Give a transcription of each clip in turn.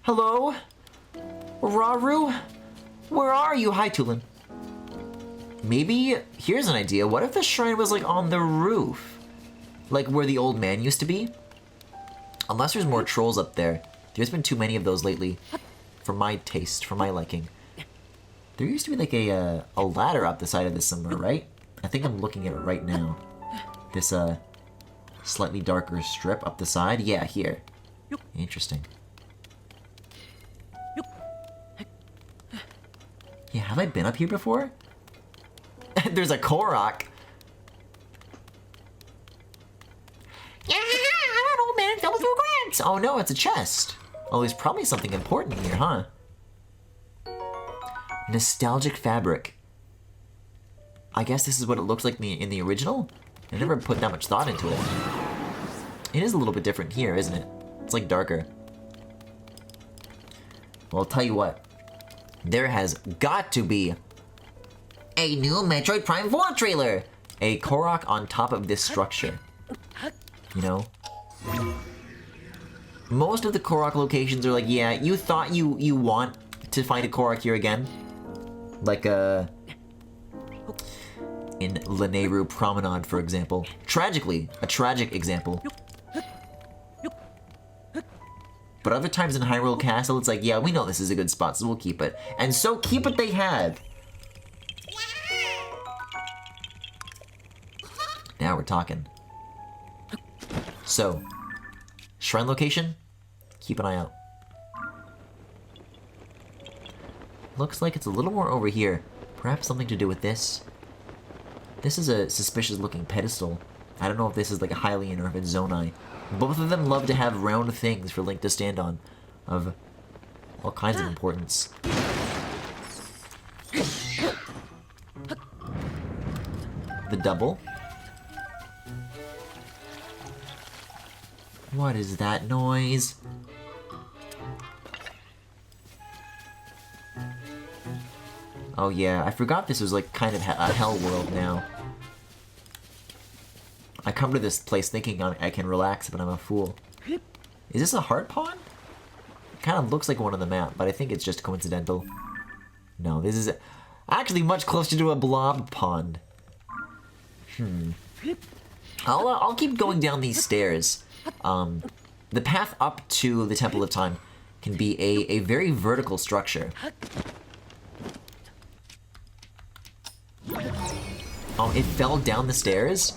Hello? Raru? Where are you? Hi, Tulin. Maybe, here's an idea. What if the shrine was like on the roof? Like where the old man used to be? Unless there's more trolls up there. There's been too many of those lately. For my taste, for my liking. There used to be like a ladder up the side of this somewhere, right? I think I'm looking at it right now. This slightly darker strip up the side. Yeah, here. Interesting. Yeah, have I been up here before? There's a Korok. Yeah, I don't know, man. Fell through cracks. Oh no, it's a chest. Oh, there's probably something important here, huh? Nostalgic fabric. I guess this is what it looks like in the original? I never put that much thought into it. It is a little bit different here, isn't it? It's like darker. Well, I'll tell you what. There has got to be a new Metroid Prime 4 trailer! A Korok on top of this structure. You know? Most of the Korok locations are like, yeah, you thought you want to find a Korok here again. Like, in Lanayru Promenade, for example. Tragically, a tragic example. But other times in Hyrule Castle, it's like, yeah, we know this is a good spot, so we'll keep it. And so keep it they had. Now we're talking. So, shrine location, keep an eye out. Looks like it's a little more over here. Perhaps something to do with this. This is a suspicious looking pedestal. I don't know if this is like a Hylian or if it's Zonai. Both of them love to have round things for Link to stand on, of all kinds of importance. The double. What is that noise? Oh yeah, I forgot this was like kind of a hell world now. I come to this place thinking I can relax, but I'm a fool. Is this a heart pond? It kind of looks like one on the map, but I think it's just coincidental. No, this is actually much closer to a blob pond. I'll keep going down these stairs. The path up to the Temple of Time can be a very vertical structure. Oh, it fell down the stairs?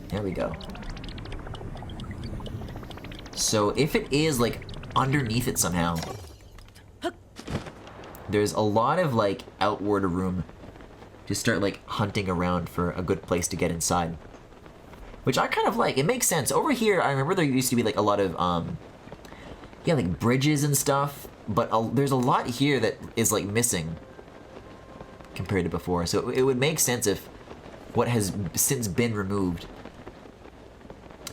There we go. So if it is like underneath it somehow, there's a lot of like outward room to start like hunting around for a good place to get inside. Which I kind of like. It makes sense. Over here, I remember there used to be like a lot of, yeah, like bridges and stuff. But there's a lot here that is like missing compared to before. So it would make sense if what has since been removed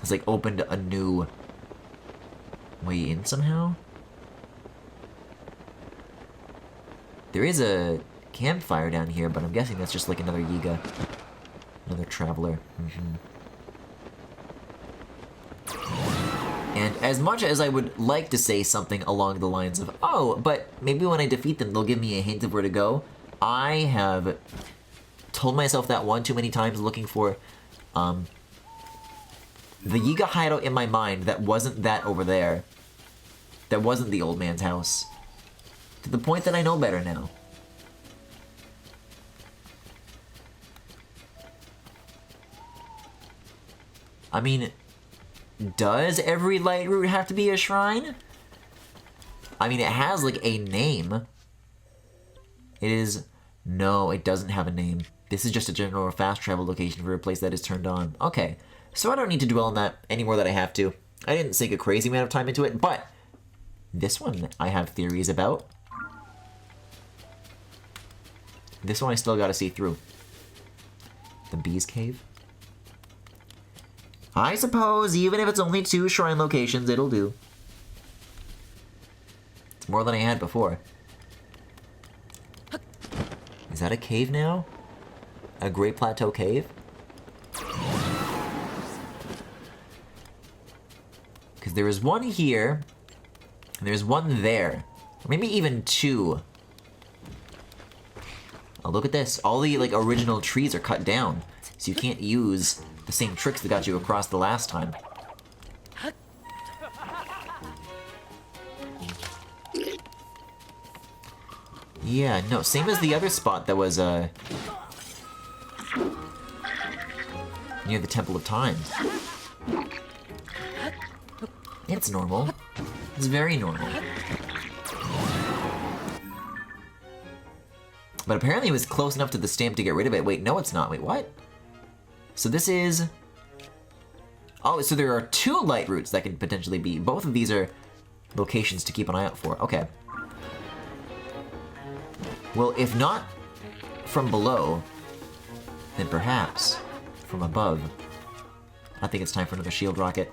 has like opened a new way in somehow. There is a campfire down here, but I'm guessing that's just like another Yiga. Another traveler. And as much as I would like to say something along the lines of, oh, but maybe when I defeat them, they'll give me a hint of where to go, I have told myself that one too many times looking for the Yiga hideout in my mind that wasn't that over there. That wasn't the old man's house. To the point that I know better now. I mean, does every light route have to be a shrine? I mean, it has like a name. It is... No, it doesn't have a name. This is just a general fast travel location for a place that is turned on. Okay, so I don't need to dwell on that any more than I have to. I didn't sink a crazy amount of time into it, but this one I have theories about. This one I still gotta see through. The Bee's Cave. I suppose even if it's only 2 shrine locations, it'll do. It's more than I had before. Is that a cave now? A Great Plateau cave? Because there is one here, and there's one there. Or maybe even two. Oh, look at this. All the, like, original trees are cut down. So you can't use the same tricks that got you across the last time. Yeah, no, same as the other spot that was, near the Temple of Time. It's normal. It's very normal. But apparently it was close enough to the stamp to get rid of it. Wait, no it's not. Wait, what? So this is... Oh, so there are two light routes that could potentially be. Both of these are locations to keep an eye out for. Okay. Well, if not from below, then perhaps from above. I think it's time for another shield rocket.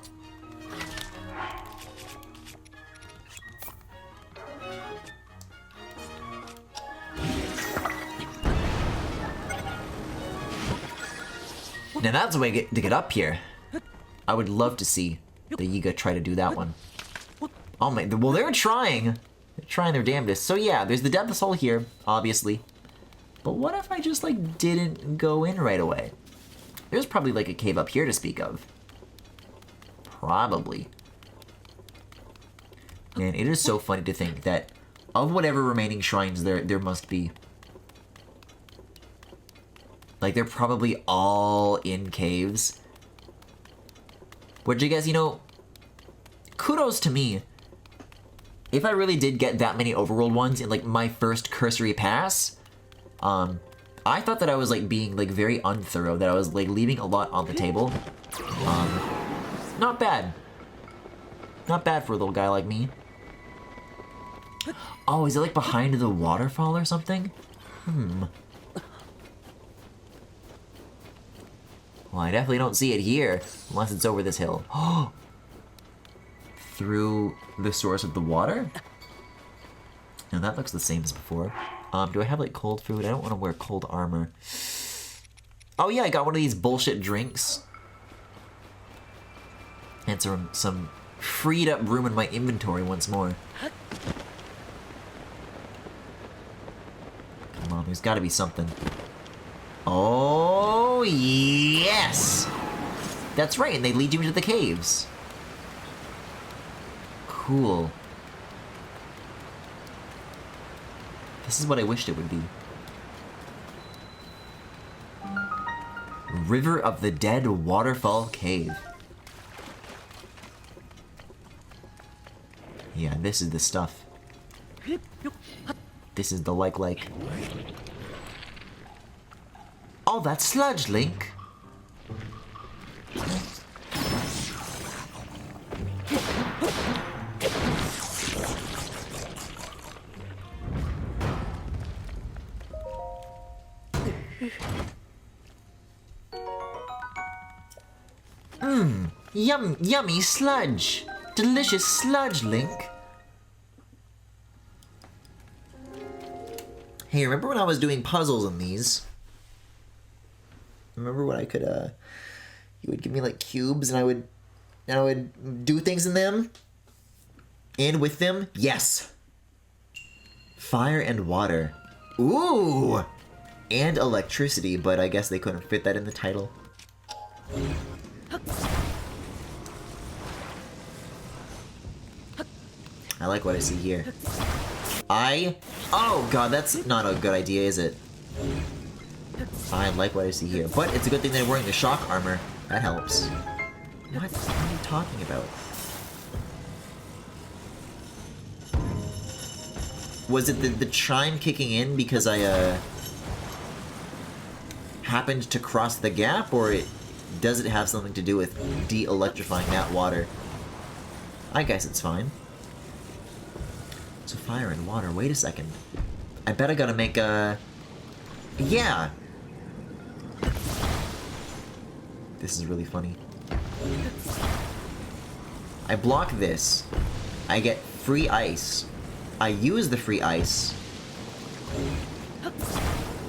Now that's a way to get up here. I would love to see the Yiga try to do that one. Oh my, well they're trying. They're trying their damnedest. So yeah, there's the Deathless Hole here, obviously. But what if I just like didn't go in right away? There's probably like a cave up here to speak of. Probably. Man, it is so funny to think that of whatever remaining shrines there must be. Like, they're probably all in caves. Which I guess, you know, kudos to me. If I really did get that many overworld ones in, like, my first cursory pass, I thought that I was, like, being, like, very unthorough, that I was, like, leaving a lot on the table. Not bad. Not bad for a little guy like me. Oh, is it, like, behind the waterfall or something? Well, I definitely don't see it here, unless it's over this hill. Oh! Through the source of the water? No, that looks the same as before. Do I have, like, cold food? I don't want to wear cold armor. Oh yeah, I got one of these bullshit drinks. And some freed up room in my inventory once more. Come on, there's gotta be something. Oh, yes! That's right, and they lead you into the caves. Cool. This is what I wished it would be. River of the Dead Waterfall Cave. Yeah, this is the stuff. This is the like. Oh, that's sludge, Link. Yummy sludge. Delicious sludge, Link. Hey, remember when I was doing puzzles in these? Remember when I could, you would give me, like, cubes, and I would do things in them? And with them? Yes! Fire and water. Ooh! And electricity, but I guess they couldn't fit that in the title. I like what I see here. Oh god, that's not a good idea, is it? I like what I see here, but it's a good thing they're wearing the shock armor. That helps. What are you talking about? Was it the chime kicking in because I, happened to cross the gap, or does it have something to do with de-electrifying that water? I guess it's fine. So fire and water, wait a second. I bet I gotta make a... Yeah! This is really funny. I block this. I get free ice. I use the free ice.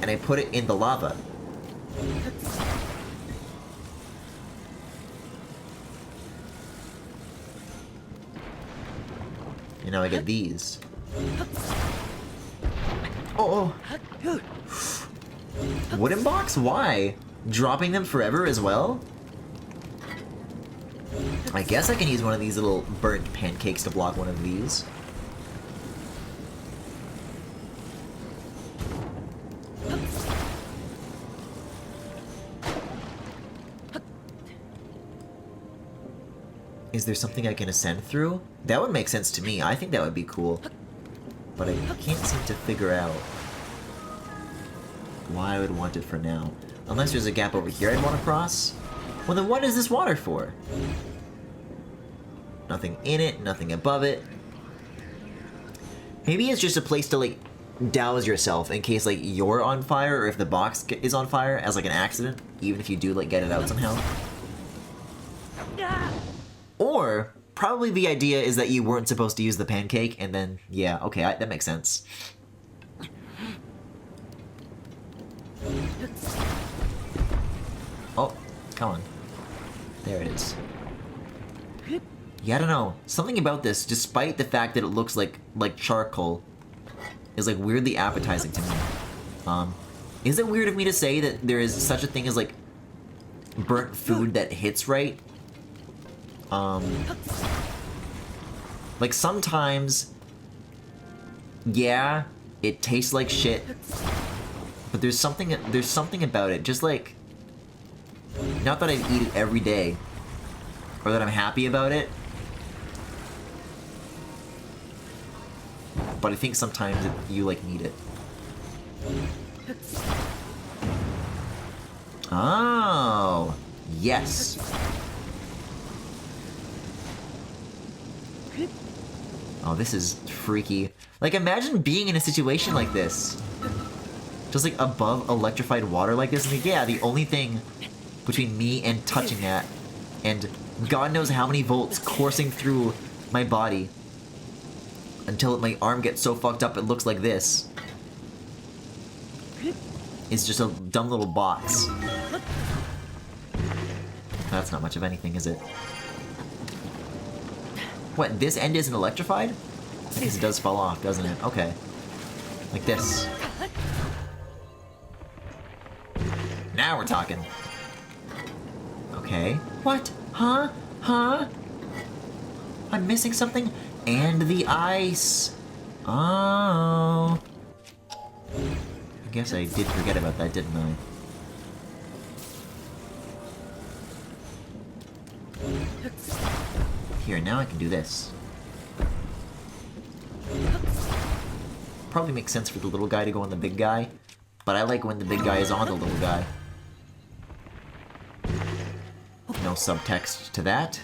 And I put it in the lava. And now I get these. Oh! Wooden box? Why? Dropping them forever as well? I guess I can use one of these little burnt pancakes to block one of these. Is there something I can ascend through? That would make sense to me. I think that would be cool. But I can't seem to figure out why I would want it for now. Unless there's a gap over here I'd want to cross. Well, then what is this water for? Nothing in it, nothing above it. Maybe it's just a place to, like, douse yourself in case, like, you're on fire, or if the box is on fire as, like, an accident, even if you do, like, get it out somehow. Or, probably the idea is that you weren't supposed to use the pancake, and then, yeah, okay, that makes sense. Oh, come on. There it is. Yeah, I don't know. Something about this, despite the fact that it looks like charcoal, is like weirdly appetizing to me. Is it weird of me to say that there is such a thing as like burnt food that hits right? Like sometimes, yeah, it tastes like shit, but there's something about it. Just like, not that I'd eat it every day, or that I'm happy about it, but I think sometimes you like need it. Oh, yes. Oh, this is freaky. Like, imagine being in a situation like this. Just like above electrified water like this. And yeah, the only thing between me and touching that, and God knows how many volts coursing through my body until my arm gets so fucked up it looks like this, is just a dumb little box. That's not much of anything, is it? What, this end isn't electrified? I guess it does fall off, doesn't it? Okay. Like this. Now we're talking. Okay. What? Huh? Huh? I'm missing something? And the ice! Oh. I guess I did forget about that, didn't I? Here, now I can do this. Probably makes sense for the little guy to go on the big guy, but I like when the big guy is on the little guy. No subtext to that.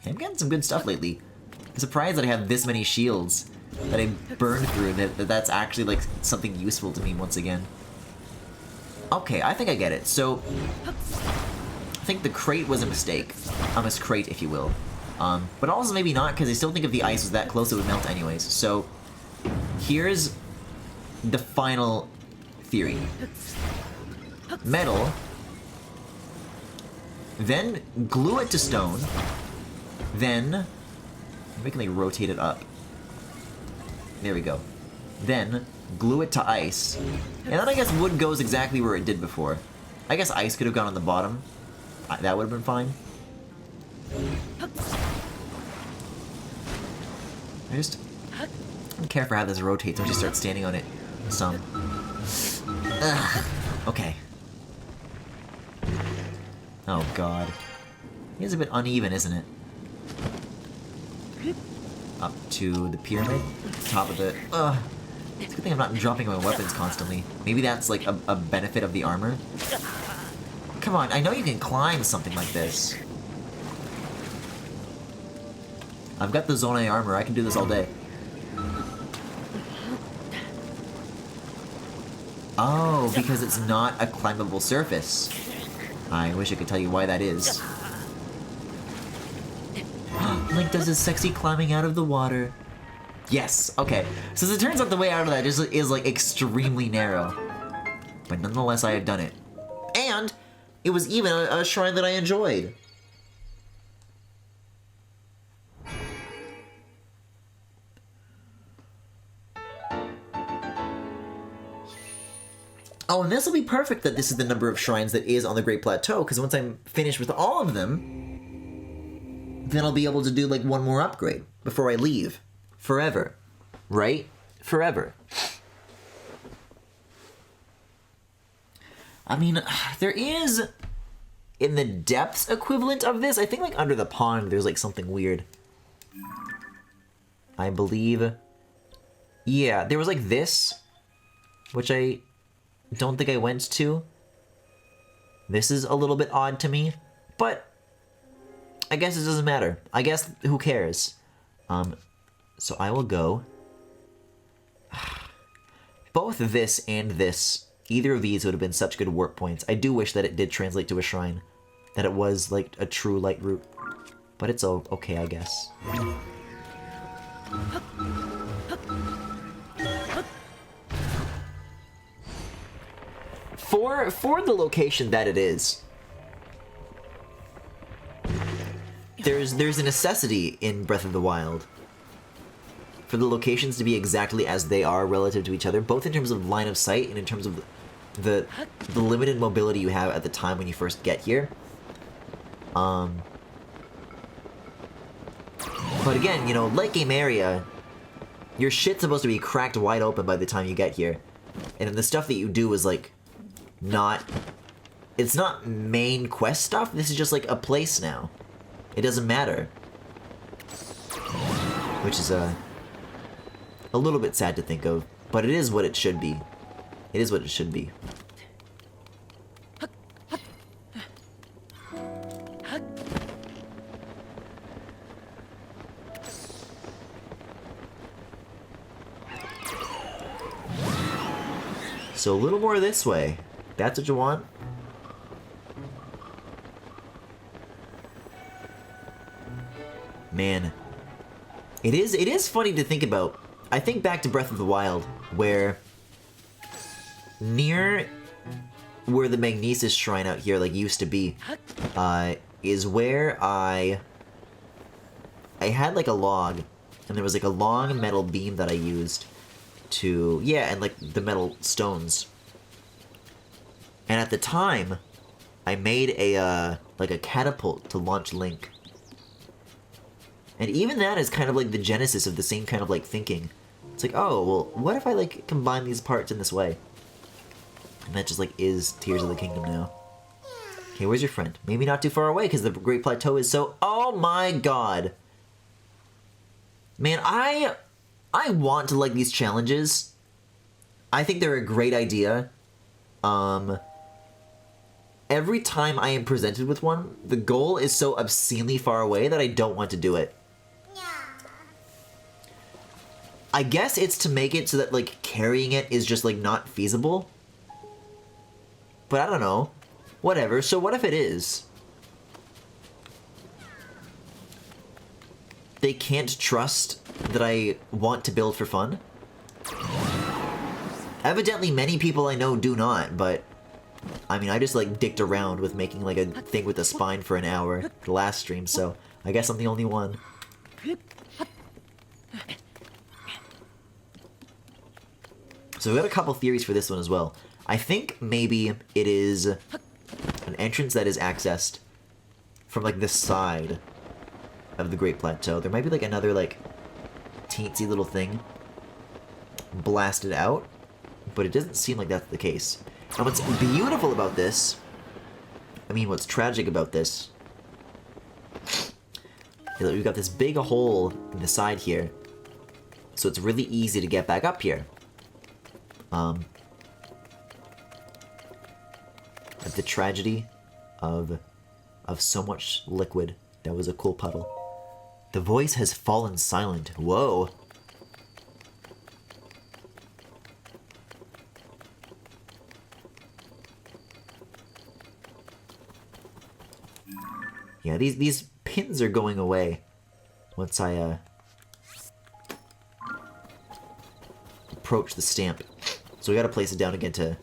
I'm getting some good stuff lately. I'm surprised that I have this many shields that I burned through, that's actually like something useful to me once again. Okay, I think I get it. So, I think the crate was a mistake. A miscrate, if you will. But also maybe not, because I still think if the ice was that close, it would melt anyways. So, here's the final theory. Metal, then glue it to stone, then, we can like rotate it up. There we go. Then, glue it to ice. And then I guess wood goes exactly where it did before. I guess ice could have gone on the bottom. That would have been fine. I don't care for how this rotates. I just start standing on it some. Ugh. Okay. Oh god. It is a bit uneven, isn't it? Up to the pyramid. Top of the... Ugh. It's a good thing I'm not dropping my weapons constantly. Maybe that's like a benefit of the armor. Come on, I know you can climb something like this. I've got the Zonai armor, I can do this all day. Oh, because it's not a climbable surface. I wish I could tell you why that is. Link does his sexy climbing out of the water. Yes, okay. So as it turns out, the way out of that is like extremely narrow. But nonetheless, I have done it. And It was even a shrine that I enjoyed. Oh, and this will be perfect that this is the number of shrines that is on the Great Plateau, because once I'm finished with all of them, then I'll be able to do, like, one more upgrade before I leave. Forever. Right? Forever. I mean, there is, in the depths equivalent of this, I think, like, under the pond, there's, like, something weird. I believe... Yeah, there was, like, this, which I don't think I went to. This is a little bit odd to me, but I guess it doesn't matter. I guess who cares? So I will go. Both this and this, either of these would have been such good work points. I do wish that it did translate to a shrine, that it was like a true light route, but it's okay, I guess. For the location that it is, there's a necessity in Breath of the Wild for the locations to be exactly as they are relative to each other, both in terms of line of sight and in terms of the limited mobility you have at the time when you first get here. But again, you know, late game area, your shit's supposed to be cracked wide open by the time you get here, and the stuff that you do is like it's not main quest stuff. This is just like a place now. It doesn't matter. Which is a little bit sad to think of, but it is what it should be. It is what it should be. So a little more this way. That's what you want? Man. It is funny to think about. I think back to Breath of the Wild, where near where the Magnesis Shrine out here like used to be, is where I had like a log, and there was like a long metal beam that I used to, yeah, and like the metal stones. And at the time, I made a like a catapult to launch Link. And even that is kind of like the genesis of the same kind of like thinking. It's like, oh, well, what if I like combine these parts in this way? And that just like is Tears of the Kingdom now. Okay, where's your friend? Maybe not too far away because the Great Plateau is so... Oh my god! Man, I want to like these challenges. I think they're a great idea. Every time I am presented with one, the goal is so obscenely far away that I don't want to do it. I guess it's to make it so that, like, carrying it is just, like, not feasible. But I don't know. Whatever. So what if it is? They can't trust that I want to build for fun? Evidently many people I know do not, but... I mean, I just, like, dicked around with making, like, a thing with a spine for an hour the last stream, so I guess I'm the only one. So we've got a couple theories for this one as well. I think maybe it is an entrance that is accessed from, like, the side of the Great Plateau. There might be, like, another, like, teensy little thing blasted out, but it doesn't seem like that's the case. And what's beautiful about this, I mean, what's tragic about this, is that we've got this big hole in the side here, so it's really easy to get back up here. But the tragedy of so much liquid, that was a cool puddle. The voice has fallen silent. Whoa. Yeah, these pins are going away once I approach the stamp. So we gotta place it down again to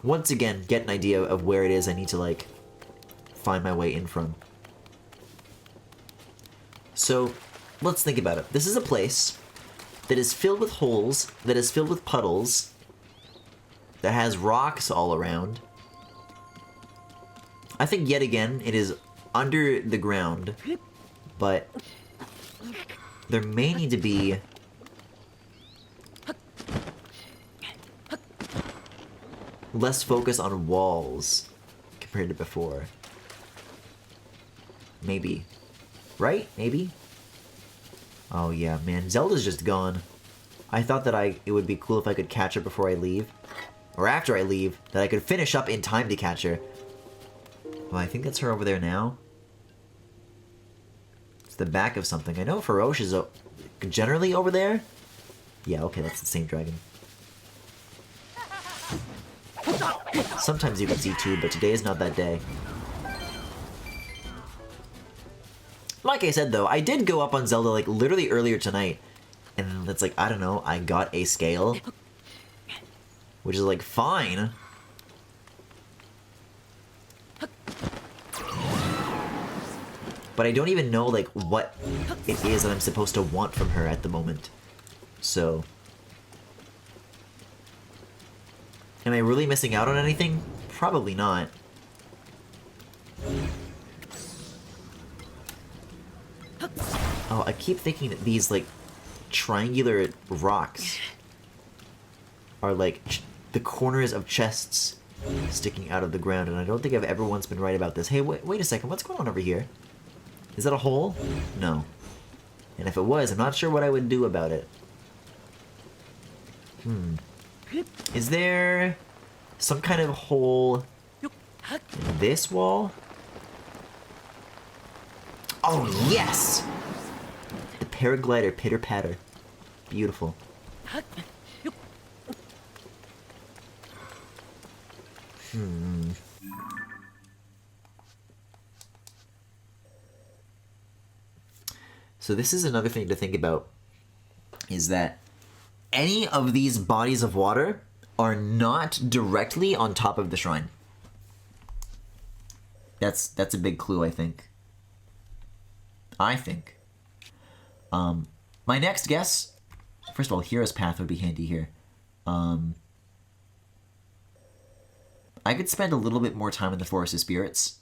once again, get an idea of where it is I need to, like, find my way in from. So, let's think about it. This is a place that is filled with holes, that is filled with puddles, that has rocks all around. I think, yet again, it is under the ground, but there may need to be less focus on walls compared to before. Maybe. Right? Maybe? Oh yeah, man. Zelda's just gone. I thought that it would be cool if I could catch her before I leave. Or after I leave. That I could finish up in time to catch her. Well, I think that's her over there now. It's the back of something. I know Faroche is generally over there. Yeah, okay, that's the same dragon. Sometimes you can see two, but today is not that day. Like I said, though, I did go up on Zelda, like, literally earlier tonight. And it's like, I don't know, I got a scale. Which is, like, fine. But I don't even know, like, what it is that I'm supposed to want from her at the moment. So... am I really missing out on anything? Probably not. Oh, I keep thinking that these, like, triangular rocks are, like, the corners of chests sticking out of the ground, and I don't think I've ever once been right about this. Hey, wait a second, what's going on over here? Is that a hole? No. And if it was, I'm not sure what I would do about it. Is there some kind of hole in this wall? Oh, yes! The paraglider pitter-patter. Beautiful. So this is another thing to think about, is that any of these bodies of water are not directly on top of the shrine. That's a big clue, I think. My next guess... first of all, Hero's Path would be handy here. I could spend a little bit more time in the Forest of Spirits,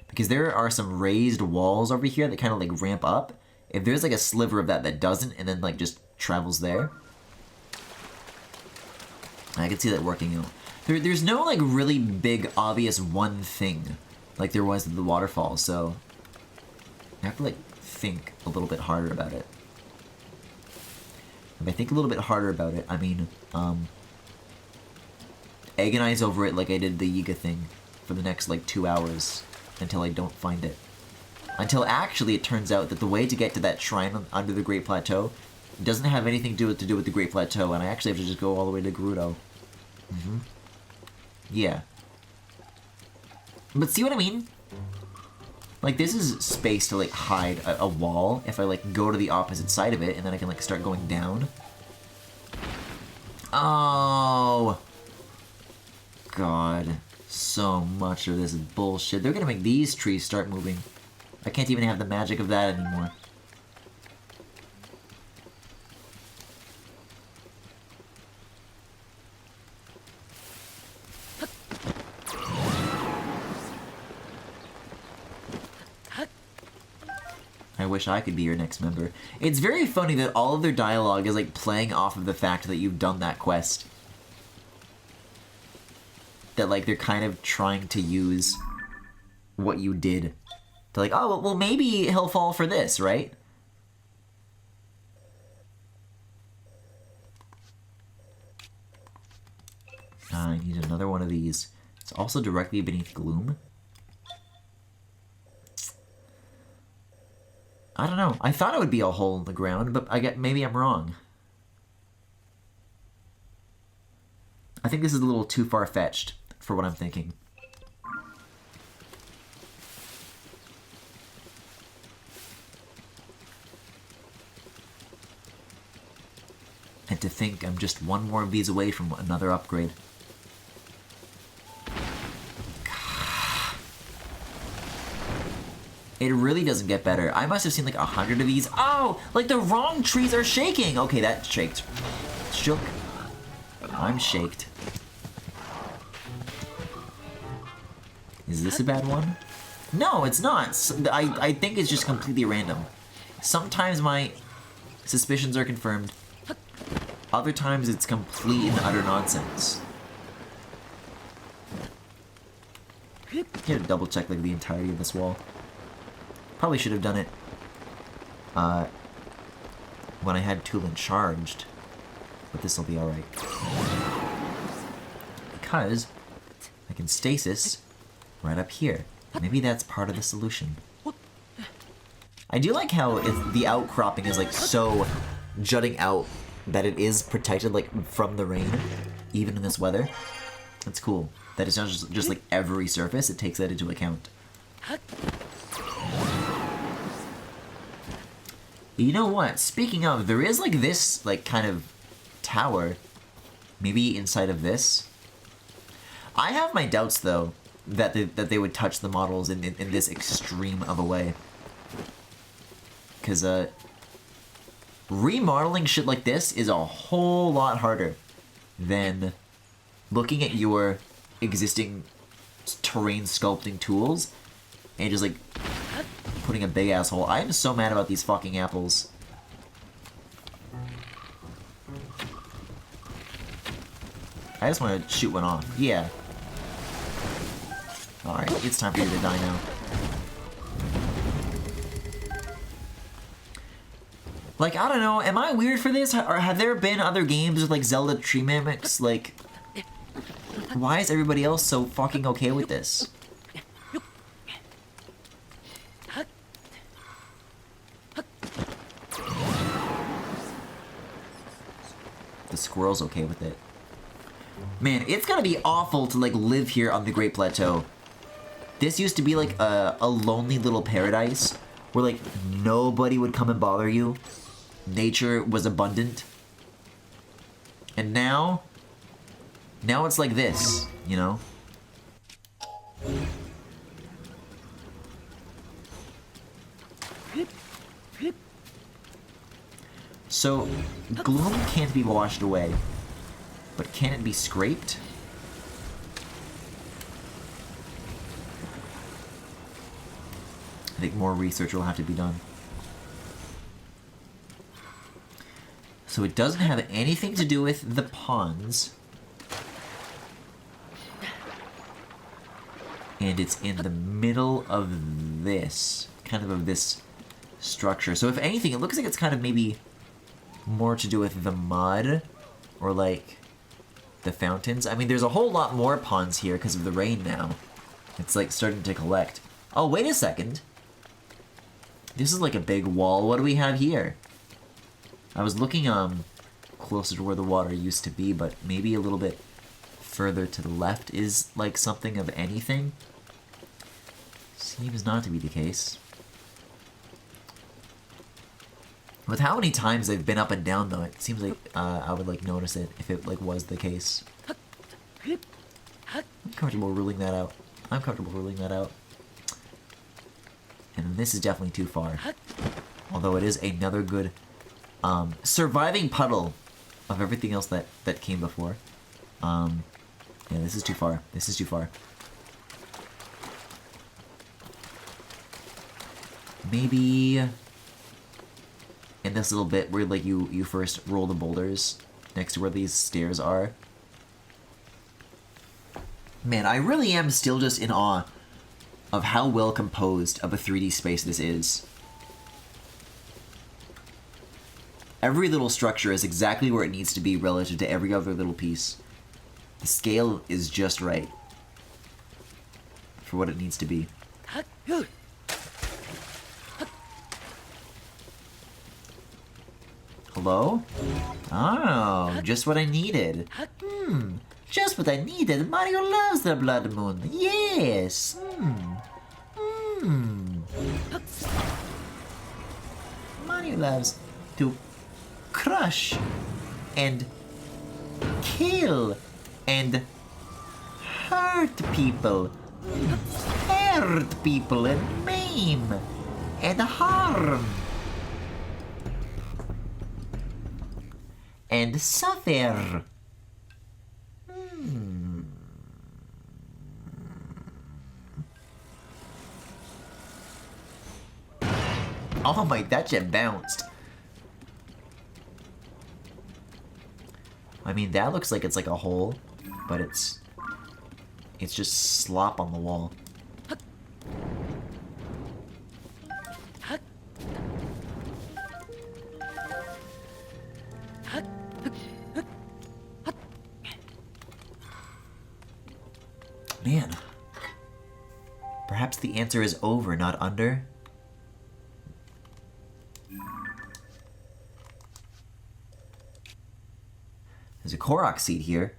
because there are some raised walls over here that kind of, like, ramp up. If there's, like, a sliver of that doesn't, and then, like, just travels there, I could see that working out. There's no, like, really big, obvious one thing like there was at the waterfall, so I have to, like, think a little bit harder about it. If I think a little bit harder about it, I mean, agonize over it like I did the Yiga thing for the next, like, 2 hours until I don't find it. Until actually it turns out that the way to get to that shrine under the Great Plateau doesn't have anything to do with the Great Plateau, and I actually have to just go all the way to Gerudo. Yeah. But see what I mean? Like, this is space to, like, hide a wall if I, like, go to the opposite side of it, and then I can, like, start going down. Oh! God. So much of this is bullshit. They're gonna make these trees start moving. I can't even have the magic of that anymore. I wish I could be your next member. It's very funny that all of their dialogue is, like, playing off of the fact that you've done that quest. That, like, they're kind of trying to use what you did. They're like, oh, well, maybe he'll fall for this, right? I need another one of these. It's also directly beneath Gloom. I don't know. I thought it would be a hole in the ground, but maybe I'm wrong. I think this is a little too far-fetched for what I'm thinking. And to think I'm just one more of these away from another upgrade. It really doesn't get better. I must have seen like 100 of these. Oh, like the wrong trees are shaking. Okay, that shaked. Shook. I'm shaked. Is this a bad one? No, it's not. I think it's just completely random. Sometimes my suspicions are confirmed. Other times it's complete and utter nonsense. You gotta double check like the entirety of this wall. Probably should have done it when I had Tulin charged, but this will be alright. Because I can stasis right up here. Maybe that's part of the solution. I do like how the outcropping is like so jutting out that it is protected like from the rain, even in this weather. That's cool. That it's not just like every surface, it takes that into account. You know what? Speaking of, there is like this like kind of tower, maybe inside of this. I have my doubts though that they would touch the models in this extreme of a way, because remodeling shit like this is a whole lot harder than looking at your existing terrain sculpting tools and just like putting a big asshole. I am so mad about these fucking apples. I just want to shoot one off. Yeah. Alright, it's time for you to die now. Like, I don't know, am I weird for this? Or have there been other games with like Zelda tree mimics? Like, why is everybody else so fucking okay with this? The squirrel's okay with it. Man, it's gotta be awful to like live here on the Great Plateau. This used to be like a lonely little paradise where like nobody would come and bother you. Nature was abundant. And now it's like this, you know? So, gloom can't be washed away, but can it be scraped? I think more research will have to be done. So it doesn't have anything to do with the ponds. And it's in the middle of this, kind of this structure. So if anything, it looks like it's kind of maybe more to do with the mud or like the fountains. I mean, there's a whole lot more ponds here because of the rain now. It's like starting to collect. Oh, wait a second. This is like a big wall. What do we have here? I was looking closer to where the water used to be, but maybe a little bit further to the left is like something of anything. Seems not to be the case. With how many times they've been up and down though, it seems like I would like notice it if it like was the case. I'm comfortable ruling that out. I'm comfortable ruling that out. And this is definitely too far. Although it is another good surviving puddle of everything else that came before. Yeah, this is too far. This is too far. Maybe in this little bit where like you first roll the boulders next to where these stairs are. Man, I really am still just in awe of how well composed of a 3D space this is. Every little structure is exactly where it needs to be relative to every other little piece. The scale is just right for what it needs to be. Hello? Oh, just what I needed. Just what I needed. Mario loves the Blood Moon. Yes. Mario loves to crush and kill and hurt people. Hurt people and make shame and harm and suffer. Oh my, that shit bounced. I mean, that looks like it's like a hole, but it's just slop on the wall. Man. Perhaps the answer is over, not under? There's a Korok seed here.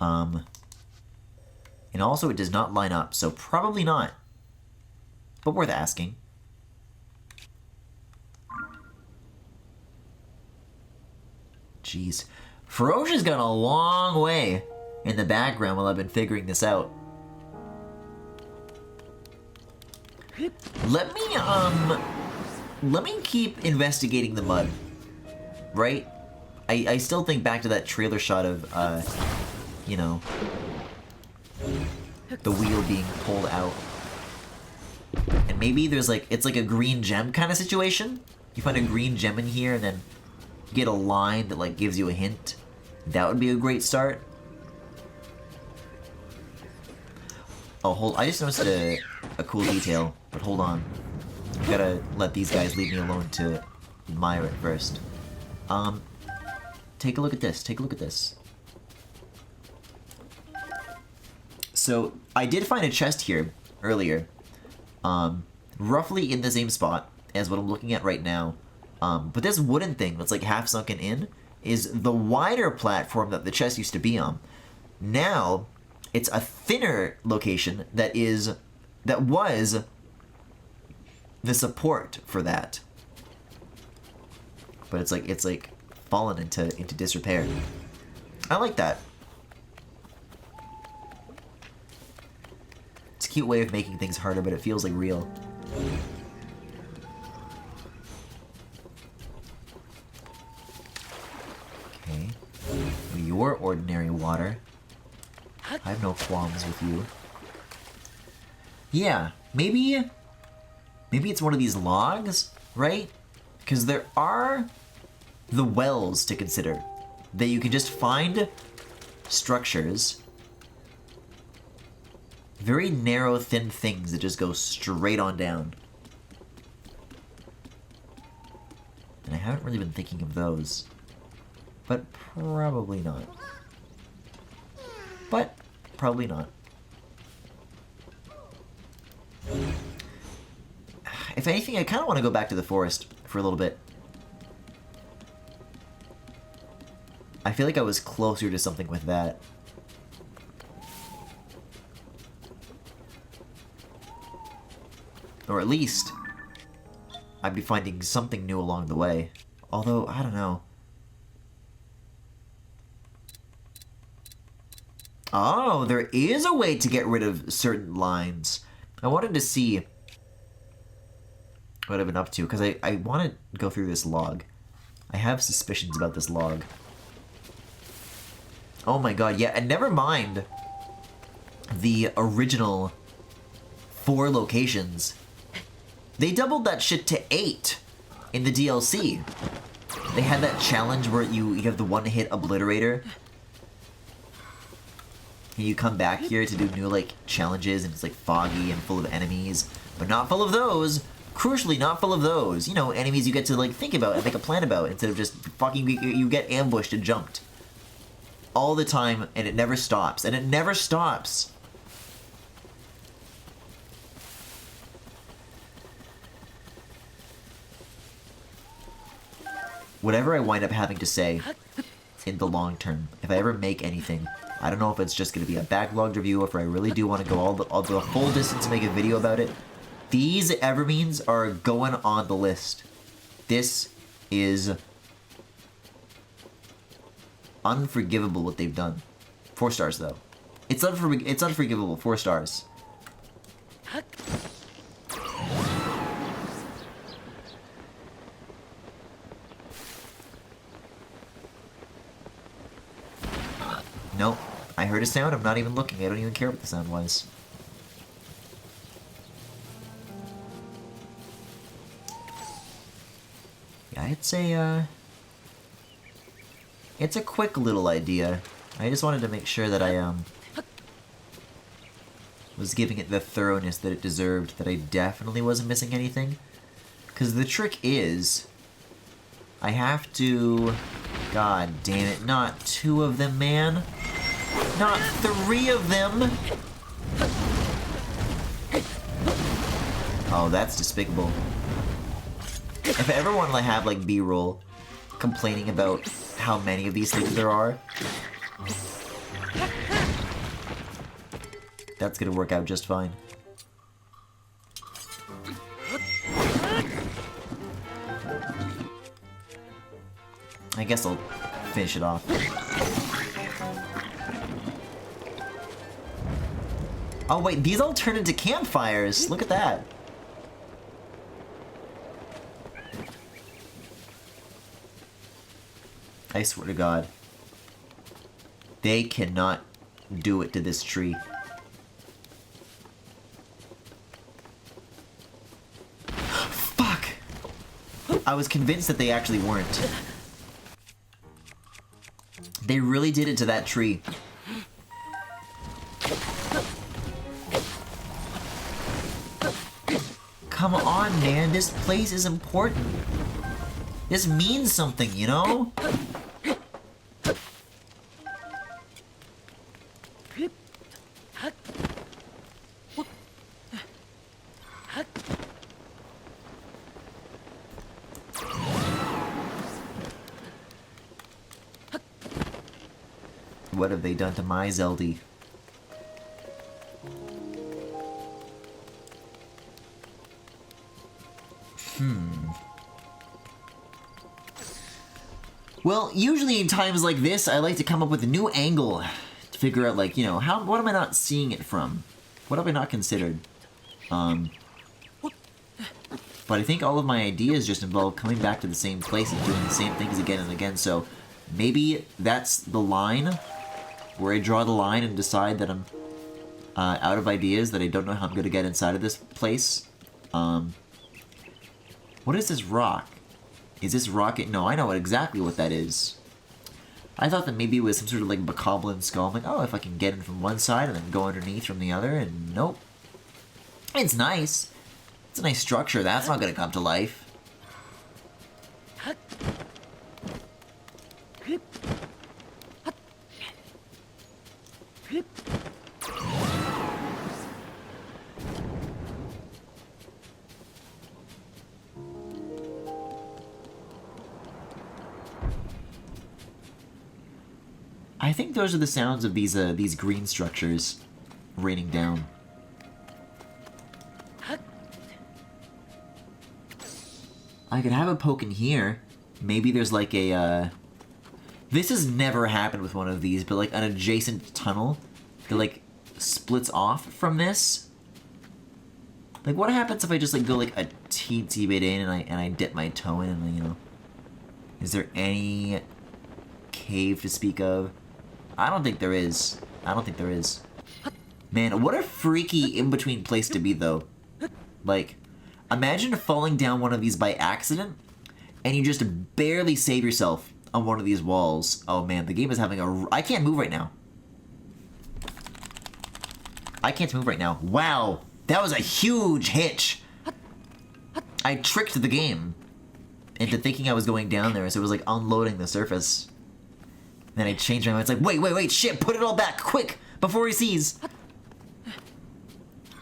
And also it does not line up, so probably not. But worth asking. Jeez. Ferocia's gone a long way in the background while I've been figuring this out. Let me keep investigating the mud. Right? I still think back to that trailer shot of, you know, the wheel being pulled out. And maybe there's like, it's like a green gem kind of situation. You find a green gem in here and then you get a line that like gives you a hint. That would be a great start. Oh, I just noticed a cool detail, but hold on. Gotta let these guys leave me alone to admire it first. Take a look at this, take a look at this. So, I did find a chest here earlier, roughly in the same spot as what I'm looking at right now. But this wooden thing that's like half sunken in is the wider platform that the chest used to be on. Now, it's a thinner location that was the support for that. But it's like fallen into disrepair. I like that. It's a cute way of making things harder, but it feels like real. Okay. Your ordinary water. I have no qualms with you. Yeah, maybe it's one of these logs, right? Because there are the wells to consider. That you can just find structures. Very narrow, thin things that just go straight on down. And I haven't really been thinking of those. But probably not. But probably not. If anything, I kind of want to go back to the forest for a little bit. I feel like I was closer to something with that. Or at least, I'd be finding something new along the way. Although, I don't know. Oh, there is a way to get rid of certain lines. I wanted to see what I've been up to, because I want to go through this log. I have suspicions about this log. Oh my god, yeah, and never mind the original 4 locations. They doubled that shit to 8 in the DLC. They had that challenge where you have the one-hit obliterator. And you come back here to do new, like, challenges, and it's, like, foggy and full of enemies. But not full of those. Crucially, not full of those. You know, enemies you get to, like, think about and make a plan about instead of just fucking, you get ambushed and jumped. All the time, and it never stops. And it never stops. Whatever I wind up having to say in the long term, if I ever make anything, I don't know if it's just going to be a backlogged review or if I really do want to go all the full distance to make a video about it. These Evermeans are going on the list. This is unforgivable what they've done. 4 stars though. It's unforgivable. 4 stars. Nope. I heard a sound, I'm not even looking. I don't even care what the sound was. Yeah, it's a quick little idea. I just wanted to make sure that I, was giving it the thoroughness that it deserved, that I definitely wasn't missing anything. Because the trick is, I have to... God damn it, not 2 of them, man. Not 3 of them! Oh, that's despicable. If I ever want to have, like, B-roll complaining about how many of these things there are, that's gonna work out just fine. I guess I'll finish it off. Oh wait, these all turn into campfires! Look at that! I swear to God. They cannot do it to this tree. Fuck! I was convinced that they actually weren't. They really did it to that tree. Come on, man. This place is important. This means something, you know? What have they done to my Zelda? Well, usually in times like this, I like to come up with a new angle to figure out, like, you know, what am I not seeing it from? What have I not considered? But I think all of my ideas just involve coming back to the same place and doing the same things again and again, so maybe that's the line where I draw the line and decide that I'm out of ideas, that I don't know how I'm going to get inside of this place. What is this rock? Is this rocket? No, I know exactly what that is. I thought that maybe it was some sort of like bokoblin skull. I'm like, oh, if I can get in from one side and then go underneath from the other, and nope. It's nice. It's a nice structure. That's not going to come to life. I think those are the sounds of these green structures raining down. I could have a poke in here. Maybe there's like a, this has never happened with one of these, but like an adjacent tunnel that like splits off from this. Like what happens if I just like go like a teensy bit in and I dip my toe in and, you know. Is there any cave to speak of? I don't think there is. I don't think there is. Man, what a freaky in-between place to be, though. Like, imagine falling down one of these by accident, and you just barely save yourself on one of these walls. Oh man, the game is having a... I can't move right now. I can't move right now. Wow, that was a huge hitch. I tricked the game into thinking I was going down there, so it was like unloading the surface. Then I changed my mind. It's like, wait, shit, put it all back, quick, before he sees.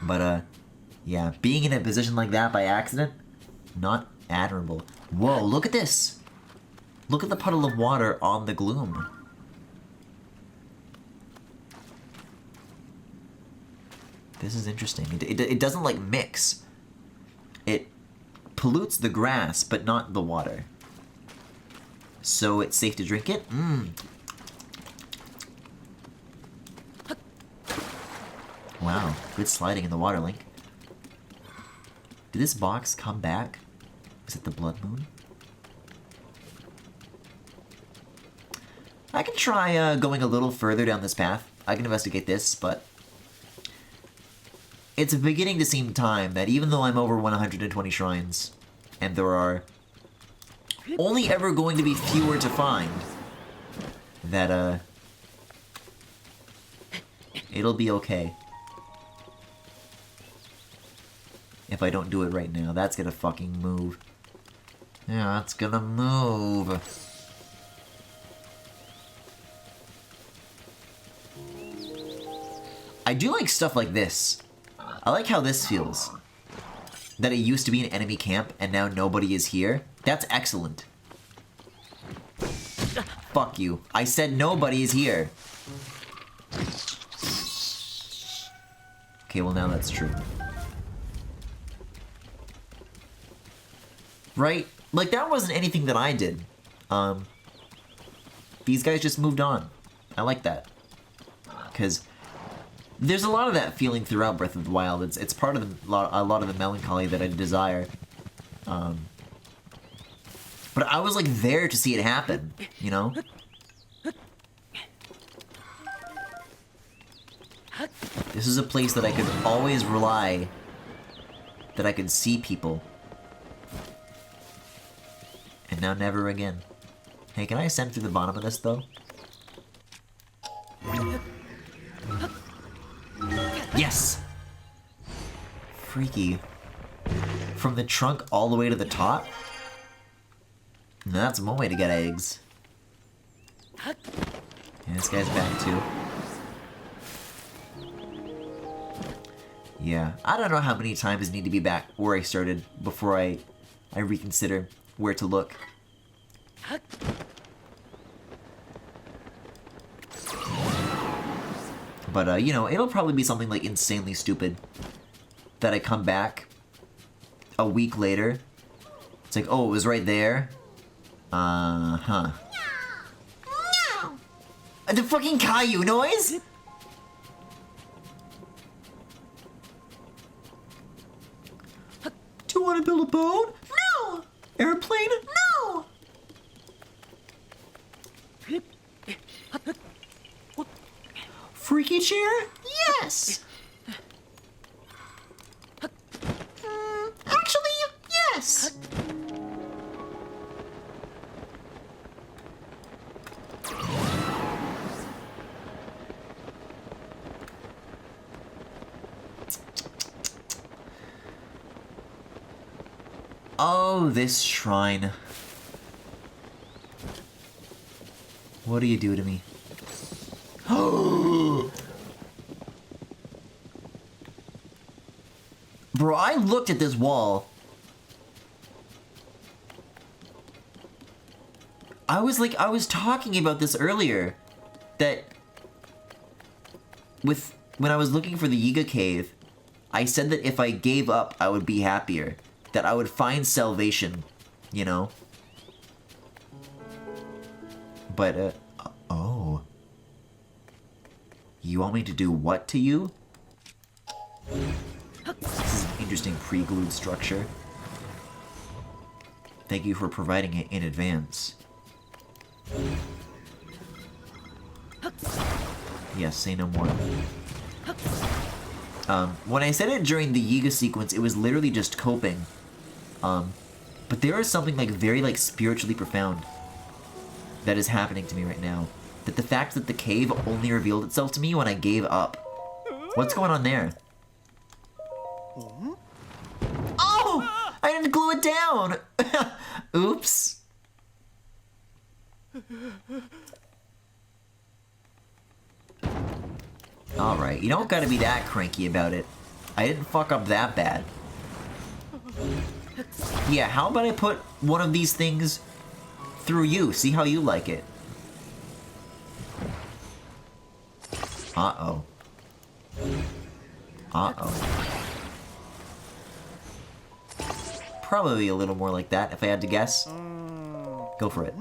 But, yeah, being in a position like that by accident, not admirable. Whoa, look at this. Look at the puddle of water on the gloom. This is interesting. It doesn't, like, mix. It pollutes the grass, but not the water. So it's safe to drink it? Wow, good sliding in the water, Link. Did this box come back? Is it the blood moon? I can try going a little further down this path. I can investigate this, but it's beginning to seem time that even though I'm over 120 shrines, and there are only ever going to be fewer to find, that, it'll be okay. If I don't do it right now. That's gonna fucking move. Yeah, that's gonna move. I do like stuff like this. I like how this feels. That it used to be an enemy camp and now nobody is here. That's excellent. Fuck you. I said nobody is here. Okay, well now that's true. Right? Like, that wasn't anything that I did. These guys just moved on. I like that. Because there's a lot of that feeling throughout Breath of the Wild. It's part of a lot of the melancholy that I desire. But I was, like, there to see it happen, you know? This is a place that I could always rely that I could see people. And now never again. Hey, can I ascend through the bottom of this, though? Yes! Freaky. From the trunk all the way to the top? That's one way to get eggs. And this guy's back, too. Yeah, I don't know how many times I need to be back where I started before I reconsider where to look. But, you know, it'll probably be something, like, insanely stupid. That I come back a week later. It's like, oh, it was right there? Uh-huh. The fucking Caillou noise? Do you want to build a boat? No! Airplane? No! Freaky chair? Yes! Actually, yes! Oh, this shrine. What do you do to me? Bro, I looked at this wall. I was talking about this earlier. That when I was looking for the Yiga cave, I said that if I gave up, I would be happier. That I would find salvation, you know? But, oh. You want me to do what to you? This is an interesting pre-glued structure. Thank you for providing it in advance. Yes, say no more. When I said it during the Yiga sequence, it was literally just coping. But there is something, like, very, like, spiritually profound that is happening to me right now. That the fact that the cave only revealed itself to me when I gave up. What's going on there? Oh! I didn't glue it down! Oops. Alright, you don't gotta be that cranky about it. I didn't fuck up that bad. Yeah, how about I put one of these things through you? See how you like it. Uh-oh. Uh-oh. Probably a little more like that, if I had to guess. Go for it.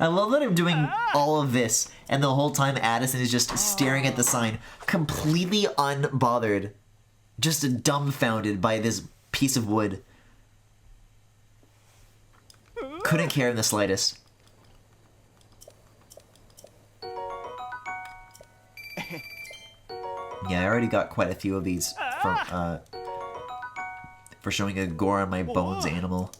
I love that I'm doing all of this, and the whole time Addison is just staring at the sign, completely unbothered. Just dumbfounded by this piece of wood. Couldn't care in the slightest. Yeah, I already got quite a few of these from, for showing a gore on my bones animal.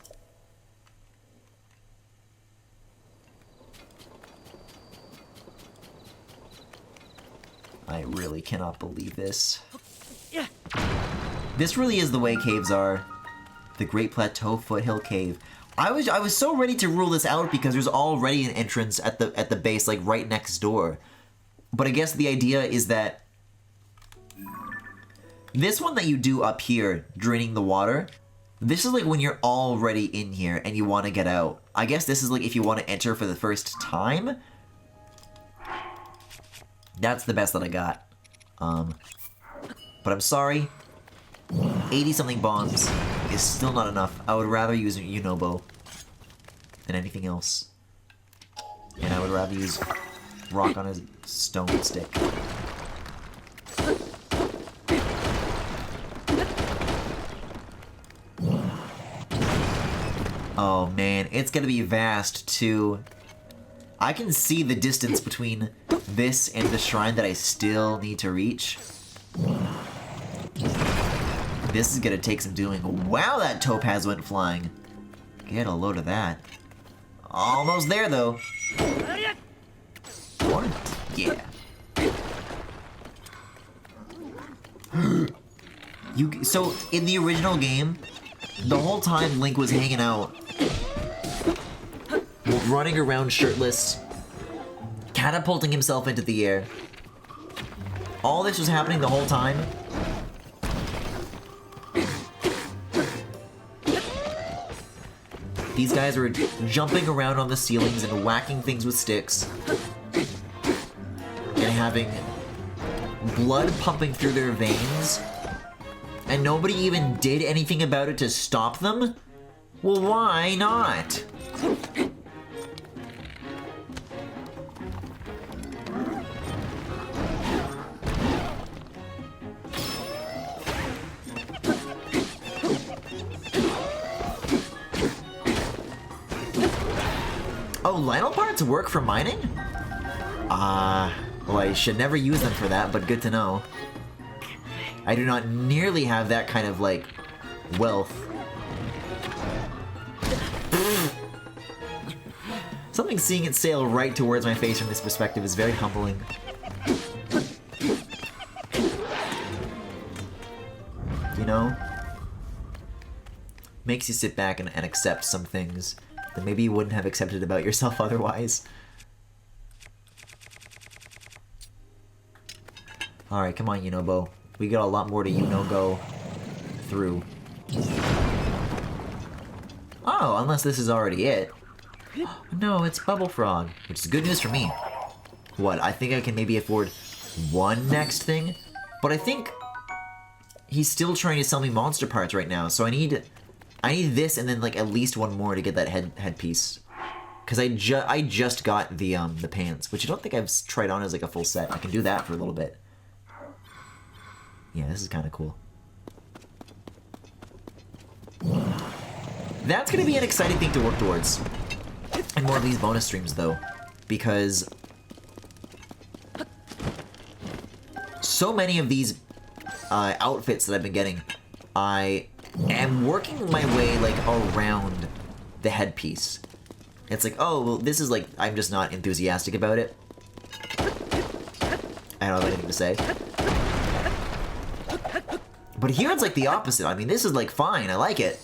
I really cannot believe this. This really is the way caves are. The Great Plateau Foothill Cave. I was so ready to rule this out because there's already an entrance at the base, like right next door. But I guess the idea is that this one that you do up here, draining the water, this is like when you're already in here and you want to get out. I guess this is like if you want to enter for the first time. That's the best that I got. But I'm sorry. 80-something bombs is still not enough. I would rather use a Unobo than anything else. And I would rather use rock on a stone stick. Oh man, it's gonna be vast too. I can see the distance between this and the shrine that I still need to reach. This is gonna take some doing. Wow, that topaz went flying. Get a load of that. Almost there though. What? Yeah. So in the original game, the whole time Link was hanging out, running around shirtless, catapulting himself into the air. All this was happening the whole time. These guys were jumping around on the ceilings and whacking things with sticks. And having blood pumping through their veins. And nobody even did anything about it to stop them? Well, why not? Oh, Lionel parts work for mining? Well, I should never use them for that, but good to know. I do not nearly have that kind of, like, wealth. Something seeing it sail right towards my face from this perspective is very humbling. You know? Makes you sit back and accept some things that maybe you wouldn't have accepted about yourself otherwise. Alright, come on, Unobo. We got a lot more to Uno-go through. Oh, unless this is already it. No, it's Bubble Frog, which is good news for me. What, I think I can maybe afford one next thing? But I think he's still trying to sell me monster parts right now, so I need this and then like at least one more to get that headpiece. Cause I just got the pants, which I don't think I've tried on as like a full set. I can do that for a little bit. Yeah, this is kind of cool. That's gonna be an exciting thing to work towards. And more of these bonus streams though, because so many of these outfits that I've been getting, I am working my way like around the headpiece. It's like, oh, well, this is like, I'm just not enthusiastic about it. I don't have anything to say. But here it's like the opposite. I mean, this is like fine, I like it.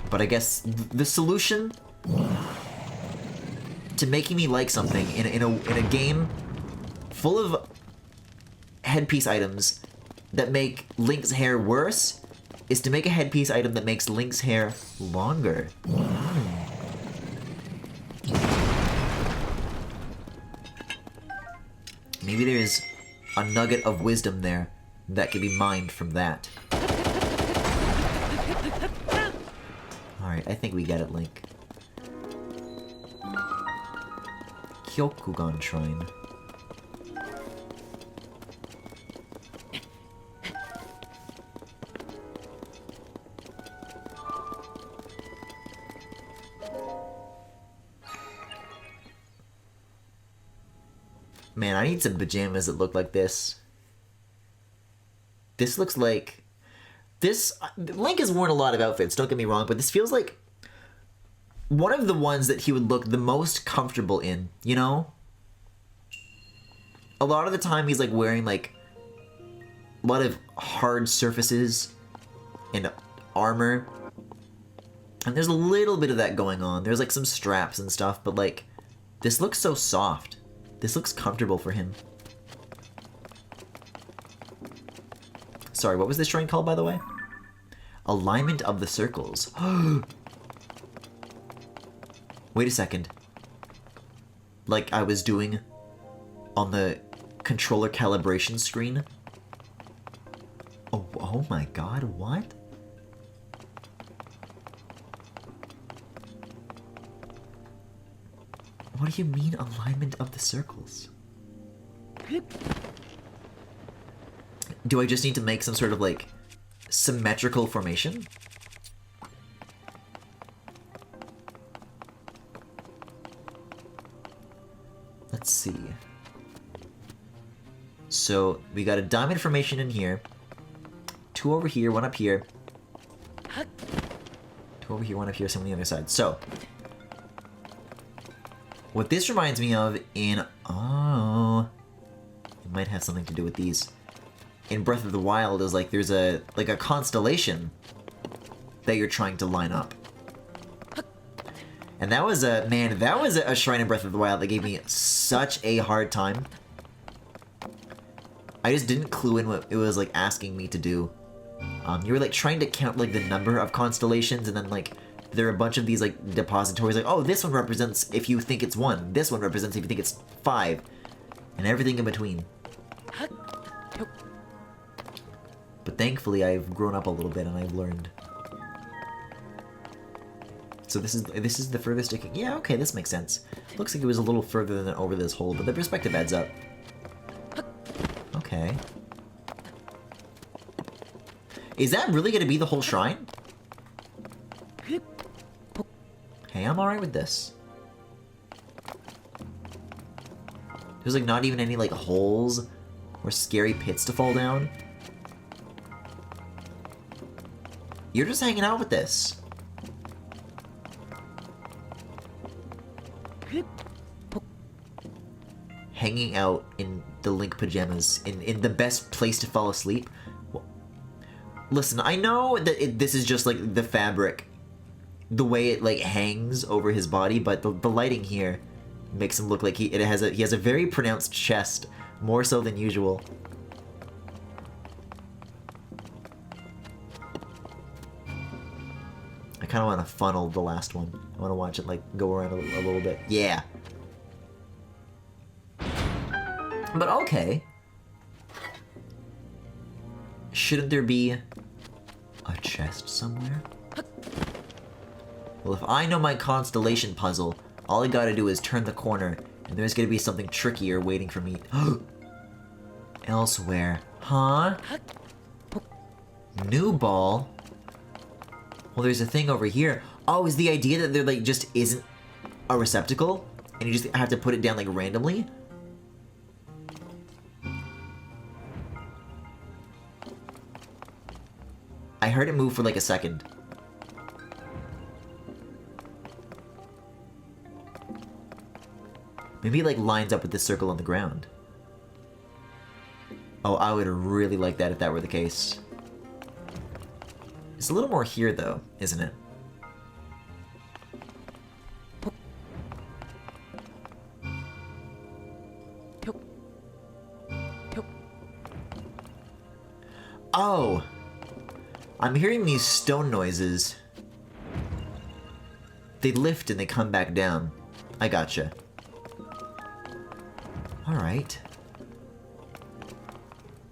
But I guess the solution to making me like something in a game full of headpiece items that make Link's hair worse is to make a headpiece item that makes Link's hair longer. Maybe there's a nugget of wisdom there that can be mined from that. Alright, I think we get it, Link. Kyokugan Shrine. Man, I need some pajamas that look like this. This looks like... Link has worn a lot of outfits, don't get me wrong, but this feels like one of the ones that he would look the most comfortable in, you know? A lot of the time he's like wearing like a lot of hard surfaces and armor. And there's a little bit of that going on. There's like some straps and stuff, but like this looks so soft. This looks comfortable for him. Sorry, what was this shrine called, by the way? Alignment of the circles. Wait a second. Like I was doing on the controller calibration screen. Oh my god, what? What do you mean, alignment of the circles? Do I just need to make some sort of, like, symmetrical formation? Let's see. So, we got a diamond formation in here. 2 over here, 1 up here. 2 over here, 1 up here, some on the other side. So, what this reminds me of in... Oh... It might have something to do with these. In Breath of the Wild is like there's a constellation that you're trying to line up. And that was a shrine in Breath of the Wild that gave me such a hard time. I just didn't clue in what it was like asking me to do. You were like trying to count like the number of constellations, and then like there are a bunch of these like depositories, like, oh, this one represents if you think it's 1, this one represents if you think it's 5, and everything in between. But thankfully I've grown up a little bit and I've learned. So this is the furthest it can... Yeah, okay, this makes sense. Looks like it was a little further than over this hole, but the perspective adds up. Okay. Is that really gonna be the whole shrine? Hey, I'm alright with this. There's like not even any like holes or scary pits to fall down. You're just hanging out with this. Hanging out in the Link pajamas, in the best place to fall asleep. Well, listen, I know that this is just like the fabric, the way it like hangs over his body, but the lighting here makes him look like he has a very pronounced chest, more so than usual. I kind of want to funnel the last one. I want to watch it like go around a little bit. Yeah. But okay. Shouldn't there be a chest somewhere? Well, if I know my constellation puzzle, all I gotta do is turn the corner, and there's gonna be something trickier waiting for me. Elsewhere. Huh? New ball? Well, there's a thing over here. Oh, is the idea that there like just isn't a receptacle, and you just have to put it down like randomly? I heard it move for like a second. Maybe it like lines up with this circle on the ground. Oh, I would really like that if that were the case. It's a little more here though, isn't it? Oh! I'm hearing these stone noises. They lift and they come back down. I gotcha. Alright.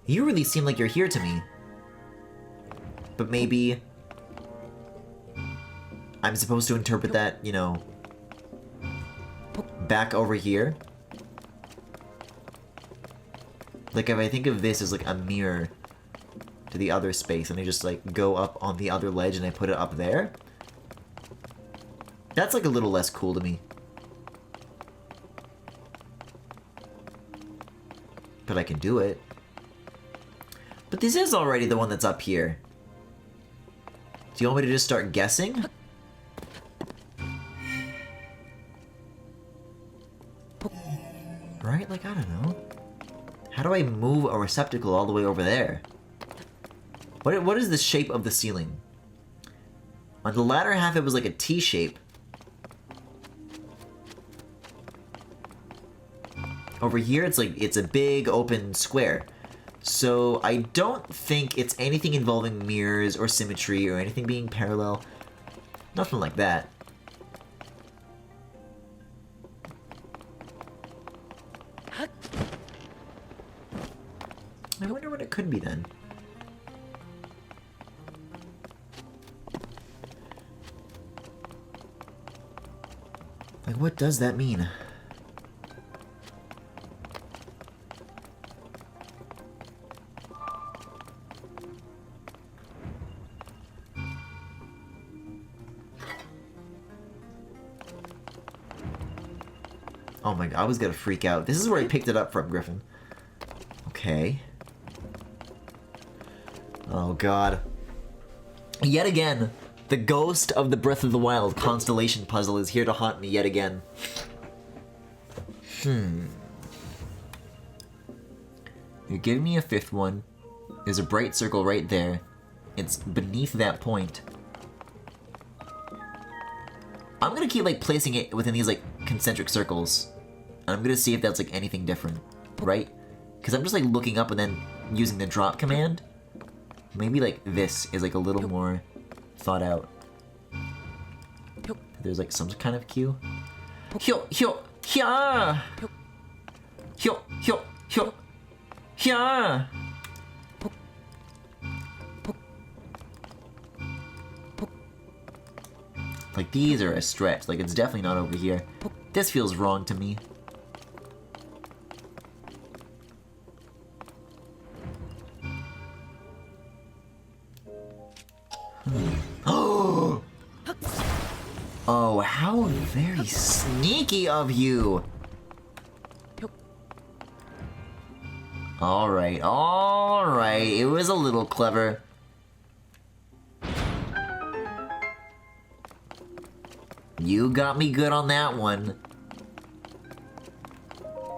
You really seem like you're here to me. But maybe... I'm supposed to interpret that, you know... back over here? Like if I think of this as like a mirror to the other space, and I just like go up on the other ledge and I put it up there. That's like a little less cool to me. I can do it. But this is already the one that's up here. Do you want me to just start guessing? Right? Like, I don't know. How do I move a receptacle all the way over there? What is the shape of the ceiling? On the latter half, it was like a T shape. Over here, it's like, it's a big open square. So I don't think it's anything involving mirrors or symmetry or anything being parallel. Nothing like that. I wonder what it could be then. Like, what does that mean? Oh my god, I was gonna freak out. This is where I picked it up from, Griffin. Okay. Oh god. Yet again, the ghost of the Breath of the Wild constellation puzzle is here to haunt me yet again. You're giving me a fifth one. There's a bright circle right there. It's beneath that point. I'm gonna keep, like, placing it within these, like, concentric circles. And I'm gonna see if that's, like, anything different, right? Because I'm just, like, looking up and then using the drop command. Maybe, like, this is, like, a little more thought out. There's, like, some kind of cue. Hyo, hyo, hya! Hyo, hyo, hyo, hya! Like, these are a stretch. Like, it's definitely not over here. This feels wrong to me. Oh! Oh, how very sneaky of you! Alright, alright. It was a little clever. You got me good on that one.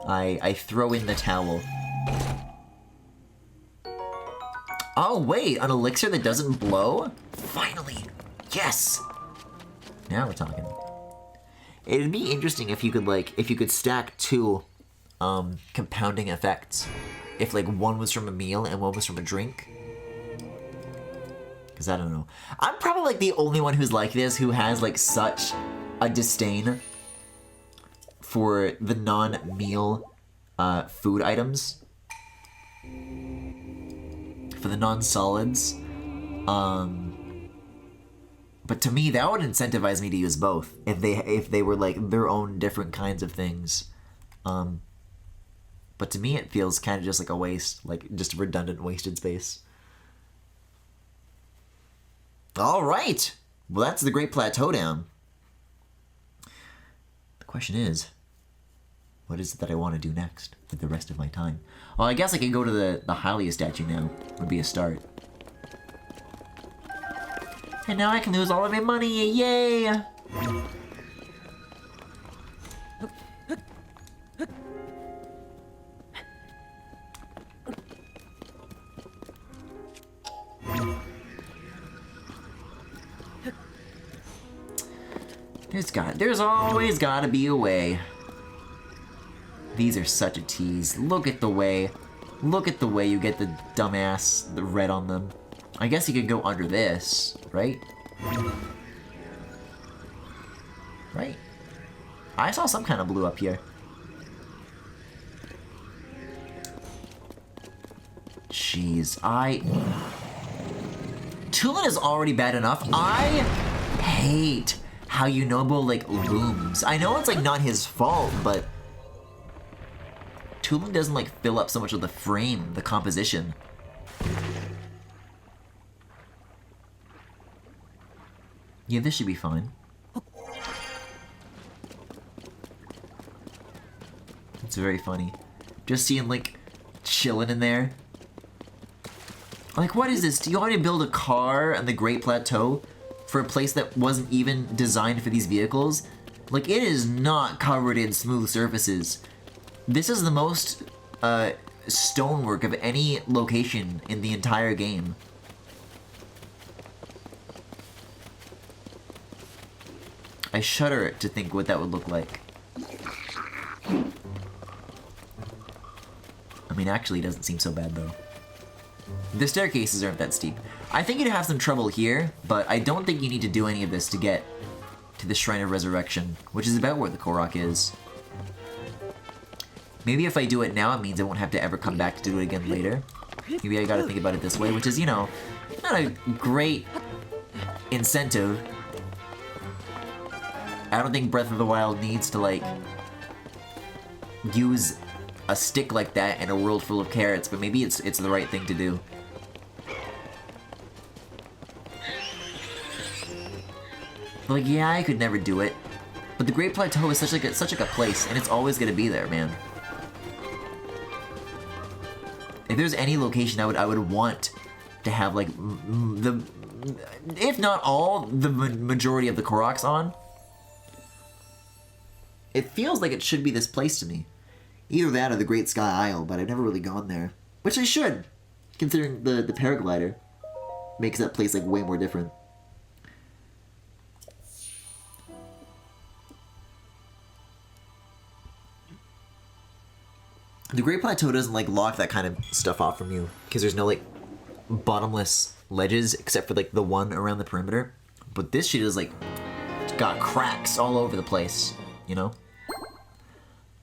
I throw in the towel. Oh wait, an elixir that doesn't blow? Finally! Yes! Now we're talking. It'd be interesting if you could, like, if you could stack two compounding effects. If, like, one was from a meal and one was from a drink. Because I don't know. I'm probably, like, the only one who's like this, who has, like, such a disdain for the non-meal food items. For the non-solids. But to me, that would incentivize me to use both. If they were, like, their own different kinds of things. But to me, it feels kind of just like a waste. Like, just a redundant wasted space. Alright! Well, that's the Great Plateau down. The question is, what is it that I want to do next with the rest of my time? Well, I guess I can go to the Hylia statue now. Would be a start. And now I can lose all of my money! Yay! There's always gotta be a way. These are such a tease. Look at the way you get the dumbass, the red on them. I guess you could go under this, right? Right? I saw some kind of blue up here. Jeez, Tulin is already bad enough. I hate how Yunobo, like, looms. I know it's, like, not his fault, but Tulin doesn't, like, fill up so much of the frame, the composition. Yeah, this should be fine. It's very funny. Just seeing, like, chilling in there. Like, what is this? Do you want me to build a car on the Great Plateau for a place that wasn't even designed for these vehicles? Like, it is not covered in smooth surfaces. This is the most stonework of any location in the entire game. I shudder to think what that would look like. I mean, actually, it doesn't seem so bad, though. The staircases aren't that steep. I think you'd have some trouble here, but I don't think you need to do any of this to get to the Shrine of Resurrection, which is about where the Korok is. Maybe if I do it now, it means I won't have to ever come back to do it again later. Maybe I gotta think about it this way, which is, you know, not a great incentive. I don't think Breath of the Wild needs to, like, use a stick like that in a world full of carrots, but maybe it's the right thing to do. Like, yeah, I could never do it, but the Great Plateau is such like a place, and it's always gonna be there, man. If there's any location I would want to have, like, the, if not all, the majority of the Koroks on, it feels like it should be this place to me. Either that or the Great Sky Isle, but I've never really gone there. Which I should, considering the paraglider makes that place, like, way more different. The Great Plateau doesn't, like, lock that kind of stuff off from you, because there's no, like, bottomless ledges, except for, like, the one around the perimeter. But this shit is, like, got cracks all over the place, you know?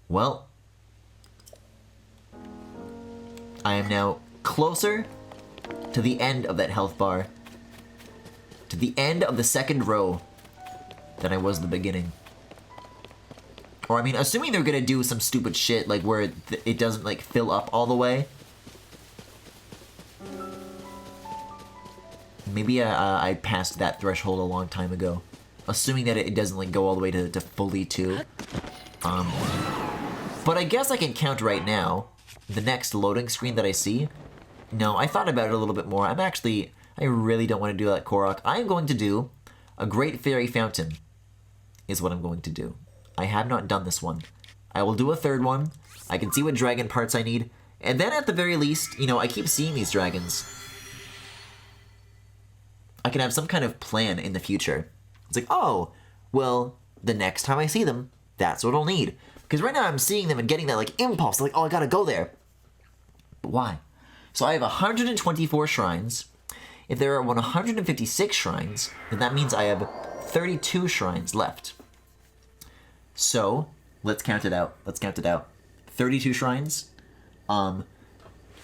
Well, I am now closer to the end of that health bar, to the end of the second row, than I was the beginning. Or, I mean, assuming they're gonna do some stupid shit, like, where it doesn't, like, fill up all the way. Maybe I passed that threshold a long time ago. Assuming that it doesn't, like, go all the way to fully 2. But I guess I can count right now the next loading screen that I see. No, I thought about it a little bit more. I really don't want to do that Korok. I'm going to do a Great Fairy Fountain, is what I'm going to do. I have not done this one. I will do a third one. I can see what dragon parts I need. And then at the very least, you know, I keep seeing these dragons. I can have some kind of plan in the future. It's like, oh, well, the next time I see them, that's what I'll need. Because right now I'm seeing them and getting that, like, impulse. Like, oh, I gotta go there. But why? So I have 124 shrines. If there are 156 shrines, then that means I have 32 shrines left. So, let's count it out. 32 shrines.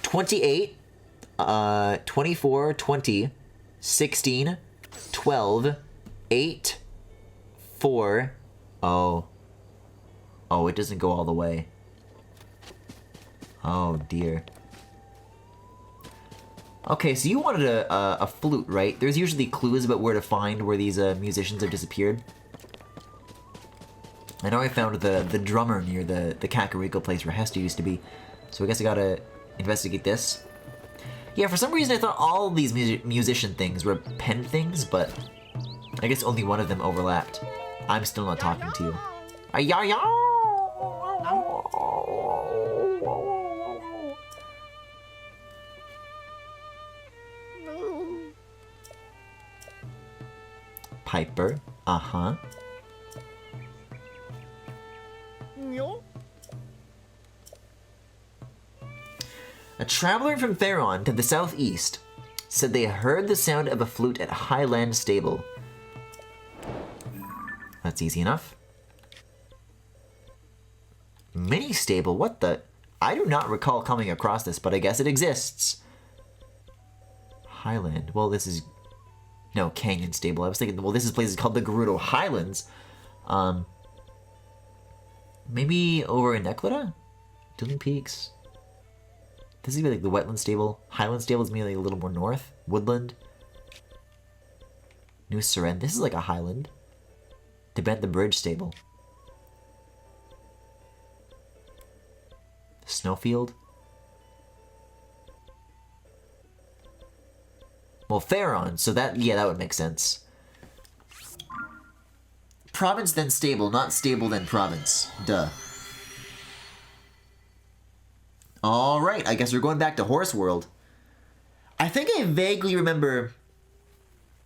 28, 24, 20, 16, 12, 8, 4. Oh, it doesn't go all the way. Oh, dear. Okay, so you wanted a flute, right? There's usually clues about where to find where these musicians have disappeared. I know I found the drummer near the Kakariko place where Hester used to be, so I guess I gotta investigate this. Yeah, for some reason I thought all of these musician things were pen things, but I guess only one of them overlapped. I'm still not talking to you. Ay-ya-ya! Piper, uh-huh. A traveler from Theron to the southeast said they heard the sound of a flute at Highland Stable. That's easy enough. Mini stable, what the? I do not recall coming across this, but I guess it exists. Highland, well this is, no, Canyon Stable. I was thinking, well this place is called the Gerudo Highlands. Maybe over in Eclata? Twin Peaks. This is like the Wetland Stable. Highland Stable is maybe like a little more north. Woodland. New Seren. This is like a Highland. Tibet the Bridge Stable. Snowfield. Well, Pharaon, so that, yeah, that would make sense. Province then stable, not stable then province. Duh. Alright, I guess we're going back to Horse World. I think I vaguely remember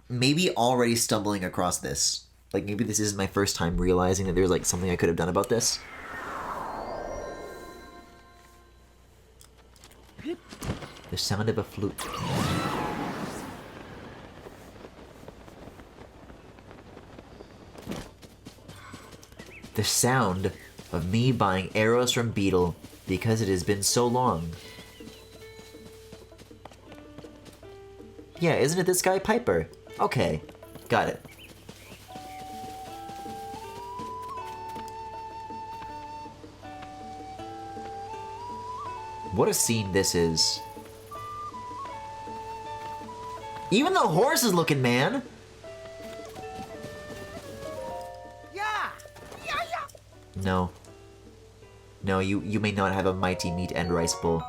maybe already stumbling across this. Like, maybe this is my first time realizing that there's, like, something I could have done about this. The sound of a flute. The sound of me buying arrows from Beetle because it has been so long. Yeah, isn't it this guy, Piper? Okay, got it. What a scene this is. Even the horse is looking, man! No. No, you may not have a mighty meat and rice bowl.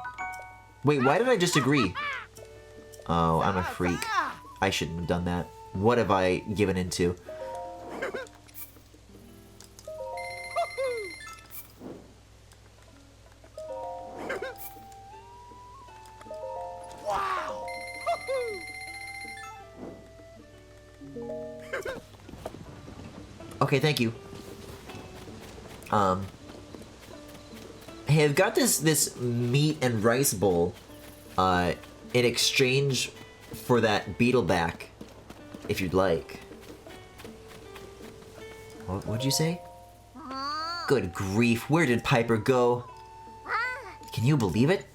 Wait, why did I just agree? Oh, I'm a freak. I shouldn't have done that. What have I given into? Okay, thank you. Hey, I've got this meat and rice bowl, in exchange for that beetle back, if you'd like. What'd you say? Good grief, where did Piper go? Can you believe it?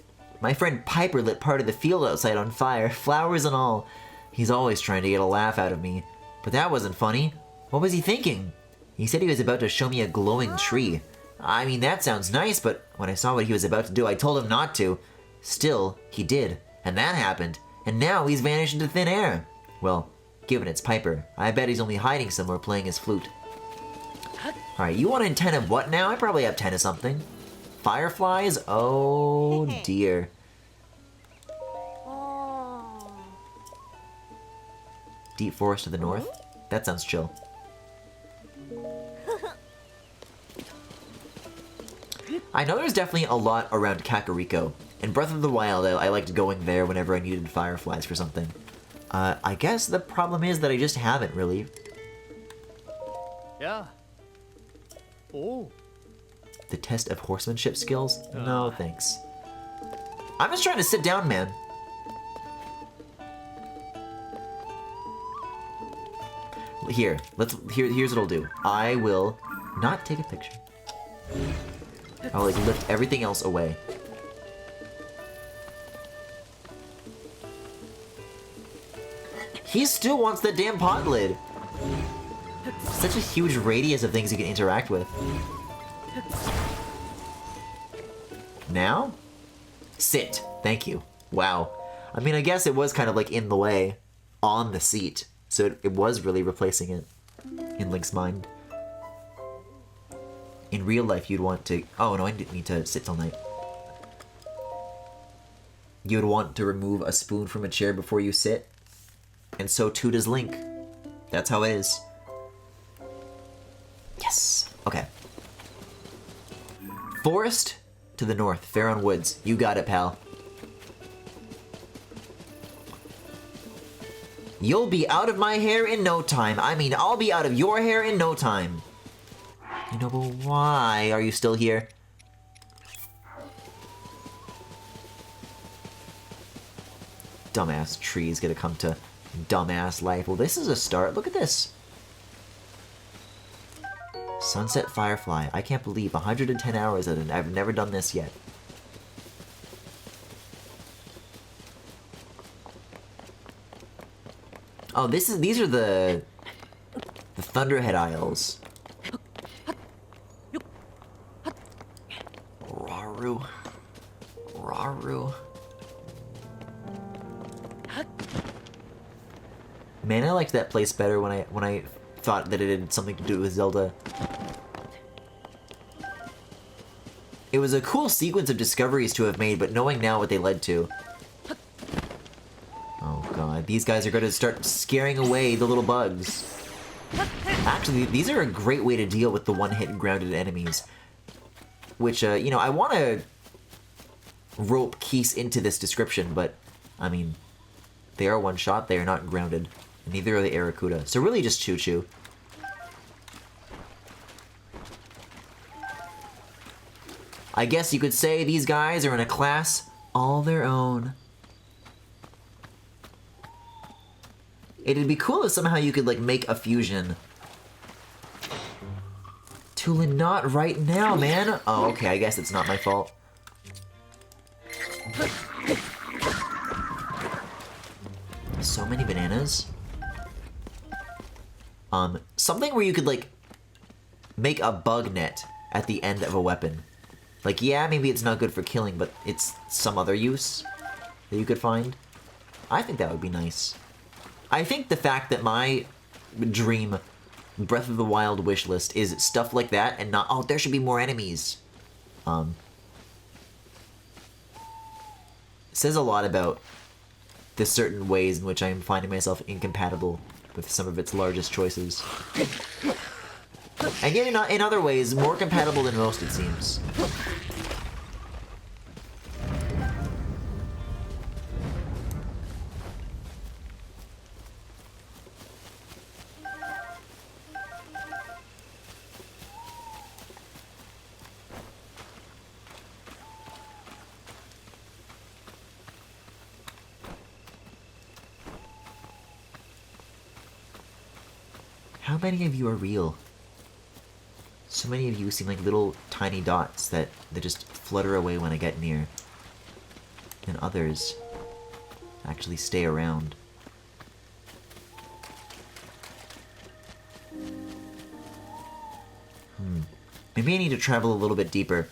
My friend Piper lit part of the field outside on fire, flowers and all. He's always trying to get a laugh out of me. But that wasn't funny. What was he thinking? He said he was about to show me a glowing tree. I mean, that sounds nice, but when I saw what he was about to do, I told him not to. Still, he did, and that happened, and now he's vanished into thin air. Well, given it's Piper, I bet he's only hiding somewhere playing his flute. Alright, you want 10 of what now? I probably have 10 of something. Fireflies? Oh dear. Deep forest to the north? That sounds chill. I know there's definitely a lot around Kakariko. In Breath of the Wild, I liked going there whenever I needed fireflies for something. I guess the problem is that I just haven't, really. Yeah. Oh. The test of horsemanship skills? No, thanks. I'm just trying to sit down, man. Here, here's what I'll do. I will not take a picture. I'll like lift everything else away. He still wants that damn pot lid. Such a huge radius of things he can interact with. Now? Sit. Thank you. Wow. I mean, I guess it was kind of like in the way on the seat. So it was really replacing it in Link's mind. In real life, you'd want to... Oh, no, I didn't need to sit till night. You'd want to remove a spoon from a chair before you sit. And so too does Link. That's how it is. Yes. Okay. Forest to the north. Pharaon Woods. You got it, pal. You'll be out of my hair in no time. I mean, I'll be out of your hair in no time. You know, but why are you still here? Dumbass tree's gonna come to dumbass life. Well, this is a start. Look at this. Sunset Firefly. I can't believe 110 hours and I've never done this yet. Oh, these are the Thunderhead Isles. Raru. Raru. Man, I liked that place better when I thought that it had something to do with Zelda. It was a cool sequence of discoveries to have made, but knowing now what they led to. Oh god. these guys are going to start scaring away the little bugs. Actually, these are a great way to deal with the one-hit grounded enemies. Which, you know, I want to rope Keese into this description, but, I mean, they are one-shot, they are not grounded. And neither are the Aracuda. So really just Choo-Choo. I guess you could say these guys are in a class all their own. It'd be cool if somehow you could, like, make a fusion. Tulin, not right now, man. Oh, okay, I guess it's not my fault. So many bananas. Something where you could, like, make a bug net at the end of a weapon. Like, yeah, maybe it's not good for killing, but it's some other use that you could find. I think that would be nice. I think the fact that my dream Breath of the Wild wish list is stuff like that and not, oh, there should be more enemies. Says a lot about the certain ways in which I am finding myself incompatible with some of its largest choices. And yet in other ways, more compatible than most, it seems. How many of you are real? So many of you seem like little tiny dots that just flutter away when I get near. And others actually stay around. Maybe I need to travel a little bit deeper.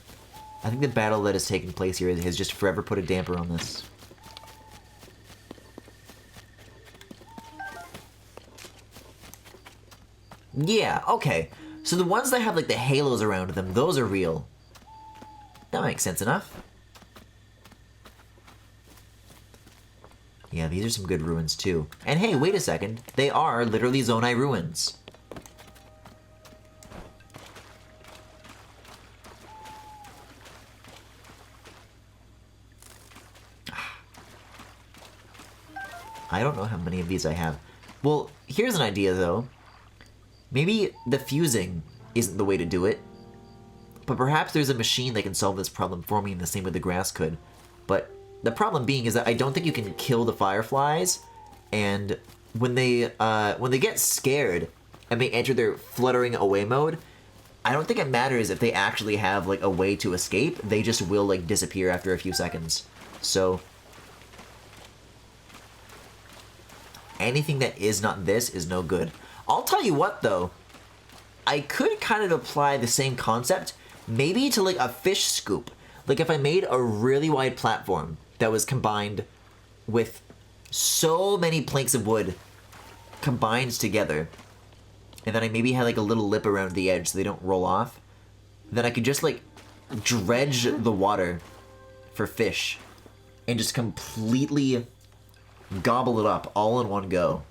I think the battle that is taking place here has just forever put a damper on this. Yeah, okay. So the ones that have, like, the halos around them, those are real. That makes sense enough. Yeah, these are some good ruins, too. And hey, wait a second. They are literally Zonai ruins. I don't know how many of these I have. Well, here's an idea, though. Maybe the fusing isn't the way to do it, but perhaps there's a machine that can solve this problem for me in the same way the grass could. But the problem being is that I don't think you can kill the fireflies, and when they get scared and they enter their fluttering away mode, I don't think it matters if they actually have, like, a way to escape. They just will, like, disappear after a few seconds. So anything that is not this is no good. I'll tell you what, though. I could kind of apply the same concept, maybe to, like, a fish scoop. Like, if I made a really wide platform that was combined with so many planks of wood combined together, and then I maybe had, like, a little lip around the edge so they don't roll off, then I could just, like, dredge the water for fish and just completely gobble it up all in one go.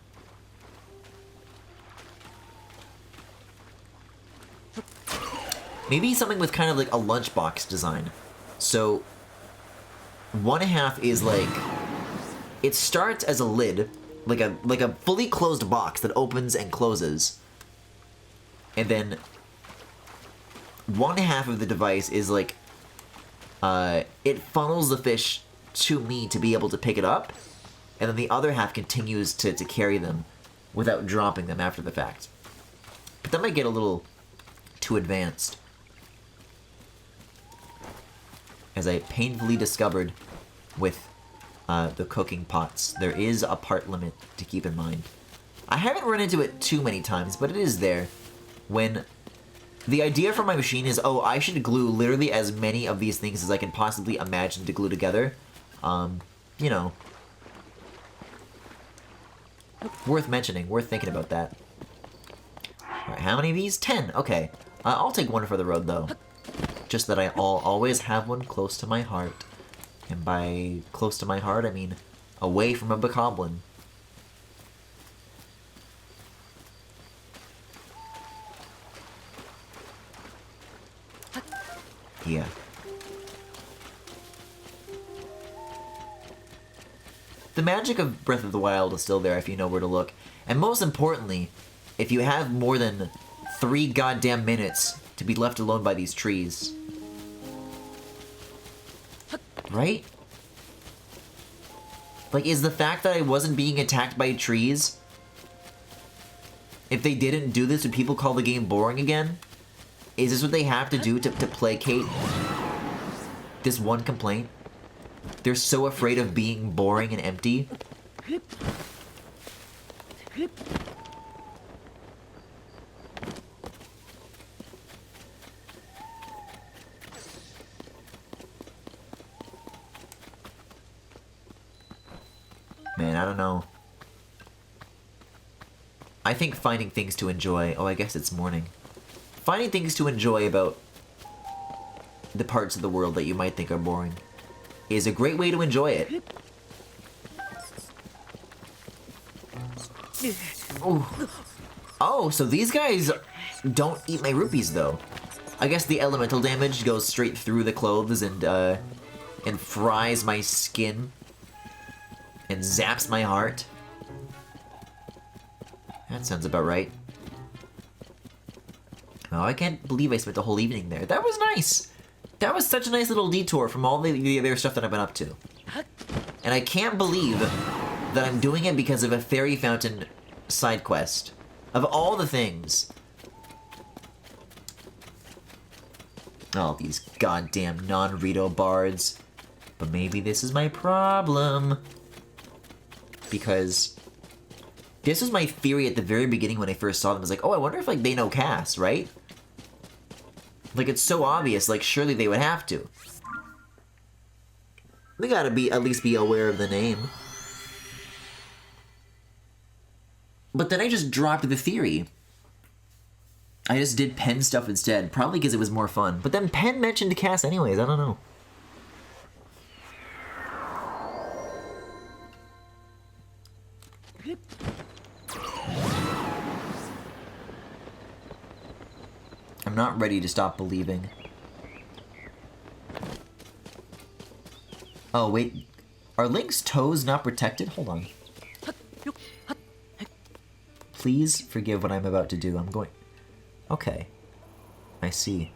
Maybe something with kind of like a lunchbox design. So, one half is like, it starts as a lid, like a fully closed box that opens and closes. And then, one half of the device is like, it funnels the fish to me to be able to pick it up, and then the other half continues to carry them without dropping them after the fact. But that might get a little too advanced. As I painfully discovered with the cooking pots, there is a part limit to keep in mind. I haven't run into it too many times, but it is there. When the idea for my machine is, oh, I should glue literally as many of these things as I can possibly imagine to glue together. You know, worth mentioning, worth thinking about that. Alright, how many of these? 10. Okay. I'll take one for the road, though. Just that I'll always have one close to my heart. And by close to my heart, I mean away from a bokoblin. Yeah. The magic of Breath of the Wild is still there if you know where to look. And most importantly, if you have more than 3 goddamn minutes to be left alone by these trees. Right? Like, is the fact that I wasn't being attacked by trees... If they didn't do this, would people call the game boring again? Is this what they have to do to placate this one complaint? They're so afraid of being boring and empty. Man, I don't know. I think finding things to enjoy... Oh, I guess it's morning. Finding things to enjoy about the parts of the world that you might think are boring is a great way to enjoy it. Ooh. Oh, so these guys don't eat my rupees, though. I guess the elemental damage goes straight through the clothes and fries my skin and zaps my heart. That sounds about right. Oh, I can't believe I spent the whole evening there. That was nice! That was such a nice little detour from all the other stuff that I've been up to. And I can't believe that I'm doing it because of a fairy fountain side quest. Of all the things. Oh, these goddamn non-Rito bards. But maybe this is my problem. Because this was my theory at the very beginning when I first saw them. I was like, oh, I wonder if, like, they know Cass, right? Like, it's so obvious, like, surely they would have to. They gotta at least be aware of the name. But then I just dropped the theory. I just did Pen stuff instead, probably because it was more fun. But then Pen mentioned Cass anyways, I don't know. I'm not ready to stop believing. Oh, wait. Are Link's toes not protected? Hold on. Please forgive what I'm about to do. I'm going... Okay. I see.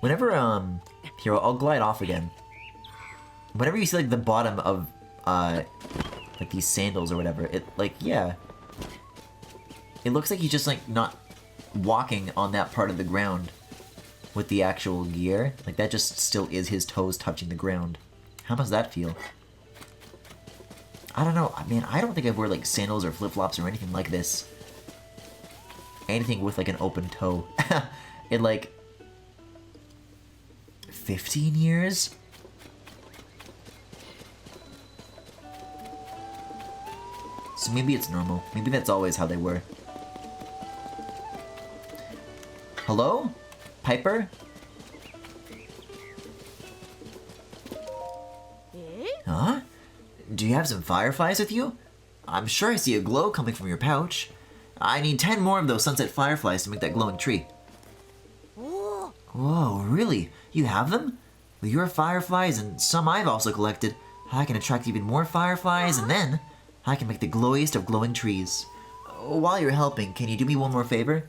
Whenever, here, I'll glide off again. Whenever you see, like, the bottom of, like, these sandals or whatever, it, like, yeah. It looks like he's just, like, not walking on that part of the ground with the actual gear. Like, that just still is his toes touching the ground. How does that feel? I don't know. I mean, I don't think I've worn, like, sandals or flip-flops or anything like this. Anything with, like, an open toe. In, like, 15 years? So maybe it's normal. Maybe that's always how they were. Hello? Piper? Huh? Do you have some fireflies with you? I'm sure I see a glow coming from your pouch. I need 10 more of those sunset fireflies to make that glowing tree. Whoa, really? You have them? With your fireflies and some I've also collected, I can attract even more fireflies and then I can make the glowiest of glowing trees. While you're helping, can you do me one more favor?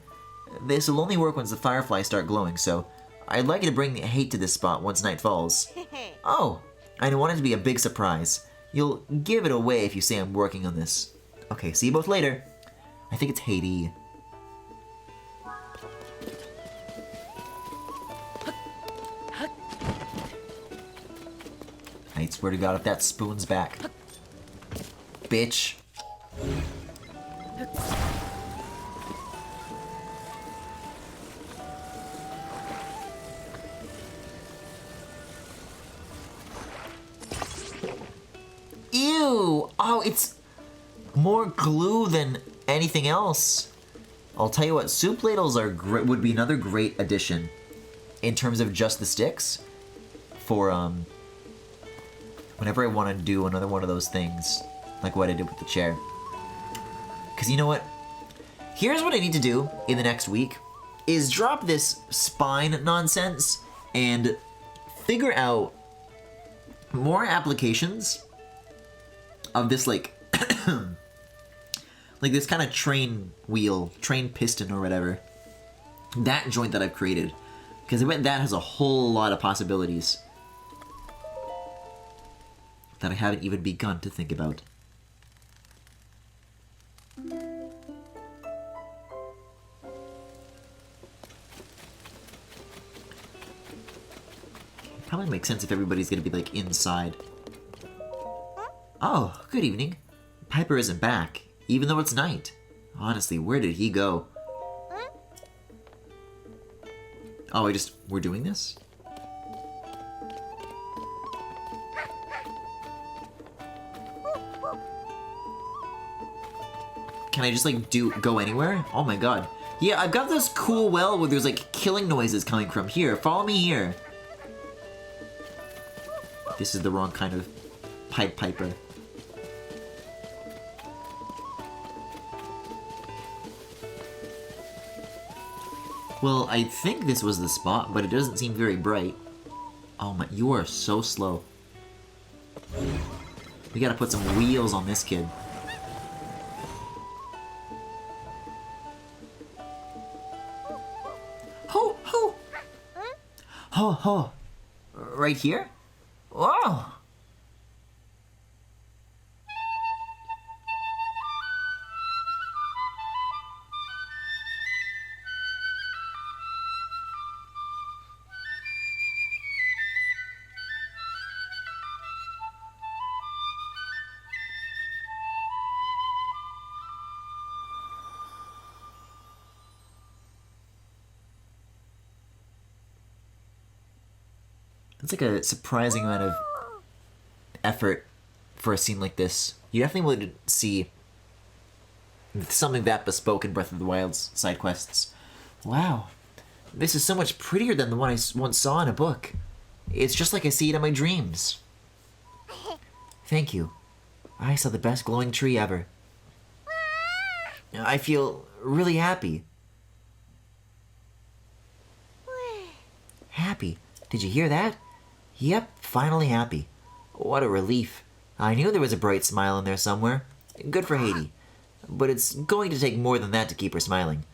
This will only work once the fireflies start glowing, so I'd like you to bring hate to this spot once night falls. Oh, I want it to be a big surprise. You'll give it away if you say I'm working on this. Okay, see you both later. I think it's Haiti. I swear to God, if that spoon's back. Bitch. Ew! Oh, it's more glue than anything else. I'll tell you what, soup ladles are would be another great addition in terms of just the sticks for whenever I want to do another one of those things, like what I did with the chair. Because you know what? Here's what I need to do in the next week, is drop this spine nonsense and figure out more applications of this, like, like this kind of train wheel, train piston or whatever. That joint that I've created. Because I bet that has a whole lot of possibilities that I haven't even begun to think about. Probably makes sense if everybody's gonna be, like, inside. Oh, good evening. Piper isn't back, even though it's night. Honestly, where did he go? Oh, we're doing this? Can I just, like, go anywhere? Oh my god. Yeah, I've got this cool well where there's, like, killing noises coming from. Here, follow me here. This is the wrong kind of piper. Well, I think this was the spot, but it doesn't seem very bright. Oh my, you are so slow. We gotta put some wheels on this kid. Ho, ho! Ho, ho! Right here? Whoa! It's like a surprising amount of effort for a scene like this. You definitely would see something that bespoke in Breath of the Wild's side quests. Wow, this is so much prettier than the one I once saw in a book. It's just like I see it in my dreams. Thank you. I saw the best glowing tree ever. I feel really happy. Happy? Did you hear that? Yep, finally happy. What a relief. I knew there was a bright smile in there somewhere. Good for Haiti. But it's going to take more than that to keep her smiling.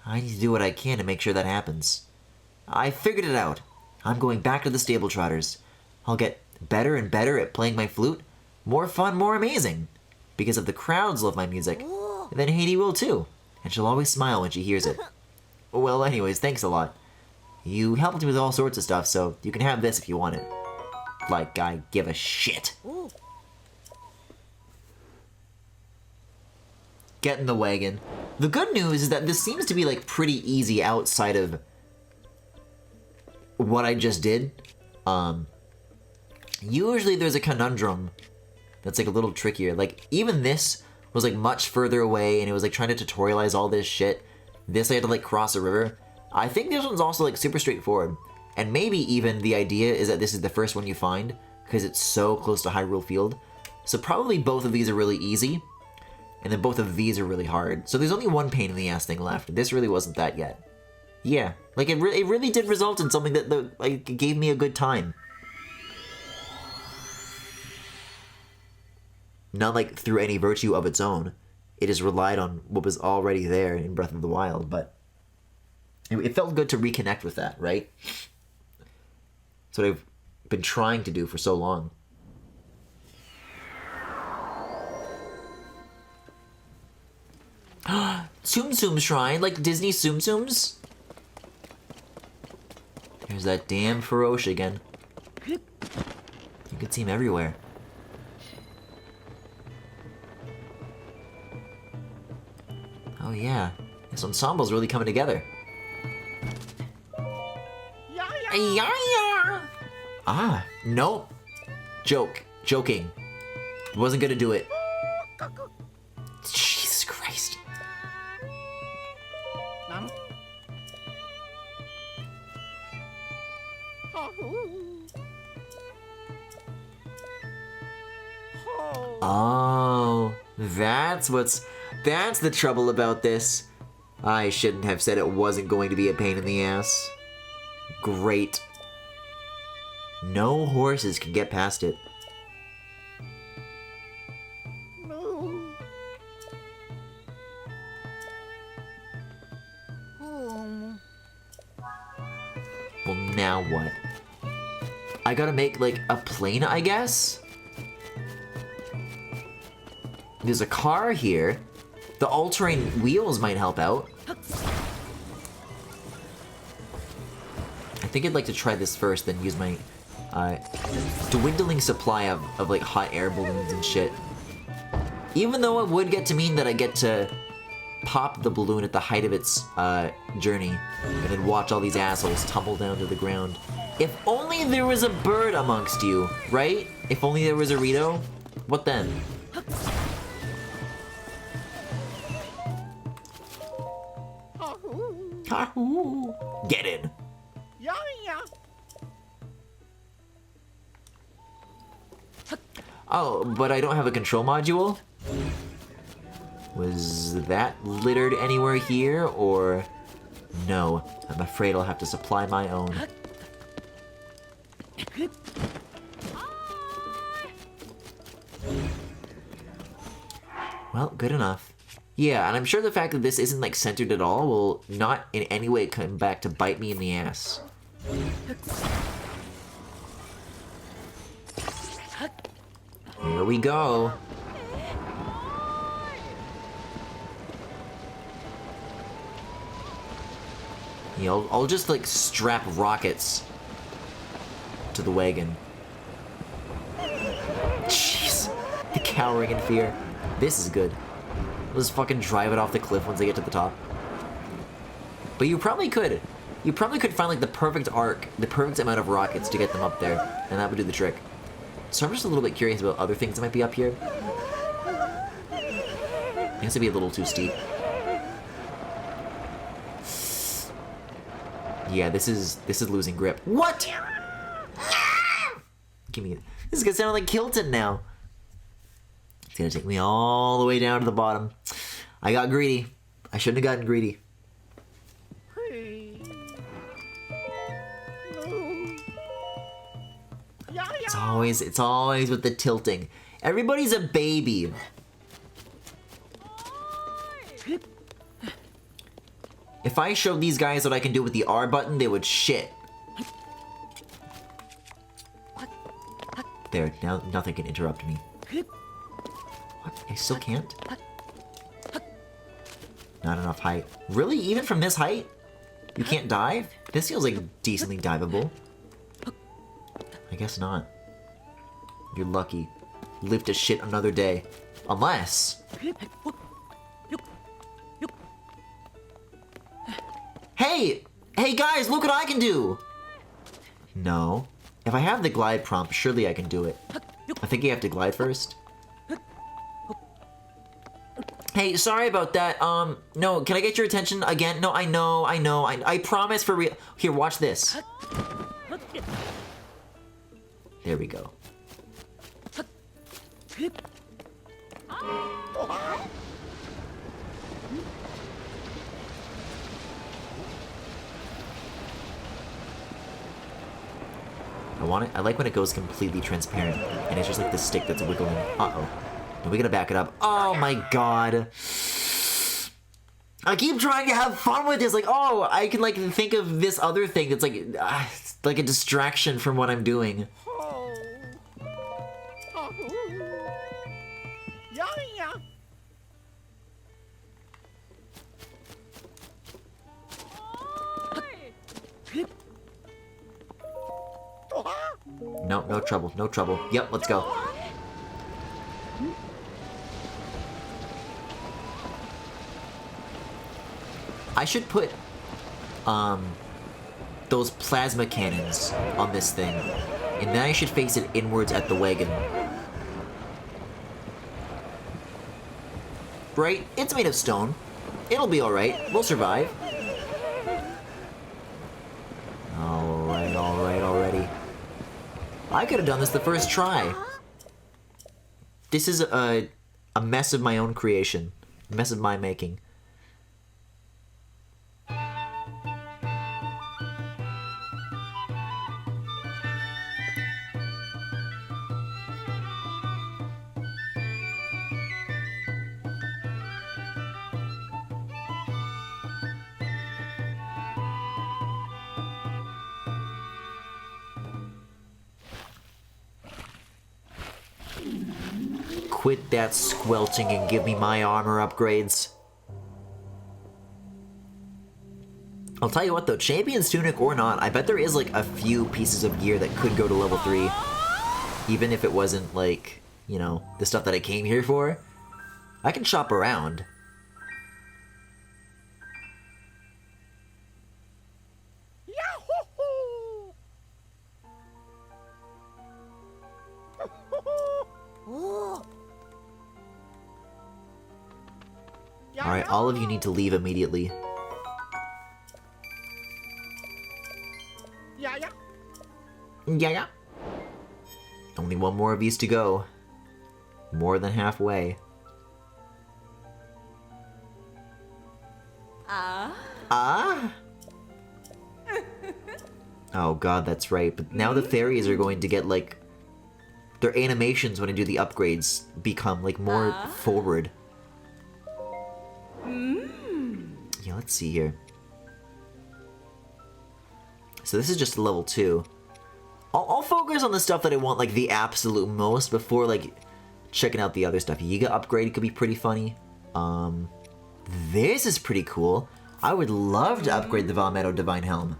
I need to do what I can to make sure that happens. I figured it out. I'm going back to the stable trotters. I'll get better and better at playing my flute. More fun, more amazing. Because if the crowds love my music, then Haiti will too. And she'll always smile when she hears it. Well, anyways, thanks a lot. You helped me with all sorts of stuff, so you can have this if you want it. Like I give a shit. Get in the wagon. The good news is that this seems to be, like, pretty easy outside of what I just did. Usually there's a conundrum that's, like, a little trickier. Like, even this was, like, much further away, and it was, like, trying to tutorialize all this shit. This I had to, like, cross a river. I think this one's also, like, super straightforward. And maybe even the idea is that this is the first one you find, because it's so close to Hyrule Field. So probably both of these are really easy, and then both of these are really hard. So there's only one pain in the ass thing left. This really wasn't that yet. Yeah, like, it really did result in something that like, gave me a good time. Not, like, through any virtue of its own. It just relied on what was already there in Breath of the Wild, but it felt good to reconnect with that, right? That's what I've been trying to do for so long. Tsum Tsum Shrine, like Disney Tsum Tsums? There's that damn Ferocia again. You can see him everywhere. Oh yeah, this ensemble's really coming together. Ah, nope. Joking. Wasn't gonna do it. Jesus Christ. Oh, that's the trouble about this. I shouldn't have said it wasn't going to be a pain in the ass. Great. No horses can get past it. No. Oh. Well, now what? I gotta make, like, a plane, I guess? There's a car here. The all-terrain wheels might help out. I think I'd like to try this first, then use my dwindling supply of like hot air balloons and shit. Even though it would get to mean that I get to pop the balloon at the height of its journey and then watch all these assholes tumble down to the ground. If only there was a bird amongst you, right? If only there was a Rito. What then? Get in. Yeah, yeah. Oh, but I don't have a control module? Was that littered anywhere here, or... No, I'm afraid I'll have to supply my own. Well, good enough. Yeah, and I'm sure the fact that this isn't, like, centered at all will not in any way come back to bite me in the ass. Here we go. Yeah, I'll just, like, strap rockets to the wagon. Jeez. The cowering in fear. This is good. I'll just fucking drive it off the cliff once I get to the top. But you probably could. You probably could find, like, the perfect arc, the perfect amount of rockets to get them up there, and that would do the trick. So I'm just a little bit curious about other things that might be up here. I guess it'd be a little too steep. Yeah, this is losing grip. What? Give me. This is gonna sound like Kilton now. It's gonna take me all the way down to the bottom. I got greedy. I shouldn't have gotten greedy. Hey. No. Yeah, yeah. It's always with the tilting. Everybody's a baby. If I showed these guys what I can do with the R button, they would shit. There, now nothing can interrupt me. What? I still can't? Not enough height. Really? Even from this height? You can't dive? This feels like decently diveable. I guess not. You're lucky. Live to shit another day. Unless... Hey! Hey guys, look what I can do! No. If I have the glide prompt, surely I can do it. I think you have to glide first. Hey, sorry about that. No, can I get your attention again? No, I know. I promise for real. Here, watch this. There we go. I like when it goes completely transparent, and it's just like the stick that's wiggling. Uh-oh. Are we gonna back it up? Oh my god. I keep trying to have fun with this, like, oh, I can, like, think of this other thing that's, like a distraction from what I'm doing. Oh. Oh. Yeah, yeah. No, no trouble, no trouble. Yep, let's go. I should put, those plasma cannons on this thing, and then I should face it inwards at the wagon. Right? It's made of stone. It'll be alright. We'll survive. Alright, already. I could have done this the first try. This is a mess of my own creation. A mess of my making. Quit that squelching and give me my armor upgrades. I'll tell you what though, Champion's Tunic or not, I bet there is like a few pieces of gear that could go to level 3. Even if it wasn't like, you know, the stuff that I came here for. I can shop around. Yahoo! Alright, all of you need to leave immediately. Yeah, yeah. Yeah. Only one more of these to go. More than halfway. Oh god, that's right. But now the fairies are going to get, like... Their animations when I do the upgrades become, like, more forward. Yeah, let's see here. So this is just level 2. I'll focus on the stuff that I want, like, the absolute most before, like, checking out the other stuff. Yiga upgrade could be pretty funny. This is pretty cool. I would love to upgrade the Valmetto Divine Helm.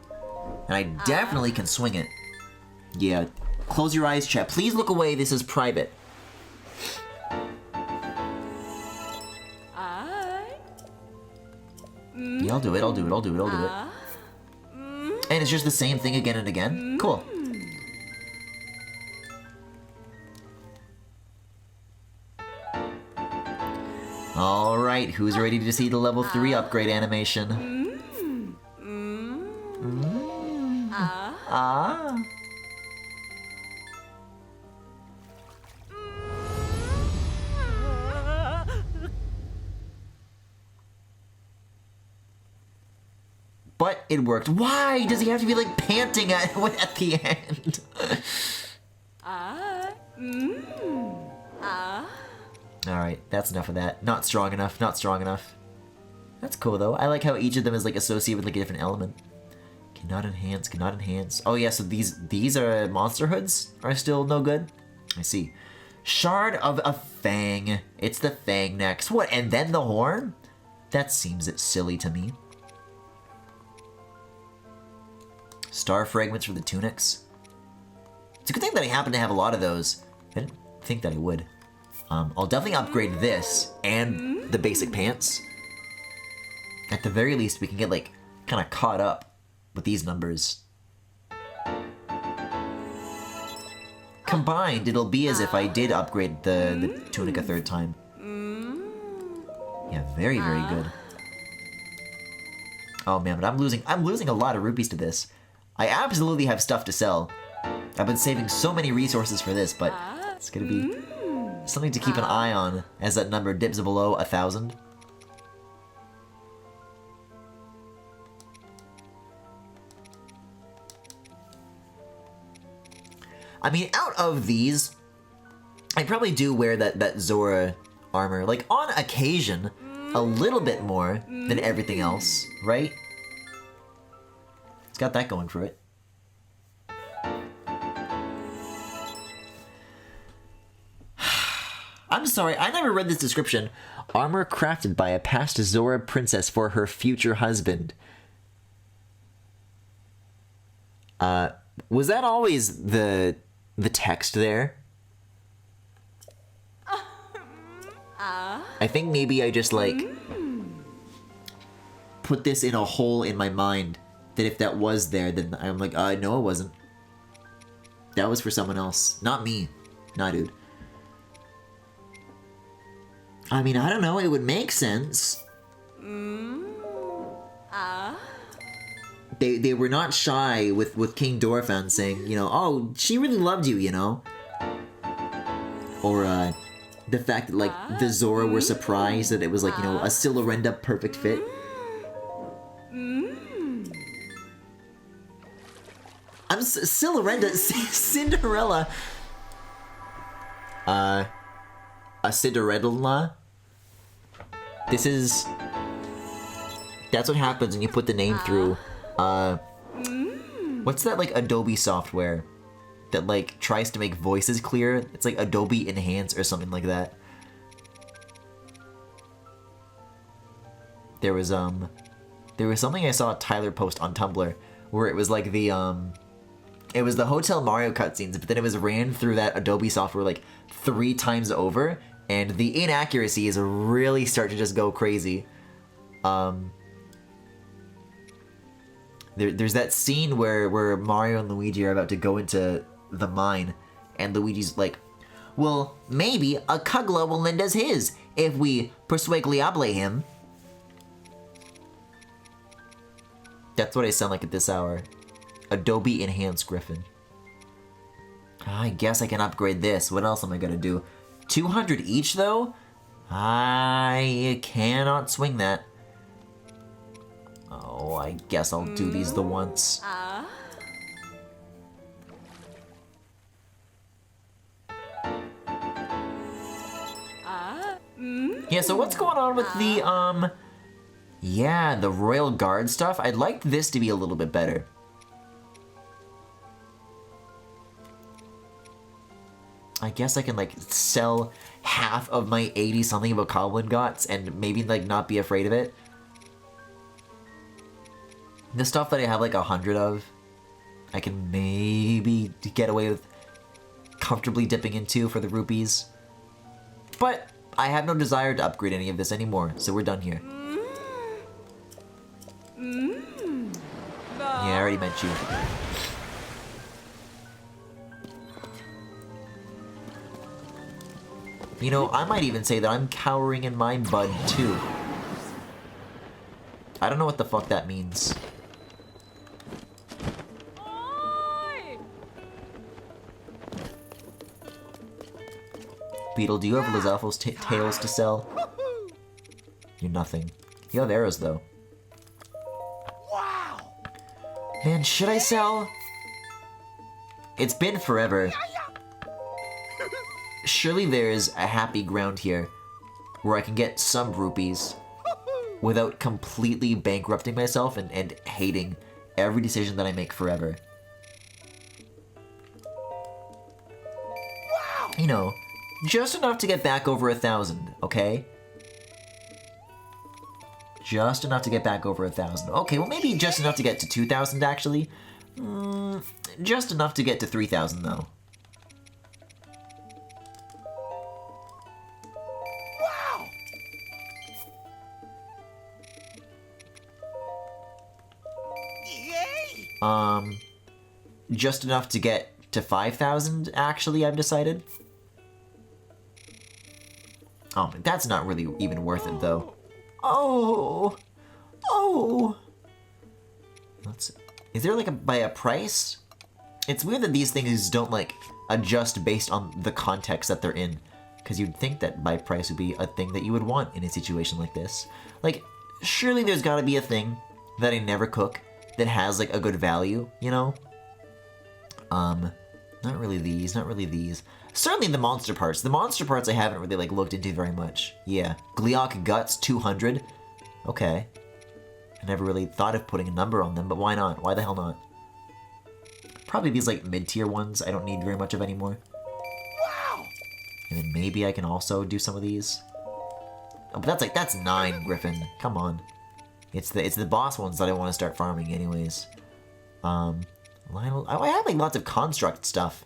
And I definitely can swing it. Yeah. Close your eyes, chat. Please look away. This is private. Yeah, I'll do it. And it's just the same thing again and again? Cool. Alright, who's ready to see the level 3 upgrade animation? But it worked. Why does he have to be like panting at the end? Alright, that's enough of that. Not strong enough, not strong enough. That's cool though. I like how each of them is like associated with like a different element. Cannot enhance, cannot enhance. Oh yeah, so these are monster hoods are still no good? I see. Shard of a Fang. It's the Fang next. What, and then the horn? That seems silly to me. Star fragments for the tunics. It's a good thing that I happen to have a lot of those. I didn't think that I would. I'll definitely upgrade this and the basic pants. At the very least, we can get like kind of caught up with these numbers. Combined, it'll be as if I did upgrade the tunic a third time. Yeah, very, very good. Oh man, but I'm losing a lot of rupees to this. I absolutely have stuff to sell. I've been saving so many resources for this, but it's gonna be something to keep an eye on as that number dips below 1,000. I mean, out of these, I probably do wear that Zora armor, like on occasion, a little bit more than everything else, right? It's got that going for it. I'm sorry, I never read this description. Armor crafted by a past Zora princess for her future husband. Was that always the text there? I think maybe I just like put this in a hole in my mind that if that was there, then I'm like, no, it wasn't. That was for someone else, not me. Nah, dude. I mean, I don't know, it would make sense. They were not shy with King Dorphan saying, you know, oh, she really loved you, you know? Or, the fact that, like, the Zora were surprised that it was, like, you know, a Silorenda perfect fit. Silorenda, Cinderella. A Cinderella? This is... That's what happens when you put the name through, what's that, like, Adobe software that, like, tries to make voices clear? It's like Adobe Enhance or something like that. there was something I saw Tyler post on Tumblr where it was like it was the Hotel Mario cutscenes, but then it was ran through that Adobe software like 3 times over, and the inaccuracies really start to just go crazy. There's that scene where Mario and Luigi are about to go into the mine, and Luigi's like, well, maybe a Kugla will lend us his if we persuagliable him. That's what I sound like at this hour. Adobe Enhanced Griffin. I guess I can upgrade this. What else am I gonna do? 200 each, though? I cannot swing that. Oh, I guess I'll do these the once. Yeah, so what's going on with the, yeah, the Royal Guard stuff? I'd like this to be a little bit better. I guess I can, like, sell half of my 80-something Bokoblin Gots and maybe, like, not be afraid of it. The stuff that I have, like, 100 of, I can maybe get away with comfortably dipping into for the rupees. But I have no desire to upgrade any of this anymore, so we're done here. Yeah, I already met you. You know, I might even say that I'm cowering in my bud, too. I don't know what the fuck that means. Beetle, do you have Lizalfo's tails to sell? You're nothing. You have arrows, though. Wow. Man, should I sell? It's been forever. Surely there's a happy ground here where I can get some rupees without completely bankrupting myself and hating every decision that I make forever. Wow. You know, just enough to get back over 1,000, okay? Just enough to get back over 1,000. Okay, well maybe just enough to get to 2,000 actually. Just enough to get to 3,000 though. Wow. Yay. Just enough to get to 5,000 actually, I've decided. Oh, that's not really even worth it though. Oh. Is there like by a price? It's weird that these things don't like adjust based on the context that they're in. Because you'd think that by price would be a thing that you would want in a situation like this. Like, surely there's gotta be a thing that I never cook that has like a good value, you know? Not really these, not really these. Certainly the monster parts. The monster parts I haven't really like looked into very much. Yeah. Gleok Guts 200. Okay. I never really thought of putting a number on them, but why not? Why the hell not? Probably these like mid-tier ones I don't need very much of anymore. Wow. And then maybe I can also do some of these. Oh, but that's 9, Griffin. Come on. It's the boss ones that I want to start farming anyways. Lionel, I have like lots of construct stuff.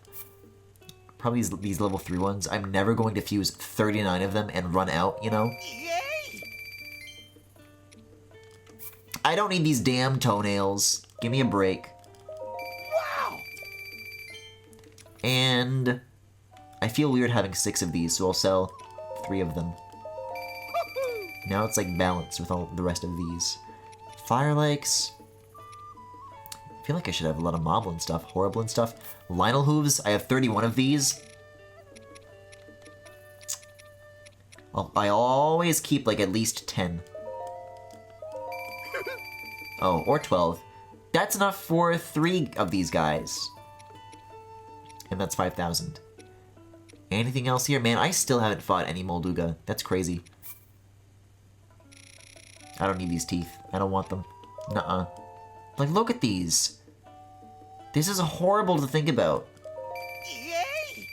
Probably these level 3 ones. I'm never going to fuse 39 of them and run out, you know? Yay. I don't need these damn toenails. Give me a break. Wow. And I feel weird having 6 of these, so I'll sell 3 of them. Now it's like balanced with all the rest of these. Fire Lakes. I feel like I should have a lot of Moblin stuff, Horriblin stuff. Lionel Hooves, I have 31 of these. I always keep like at least 10. Oh, or 12. That's enough for 3 of these guys. And that's 5,000. Anything else here? Man, I still haven't fought any Molduga. That's crazy. I don't need these teeth. I don't want them. Nuh-uh. Like, look at these. This is horrible to think about. Yay.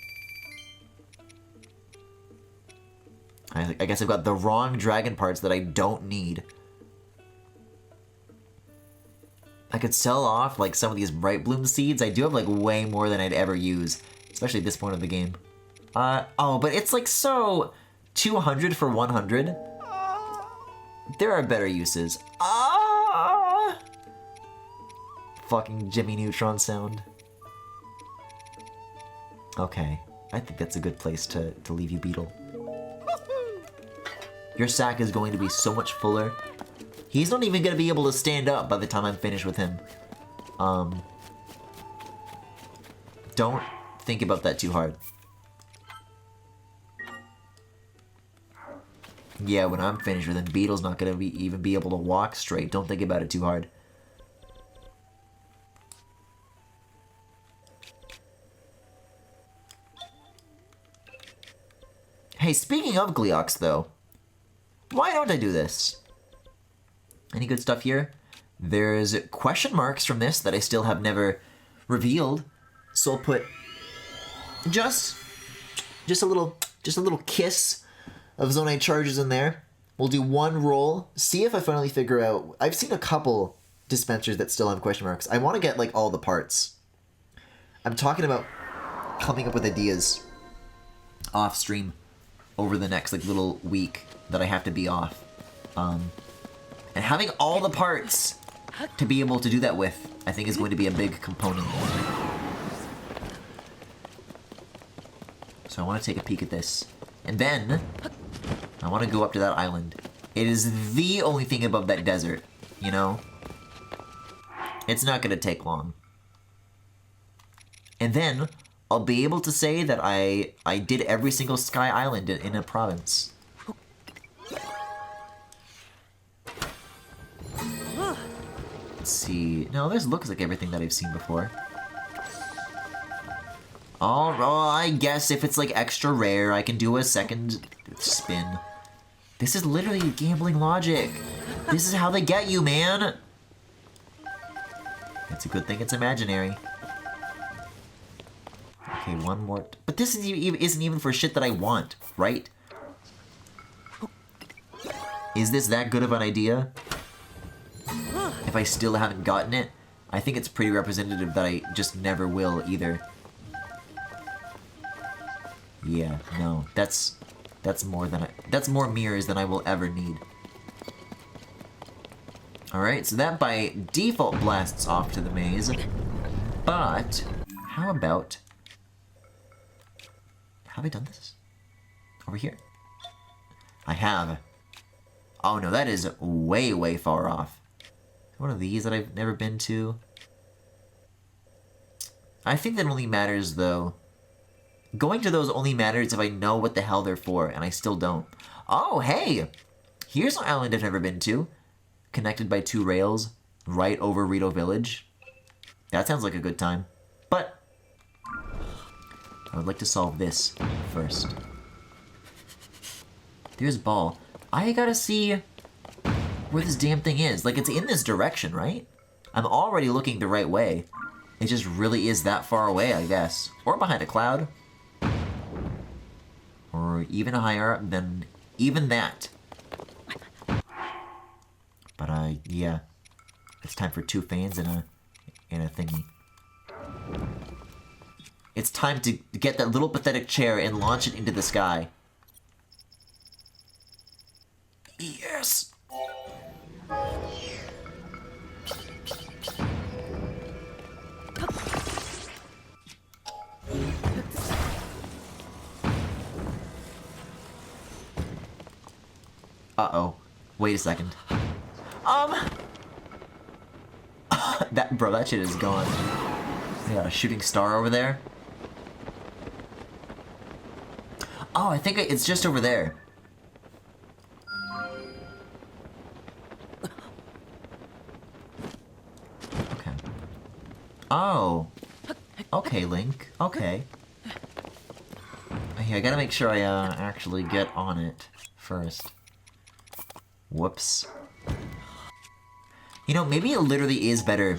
I guess I've got the wrong dragon parts that I don't need. I could sell off like some of these bright bloom seeds. I do have like way more than I'd ever use, especially at this point of the game. Oh, but it's like so 200 for 100. There are better uses. Ah! Fucking Jimmy Neutron sound. Okay, I think that's a good place to leave you, Beetle. Your sack is going to be so much fuller. He's not even going to be able to stand up by the time I'm finished with him. Don't think about that too hard. Yeah, when I'm finished with him, Beetle's not going to even be able to walk straight. Don't think about it too hard. Hey, speaking of Gleox, though, why don't I do this? Any good stuff here? There's question marks from this that I still have never revealed, so I'll put just a little kiss of Zonite charges in there. We'll do one roll, see if I finally figure out. I've seen a couple dispensers that still have question marks. I want to get like all the parts. I'm talking about coming up with ideas off stream over the next like little week that I have to be off. And having all the parts to be able to do that with, I think is going to be a big component. So I want to take a peek at this. And then, I want to go up to that island. It is the only thing above that desert, you know? It's not going to take long. And then, I'll be able to say that I did every single Sky Island in a province. Let's see. No, this looks like everything that I've seen before. Oh, I guess if it's like extra rare, I can do a second spin. This is literally gambling logic. This is how they get you, man. It's a good thing it's imaginary. Okay, one more. But this isn't even for shit that I want, right? Is this that good of an idea? If I still haven't gotten it, I think it's pretty representative that I just never will either. Yeah, no, that's more mirrors than I will ever need. Alright, so that by default blasts off to the maze. But how about, have I done this? Over here? I have. Oh no, that is way, way far off. One of these that I've never been to. I think that only matters though. Going to those only matters if I know what the hell they're for, and I still don't. Oh, hey! Here's an island I've never been to. Connected by 2 rails, right over Rito Village. That sounds like a good time. But I would like to solve this first. There's Ball. I gotta see where this damn thing is. Like, it's in this direction, right? I'm already looking the right way. It just really is that far away, I guess. Or behind a cloud. Or even higher up than even that. But, yeah. It's time for 2 fans and a thingy. It's time to get that little pathetic chair and launch it into the sky. Yes! Uh-oh. Wait a second. That shit is gone. We got a shooting star over there. Oh, I think it's just over there. Okay. Oh. Okay, Link. Okay. Hey, I gotta make sure I actually get on it first. Whoops. You know, maybe it literally is better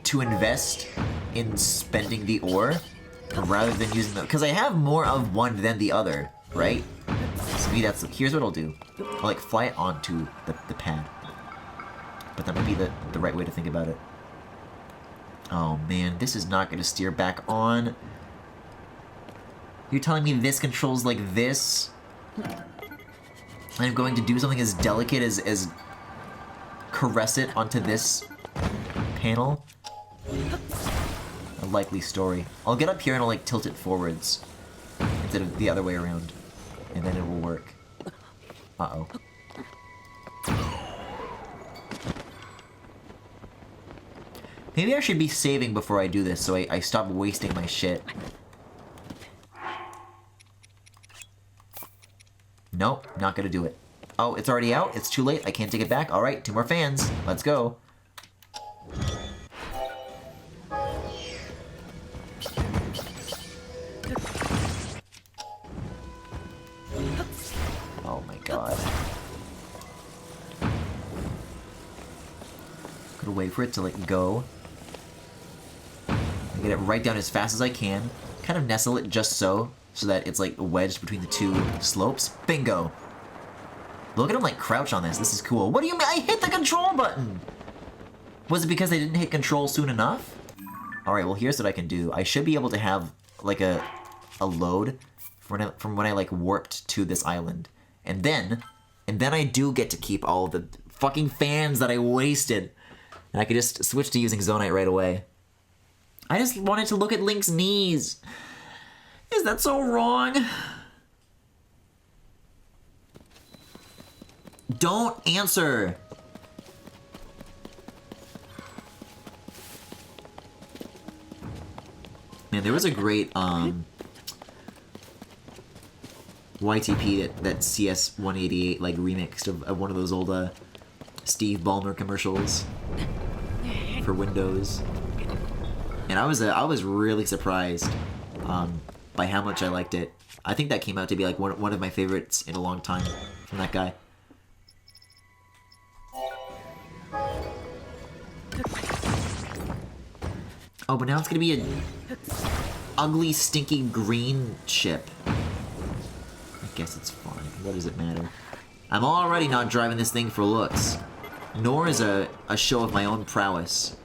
to invest in spending the ore rather than using them, because I have more of one than the other, right? So maybe here's what I'll do. I'll like fly it onto the pad. But that might be the right way to think about it. Oh man, this is not going to steer back on. You're telling me this controls like this? I'm going to do something as delicate as caress it onto this panel? A likely story. I'll get up here and I'll like tilt it forwards instead of the other way around. And then it will work. Uh-oh. Maybe I should be saving before I do this so I stop wasting my shit. Nope, not gonna do it. Oh, it's already out? It's too late? I can't take it back? Alright, 2 more fans. Let's go. Oh my god. Gotta wait for it to, like, go. And get it right down as fast as I can. Kind of nestle it just so that it's, like, wedged between the 2 slopes. Bingo! Look at him, like, crouch on this. This is cool. What do you mean? I hit the control button! Was it because I didn't hit control soon enough? Alright, well, here's what I can do. I should be able to have, like, a load from when I, like, warped to this island. And then I do get to keep all the fucking fans that I wasted. And I could just switch to using Zonite right away. I just wanted to look at Link's knees. Is that so wrong? Don't answer! Man, there was a great, YTP that CS188, like, remixed of one of those old, Steve Ballmer commercials for Windows. And I was really surprised, by how much I liked it. I think that came out to be, like, one of my favorites in a long time from that guy. Oh, but now it's gonna be a ugly, stinky green ship. I guess it's fine. What does it matter? I'm already not driving this thing for looks, nor is a show of my own prowess.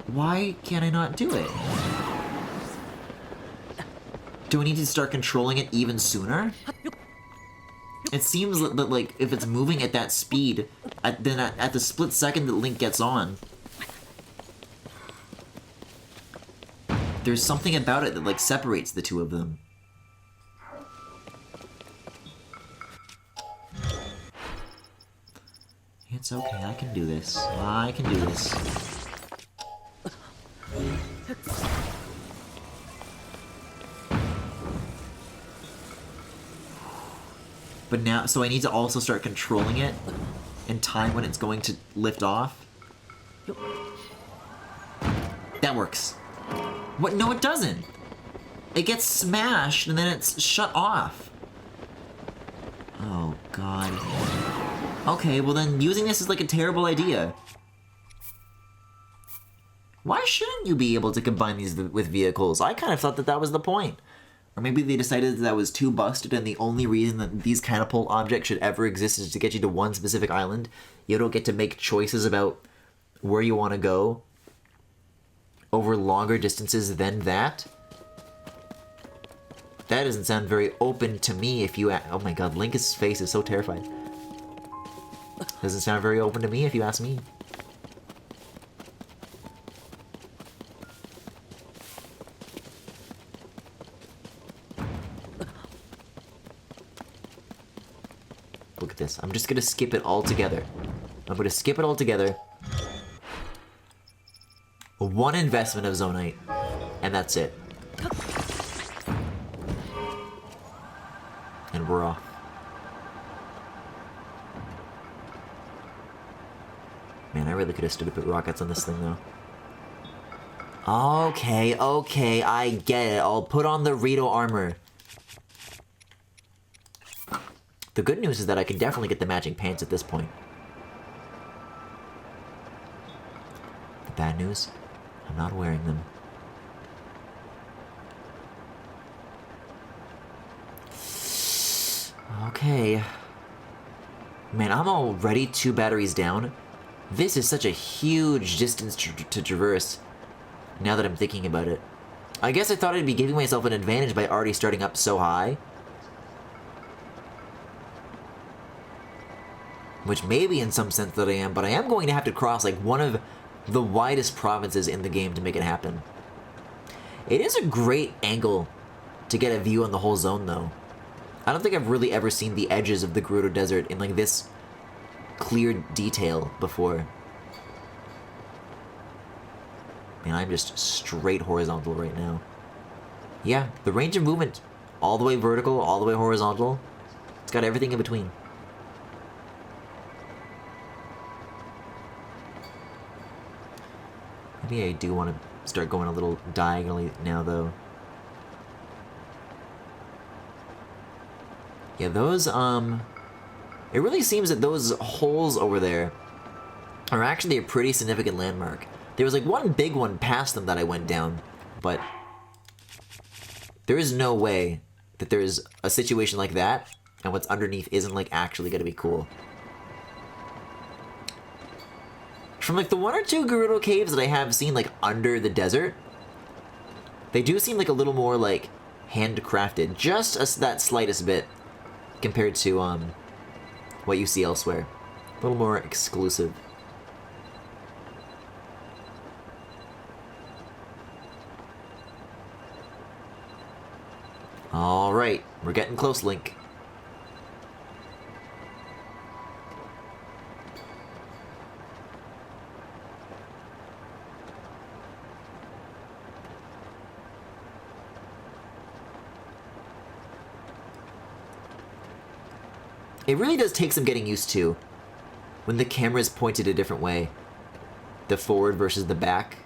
Why can't I not do it? Do I need to start controlling it even sooner? It seems that, like, if it's moving at that speed, then at the split second that Link gets on, there's something about it that, like, separates the 2 of them. It's okay, I can do this. I can do this. But now, so I need to also start controlling it in time when it's going to lift off. That works. What? No, it doesn't. It gets smashed and then it's shut off. Oh, God. Okay, well then using this is like a terrible idea. Why shouldn't you be able to combine these with vehicles? I kind of thought that was the point. Or maybe they decided that was too busted and the only reason that these catapult objects should ever exist is to get you to one specific island. You don't get to make choices about where you want to go over longer distances than that. That doesn't sound very open to me if you... Oh my god, Link's face is so terrified. Doesn't sound very open to me if you ask me. Look at this. I'm just gonna skip it all together. I'm gonna skip it all together. One investment of Zonite, and that's it. And we're off. Man, I really could have stood up at rockets on this thing, though. Okay, okay, I get it. I'll put on the Rito armor. The good news is that I can definitely get the matching pants at this point. The bad news? I'm not wearing them. Okay. Man, I'm already 2 batteries down. This is such a huge distance to traverse, now that I'm thinking about it. I guess I thought I'd be giving myself an advantage by already starting up so high. Which maybe in some sense that I am, but I am going to have to cross like one of the widest provinces in the game to make it happen. It is a great angle to get a view on the whole zone though. I don't think I've really ever seen the edges of the Gerudo Desert in like this clear detail before. Man, I'm just straight horizontal right now. Yeah, the range of movement, all the way vertical, all the way horizontal. It's got everything in between. Maybe I do want to start going a little diagonally now, though. Yeah, those, it really seems that those holes over there are actually a pretty significant landmark. There was, like, one big one past them that I went down, but there is no way that there's a situation like that, and what's underneath isn't, like, actually gonna be cool. From, like, the 1 or 2 Gerudo caves that I have seen, like, under the desert, they do seem, like, a little more, like, handcrafted. Just that slightest bit compared to, what you see elsewhere. A little more exclusive. Alright, we're getting close, Link. It really does take some getting used to when the camera is pointed a different way. The forward versus the back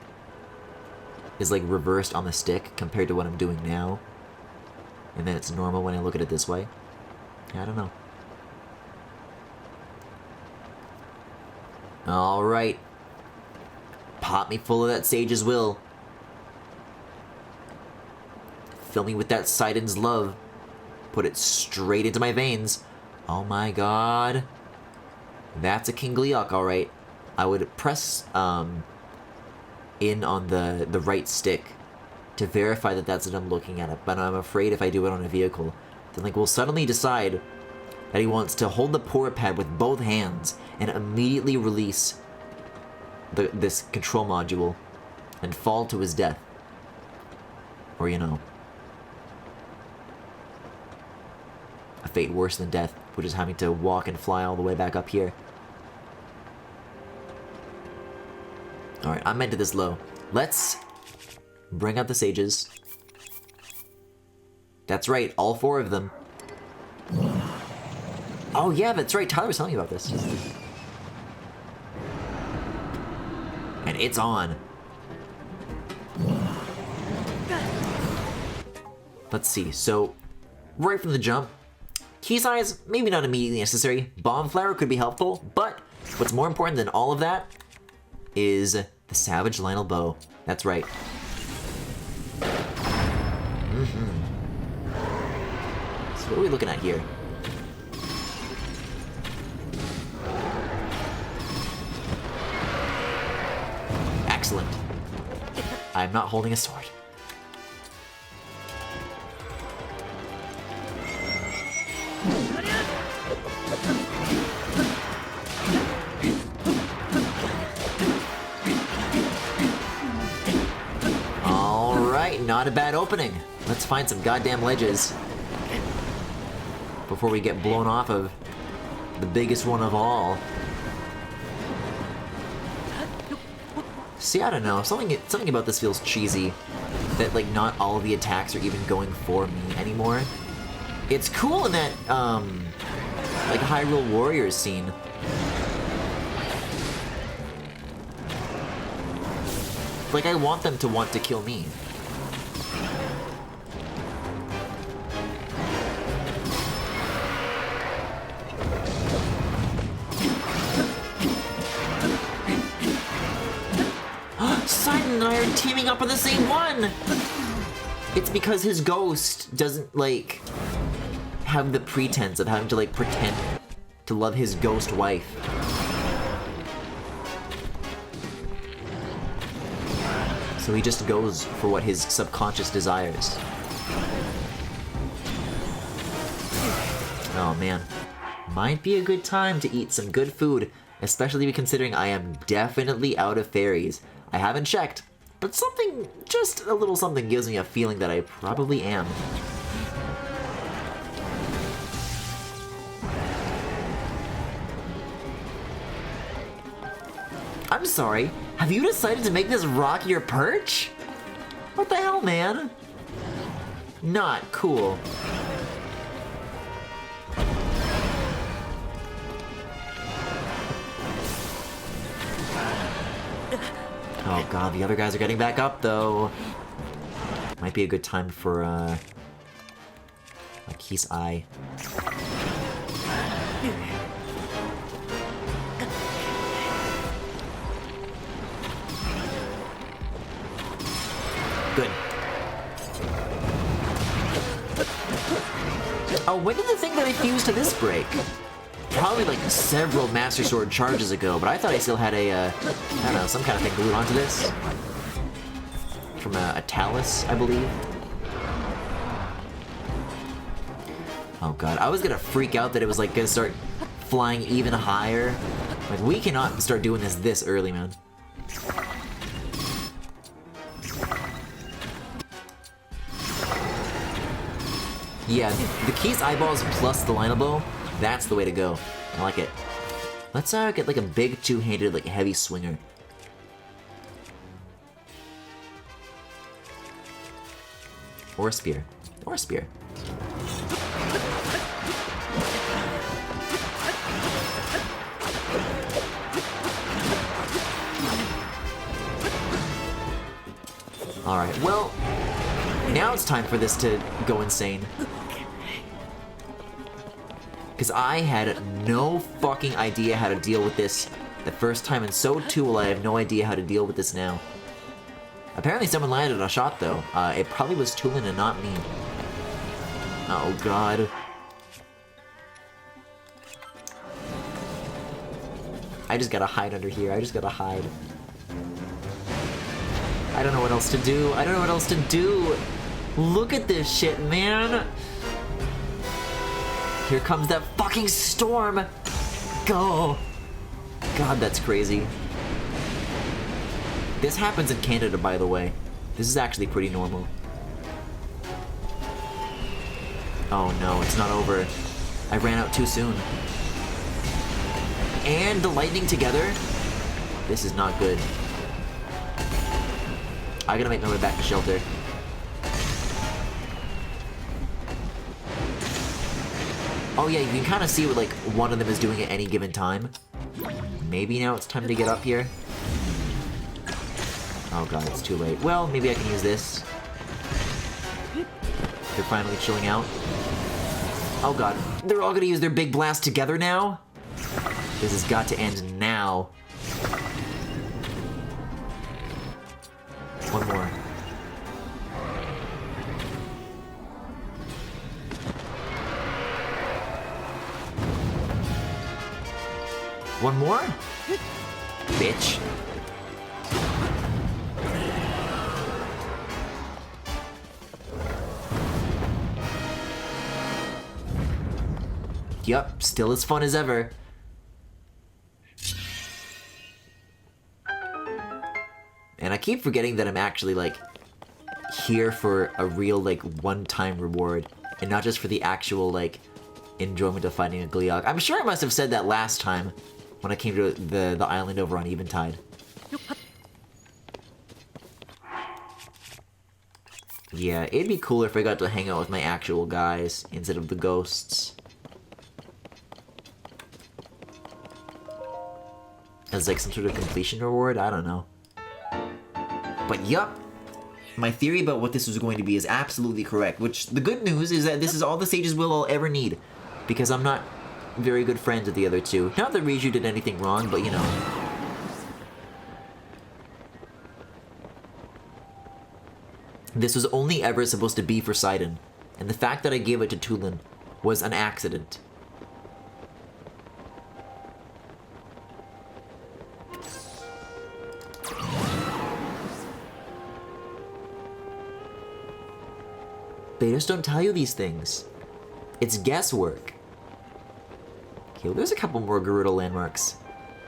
is like reversed on the stick compared to what I'm doing now. And then it's normal when I look at it this way. I don't know. Alright. Pop me full of that Sage's Will. Fill me with that Sidon's love. Put it straight into my veins. Oh my god. That's a King Gleeok, alright. I would press in on the right stick to verify that that's what I'm looking at, but I'm afraid if I do it on a vehicle, then Link will suddenly decide that he wants to hold the port pad with both hands and immediately release this control module and fall to his death. Or, you know, a fate worse than death, which is having to walk and fly all the way back up here. Alright, I'm into this low. Let's bring out the sages. That's right, all 4 of them. Oh yeah, that's right, Tyler was telling me about this. And it's on. Let's see, so right from the jump, key size, maybe not immediately necessary. Bomb flower could be helpful, but what's more important than all of that is the Savage Lionel bow. That's right. So what are we looking at here? Excellent. I'm not holding a sword. Alright, not a bad opening. Let's find some goddamn ledges before we get blown off of the biggest one of all. See, I don't know. Something about this feels cheesy. That, like, not all of the attacks are even going for me anymore. It's cool in that, like, Hyrule Warriors scene. Like, I want them to want to kill me. Sidon and I are teaming up on the same one! It's because his ghost doesn't, like, have the pretense of having to, like, pretend to love his ghost wife. So he just goes for what his subconscious desires. Oh man. Might be a good time to eat some good food, especially considering I am definitely out of fairies. I haven't checked, but something, just a little something gives me a feeling that I probably am. I'm sorry, have you decided to make this rock your perch? What the hell, man? Not cool. Oh god, the other guys are getting back up, though. Might be a good time for, a Keith's eye. Good. Oh, when did the thing that I fused to this break? Probably like several Master Sword charges ago, but I thought I still had a, I don't know, some kind of thing glued onto this. From a Talus, I believe. Oh god, I was gonna freak out that it was like gonna start flying even higher. Like, we cannot start doing this early, man. Yeah, the Keith's eyeballs plus the Lionel Bow, that's the way to go. I like it. Let's get like a big two-handed, like heavy swinger. Or a spear. Or a spear. Alright, well, now it's time for this to go insane. Because I had no fucking idea how to deal with this the first time, and so too will I have no idea how to deal with this now. Apparently someone landed a shot, though. It probably was Tulin and not me. Oh, God. I just gotta hide under here. I just gotta hide. I don't know what else to do. I don't know what else to do. Look at this shit, man. Here comes that fucking storm! Go! God, that's crazy. This happens in Canada, by the way. This is actually pretty normal. Oh no, it's not over. I ran out too soon. And the lightning together? This is not good. I gotta make my way back to shelter. Oh yeah, you can kind of see what like one of them is doing at any given time. Maybe now it's time to get up here. Oh god, it's too late. Well, maybe I can use this. They're finally chilling out. Oh god, they're all gonna use their big blast together now? This has got to end now. One more. One more? Bitch. Yup, still as fun as ever. And I keep forgetting that I'm actually, like, here for a real, like, one-time reward, and not just for the actual, like, enjoyment of fighting a Gleeok. I'm sure I must have said that last time, when I came to the island over on Eventide. Yeah, it'd be cooler if I got to hang out with my actual guys, instead of the ghosts. As, like, some sort of completion reward? I don't know. But yup, my theory about what this was going to be is absolutely correct, which the good news is that this is all the sages will I'll ever need, because I'm not very good friends with the other two. Not that Riju did anything wrong, but you know. This was only ever supposed to be for Sidon, and the fact that I gave it to Tulin was an accident. They just don't tell you these things. It's guesswork. Okay, well, there's a couple more Gerudo landmarks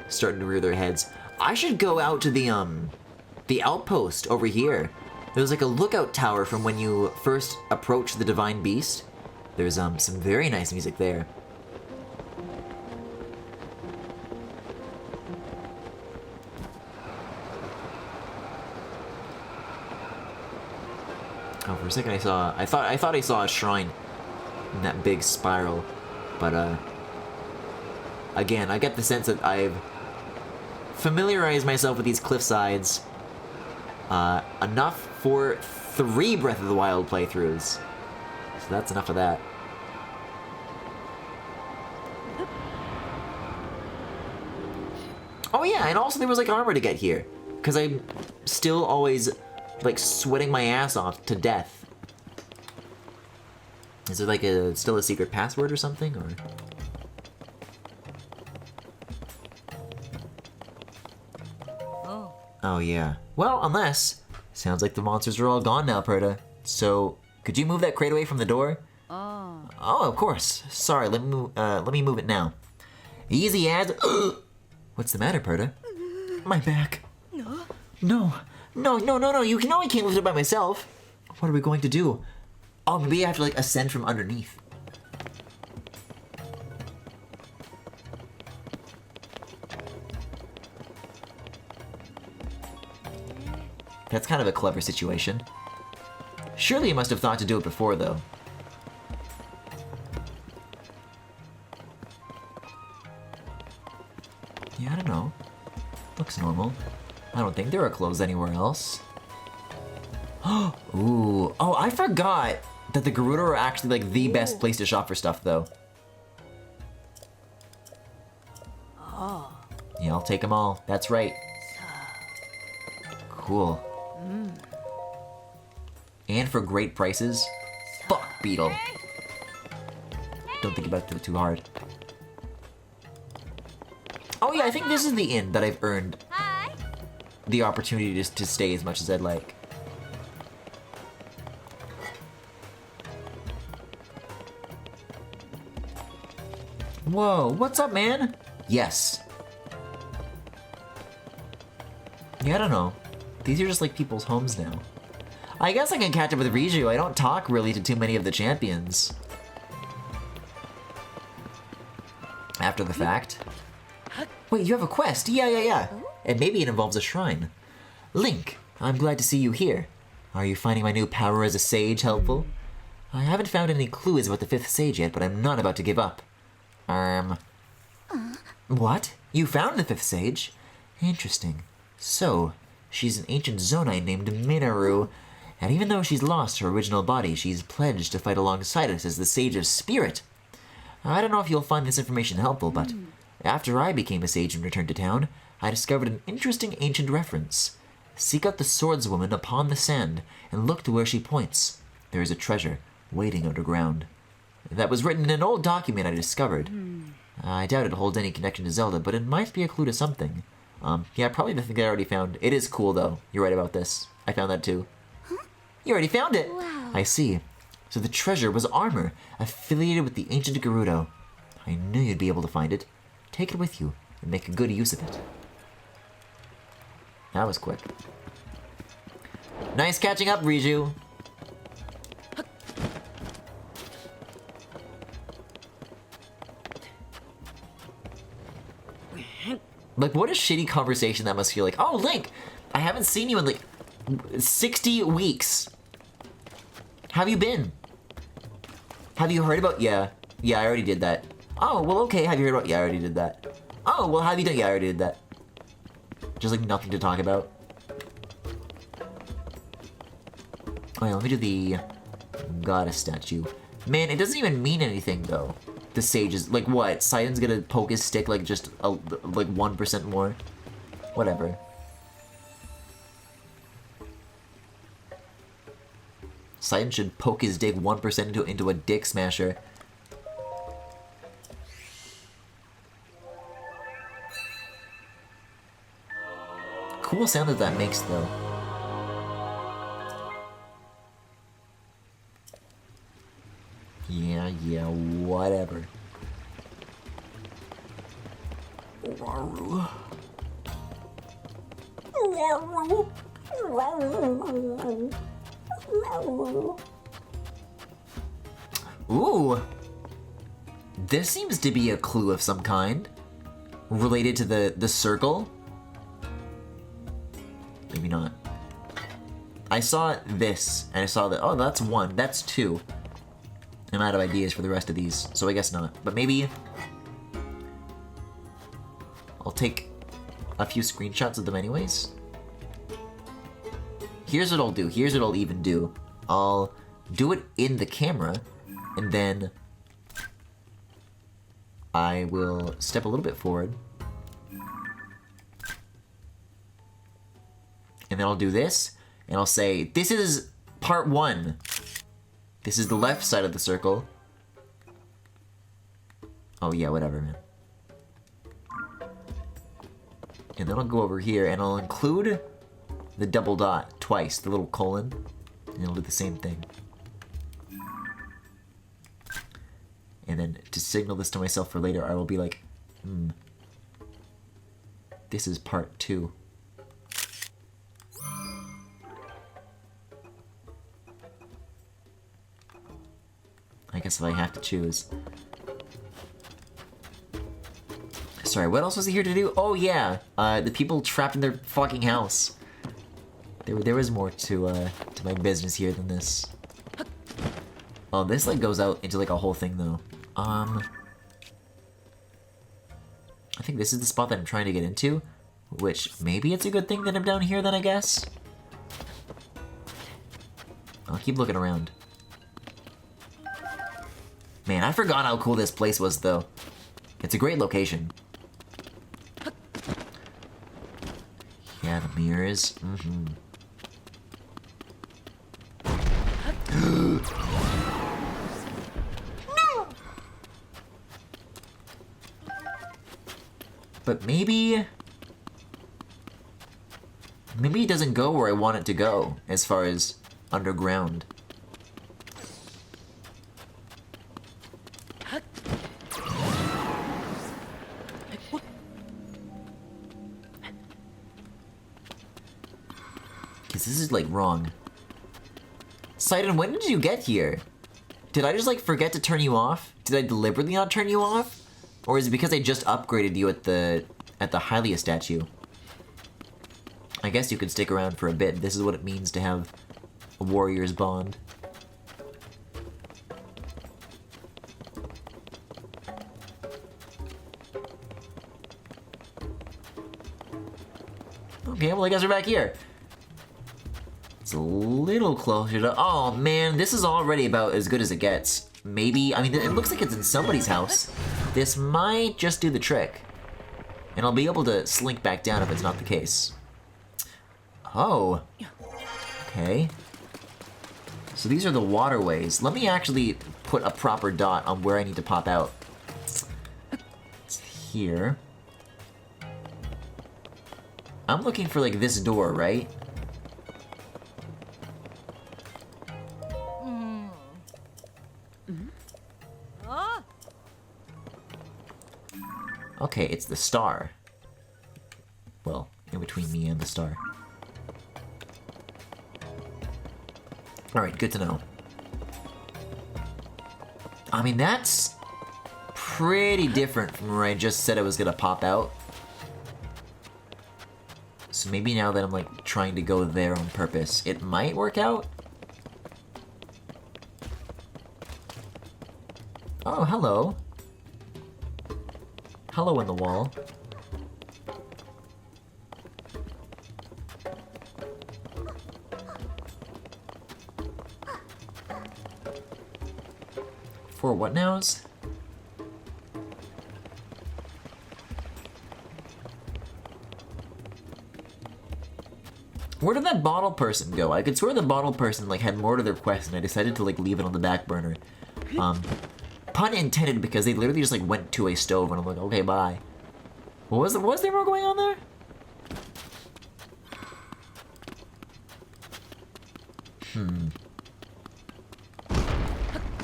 starting to rear their heads. I should go out to the outpost over here. There's like a lookout tower from when you first approach the Divine Beast. There's some very nice music there. Oh, for a second I thought I saw a shrine in that big spiral, but again, I get the sense that I've familiarized myself with these cliff sides enough for 3 Breath of the Wild playthroughs. So that's enough of that. Oh yeah, and also there was like armor to get here, because I'm still always like sweating my ass off to death. Is there like still a secret password or something, or? Oh yeah. Well, unless sounds like the monsters are all gone now, Perta. So could you move that crate away from the door? Oh, of course. Sorry. Let me move it now. Easy as. What's the matter, Perta? My back. No. You know I can't lift it by myself. What are we going to do? Oh, maybe I have to like ascend from underneath. That's kind of a clever situation. Surely you must have thought to do it before, though. Yeah, I don't know. Looks normal. I don't think there are clothes anywhere else. Ooh. Oh, I forgot that the Gerudo are actually like the best place to shop for stuff, though. Yeah, I'll take them all. That's right. Cool. And for great prices. Fuck, Beetle. Don't think about it too hard. Oh yeah, I think this is the inn that I've earned the opportunity just to stay as much as I'd like. Whoa, what's up, man? Yes. Yeah, I don't know. These are just like people's homes now. I guess I can catch up with Riju. I don't talk really to too many of the champions. After the fact. Wait, you have a quest? Yeah. And maybe it involves a shrine. Link, I'm glad to see you here. Are you finding my new power as a sage helpful? I haven't found any clues about the 5th sage yet, but I'm not about to give up. What? You found the 5th sage? Interesting. So, she's an ancient Zonai named Minaru, and even though she's lost her original body, she's pledged to fight alongside us as the Sage of Spirit. I don't know if you'll find this information helpful, but after I became a sage and returned to town, I discovered an interesting ancient reference. Seek out the swordswoman upon the sand, and look to where she points. There is a treasure waiting underground. That was written in an old document I discovered. I doubt it holds any connection to Zelda, but it might be a clue to something. Yeah, probably the thing I already found. It is cool, though. You're right about this. I found that, too. You already found it! Wow. I see. So the treasure was armor, affiliated with the ancient Gerudo. I knew you'd be able to find it. Take it with you, and make a good use of it. That was quick. Nice catching up, Riju. Like, what a shitty conversation that must feel like. Oh, Link! I haven't seen you in, like, 60 weeks. How have you been? Have you heard about... Yeah, I already did that. Oh, well, okay, have you heard about... Yeah, I already did that. Oh, well, have you done... Yeah, I already did that. Just, like, nothing to talk about. Oh, yeah, let me do the goddess statue. Man, it doesn't even mean anything, though. The sage is... Like, what? Sidon's gonna poke his stick, like, just, like, 1% more? Whatever. Sidon should poke his dick 1% into a dick smasher. Cool sound that makes, though. Yeah, whatever. Raru. Raru. Raru. Raru. Ooh! This seems to be a clue of some kind. Related to the circle. Maybe not. I saw this, and I saw that, oh, that's 1, that's 2. I'm out of ideas for the rest of these, so I guess not. But maybe I'll take a few screenshots of them anyways. Here's what I'll do. Here's what I'll even do. I'll do it in the camera, and then I will step a little bit forward. And then I'll do this, and I'll say, this is part 1. This is the left side of the circle. Oh yeah, whatever, man. And then I'll go over here, and I'll include the double dot twice, the little colon, and I'll do the same thing. And then to signal this to myself for later, I will be like, this is part 2. I guess if I have to choose. Sorry, what else was he here to do? Oh yeah, the people trapped in their fucking house. There was more to my business here than this. Oh, this like goes out into like a whole thing though. I think this is the spot that I'm trying to get into, which maybe it's a good thing that I'm down here then, I guess. I'll keep looking around. Man, I forgot how cool this place was, though. It's a great location. Yeah, the mirrors. No! But maybe it doesn't go where I want it to go, as far as underground. Because this is, like, wrong. Sidon, when did you get here? Did I just, like, forget to turn you off? Did I deliberately not turn you off? Or is it because I just upgraded you at the Hylia statue? I guess you could stick around for a bit. This is what it means to have a warrior's bond. Okay, well I guess we're back here. It's a little closer to... Oh man, this is already about as good as it gets. Maybe, I mean, it looks like it's in somebody's house. This might just do the trick. And I'll be able to slink back down if it's not the case. Oh. Okay. So these are the waterways. Let me actually put a proper dot on where I need to pop out. It's here. I'm looking for, like, this door, right? Okay, it's the star. Well, in between me and the star. Alright, good to know. I mean, that's pretty different from where I just said I was gonna pop out. So maybe now that I'm, like, trying to go there on purpose, it might work out? Oh, hello. Hello in the wall. For what nows? Where did that bottle person go? I could swear the bottle person like had more to their quest and I decided to like leave it on the back burner. Pun intended, because they literally just like went to a stove and I'm like, okay, bye. Was there more going on there?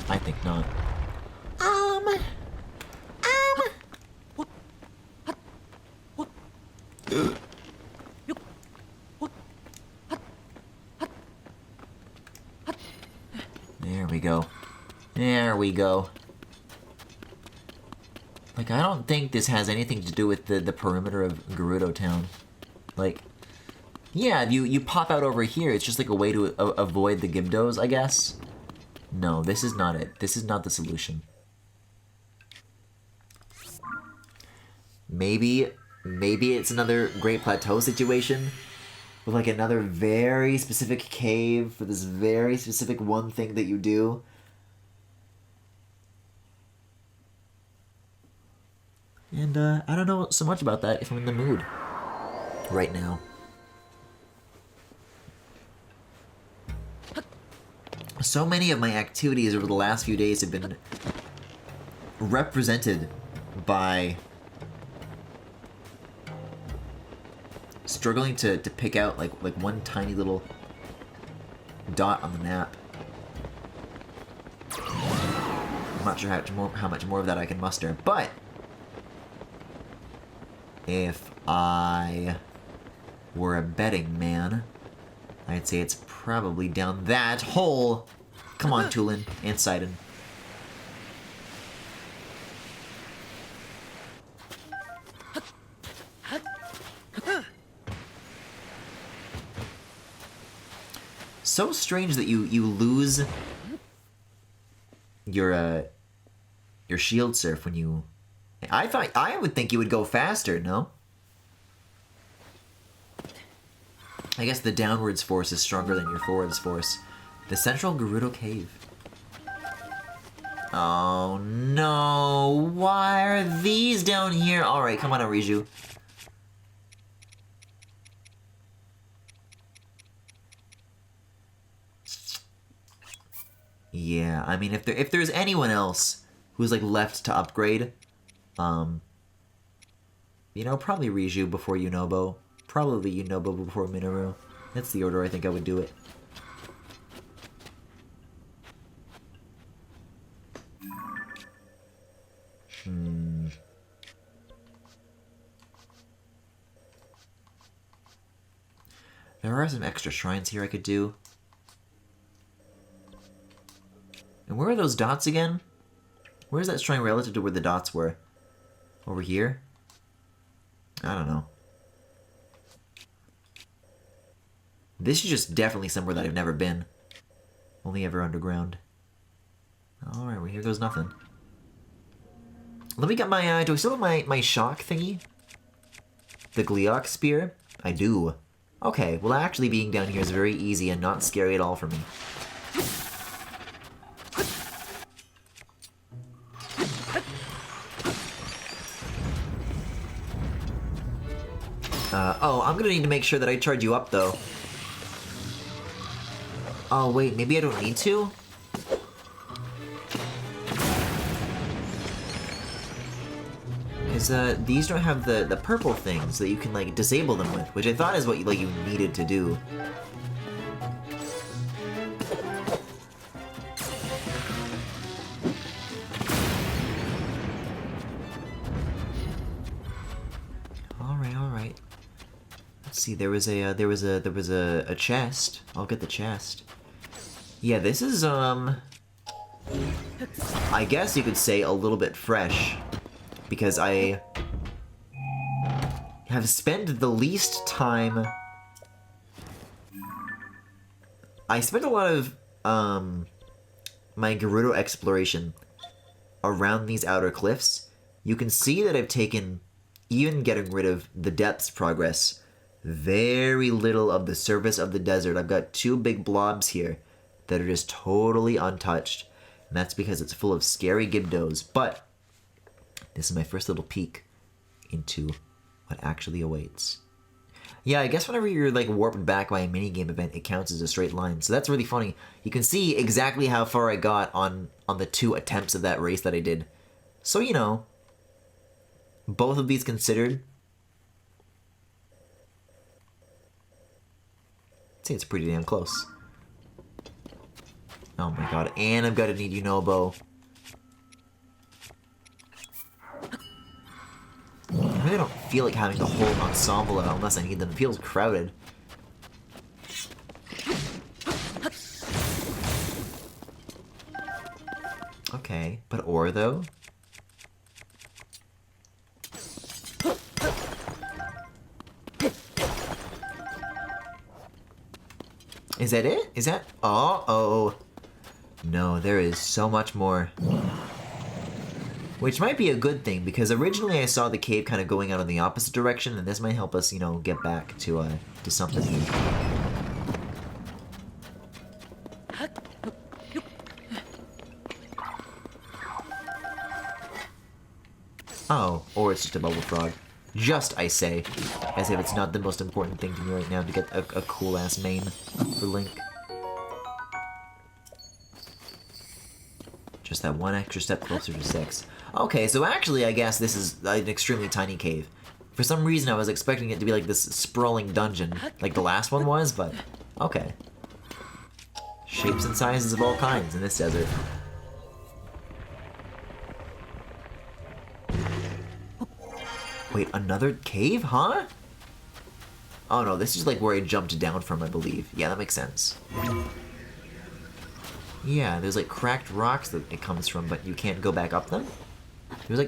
I think not. There we go. There we go. Like, I don't think this has anything to do with the perimeter of Gerudo Town. Like, yeah, you pop out over here. It's just like a way to avoid the Gibdos, I guess. No, this is not it. This is not the solution. Maybe it's another Great Plateau situation with like another very specific cave for this very specific one thing that you do. And I don't know so much about that if I'm in the mood right now. So many of my activities over the last few days have been represented by struggling to pick out like one tiny little dot on the map. I'm not sure how much more of that I can muster, but if I were a betting man, I'd say it's probably down that hole. Come on, Tulin and Sidon. So strange that you lose your shield surf when you... I would think you would go faster, no? I guess the downwards force is stronger than your forwards force. The Central Gerudo Cave. Oh no, why are these down here? Alright, come on, Ariju. Yeah, I mean, if there's anyone else who's like left to upgrade, you know, probably Riju before Yunobo. Probably Yunobo before Minoru. That's the order I think I would do it. There are some extra shrines here I could do. And where are those dots again? Where's that shrine relative to where the dots were? Over here? I don't know. This is just definitely somewhere that I've never been. Only ever underground. Alright, well here goes nothing. Let me get my, do I still have my shock thingy? The Gleok Spear? I do. Okay, well actually being down here is very easy and not scary at all for me. Oh, I'm gonna need to make sure that I charge you up, though. Oh, wait, maybe I don't need to? Because, these don't have the purple things that you can, like, disable them with, which I thought is what, you needed to do. Alright. Let's see, there was a chest. I'll get the chest. Yeah, this is, I guess you could say a little bit fresh. Because I have spent the least time... I spent a lot of, my Gerudo exploration around these outer cliffs. You can see that I've taken, even getting rid of the depths progress, very little of the surface of the desert. I've got two big blobs here that are just totally untouched. And that's because it's full of scary Gibdos. But this is my first little peek into what actually awaits. Yeah, I guess whenever you're like warped back by a minigame event, it counts as a straight line. So that's really funny. You can see exactly how far I got on the 2 attempts of that race that I did. So, you know, both of these considered, I'd say it's pretty damn close. Oh my god, and I'm gonna need Yunobo. I'm really really don't feel like having a whole ensemble out unless I need them. It feels crowded. Okay, but ore though? Is that it? Is that? Oh. No, there is so much more. Which might be a good thing, because originally I saw the cave kind of going out in the opposite direction, and this might help us, you know, get back to something new. Oh, or it's just a bubble frog. Just, I say, as if it's not the most important thing to me right now to get a cool-ass main for Link. Just that one extra step closer to 6. Okay, so actually, I guess this is an extremely tiny cave. For some reason, I was expecting it to be like this sprawling dungeon, like the last one was, but okay. Shapes and sizes of all kinds in this desert. Wait, another cave, huh? Oh no, this is like where I jumped down from, I believe. Yeah, that makes sense. Yeah, there's like cracked rocks that it comes from, but you can't go back up them? There's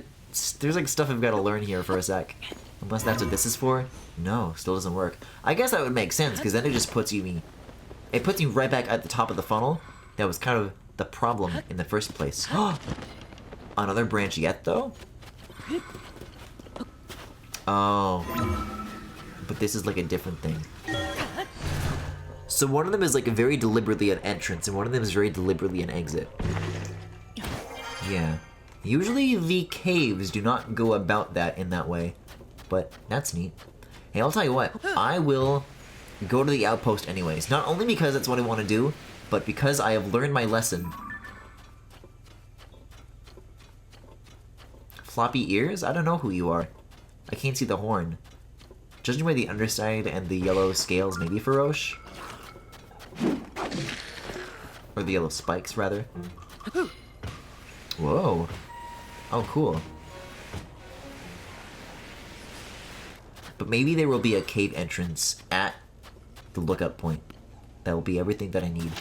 like stuff I've got to learn here for a sec. Unless that's what this is for? No, still doesn't work. I guess that would make sense, because then it just puts you... It puts you right back at the top of the funnel. That was kind of the problem in the first place. Another branch yet, though? Oh. But this is like a different thing. So one of them is like very deliberately an entrance, and one of them is very deliberately an exit. Yeah. Usually the caves do not go about that in that way. But that's neat. Hey, I'll tell you what. I will go to the outpost anyways. Not only because that's what I want to do, but because I have learned my lesson. Floppy ears? I don't know who you are. I can't see the horn. Judging by the underside and the yellow scales, maybe Faroche? Or the yellow spikes, rather. Whoa. Oh, cool. But maybe there will be a cave entrance at the lookout point. That will be everything that I need.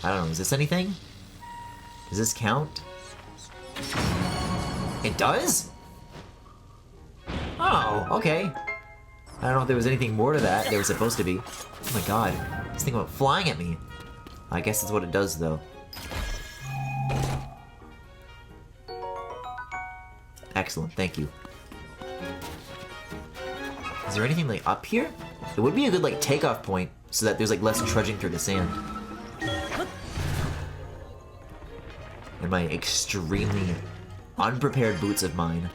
I don't know, is this anything? Does this count? It does? Oh, okay. I don't know if there was anything more to that. There was supposed to be. Oh my god. This thing went flying at me. I guess that's what it does, though. Excellent, thank you. Is there anything, like, up here? It would be a good, like, takeoff point, so that there's, like, less trudging through the sand. And my extremely unprepared boots of mine.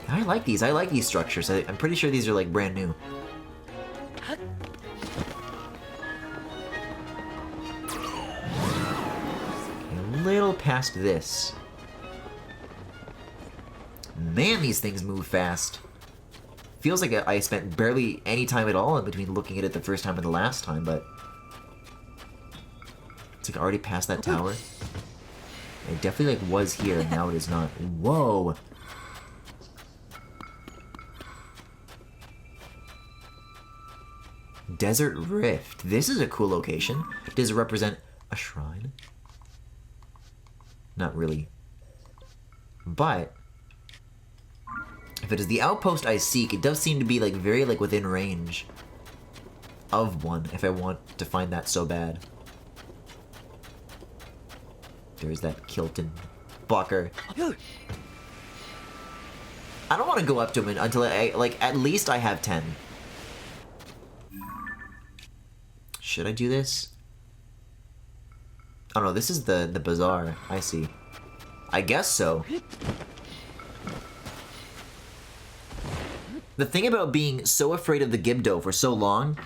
I like these structures. I'm pretty sure these are, like, brand new. A little past this. Man, these things move fast. Feels like I spent barely any time at all in between looking at it the first time and the last time, but... It's like already past that tower. It definitely like was here, and now it is not. Whoa! Desert Rift. This is a cool location. Does it represent a shrine? Not really. But... if it is the outpost I seek, it does seem to be like very like within range of one if I want to find that so bad. There's that kilted blocker. I don't want to go up to him until at least I have 10. Should I do this? Oh no, this is the bazaar. I see. I guess so. The thing about being so afraid of the Gibdo for so long,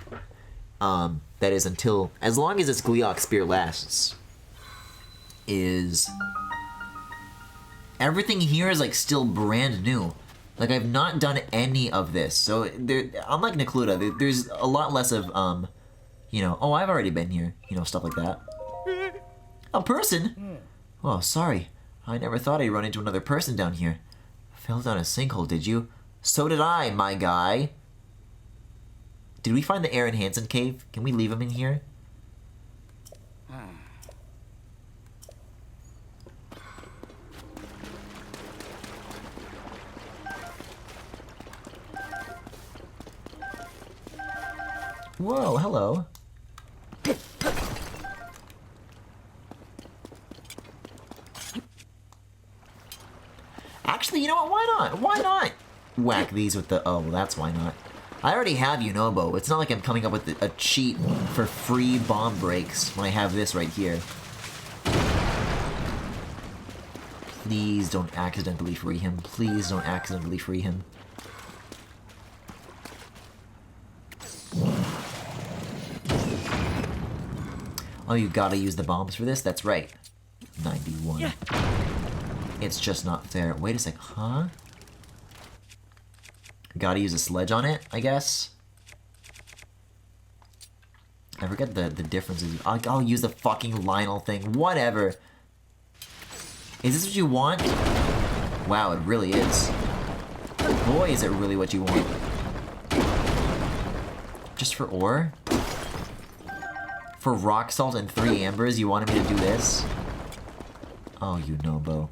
that is until, as long as this Gleeok spear lasts, is everything here is like still brand new. Like I've not done any of this, so there, unlike Necluda, there's a lot less of, you know, oh, I've already been here, you know, stuff like that. A person? Oh, sorry. I never thought I'd run into another person down here. Fell down a sinkhole, did you? So did I, my guy. Did we find the Aaron Hansen cave? Can we leave him in here? Whoa, hello. Actually, you know what? Why not? Why not whack these with the... Oh, well, that's why not. I already have Unobo. It's not like I'm coming up with a cheat for free bomb breaks when I have this right here. Please don't accidentally free him. Please don't accidentally free him. Oh, you gotta use the bombs for this? That's right. 91. Yeah. It's just not fair. Wait a sec, huh? Gotta use a sledge on it, I guess? I forget the differences. I'll use the fucking Lionel thing. Whatever. Is this what you want? Wow, it really is. Boy, is it really what you want. Just for ore? For rock salt and 3 ambers, you wanted me to do this? Oh, you know, Bo.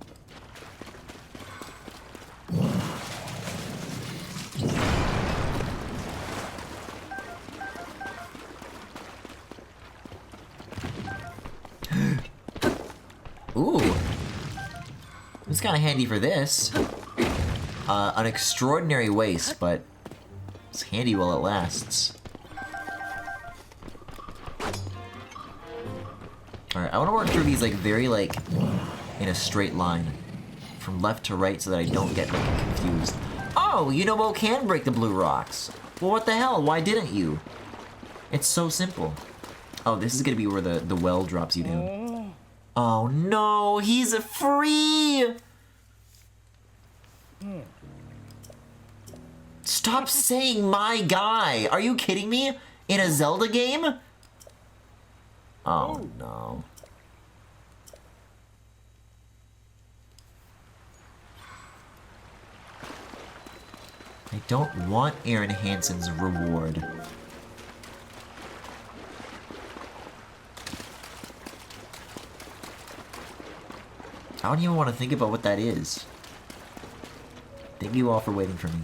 Ooh. It's kind of handy for this. An extraordinary waste, but it's handy while it lasts. Alright, I want to work through these, like, very, like, in a straight line. From left to right so that I don't get, like, confused. Oh, Unobo can break the blue rocks. Well, what the hell? Why didn't you? It's so simple. Oh, this is gonna be where the well drops you down. Oh, no! He's free! Stop saying my guy! Are you kidding me? In a Zelda game? Oh, no. I don't want Aaron Hansen's reward. I don't even want to think about what that is. Thank you all for waiting for me.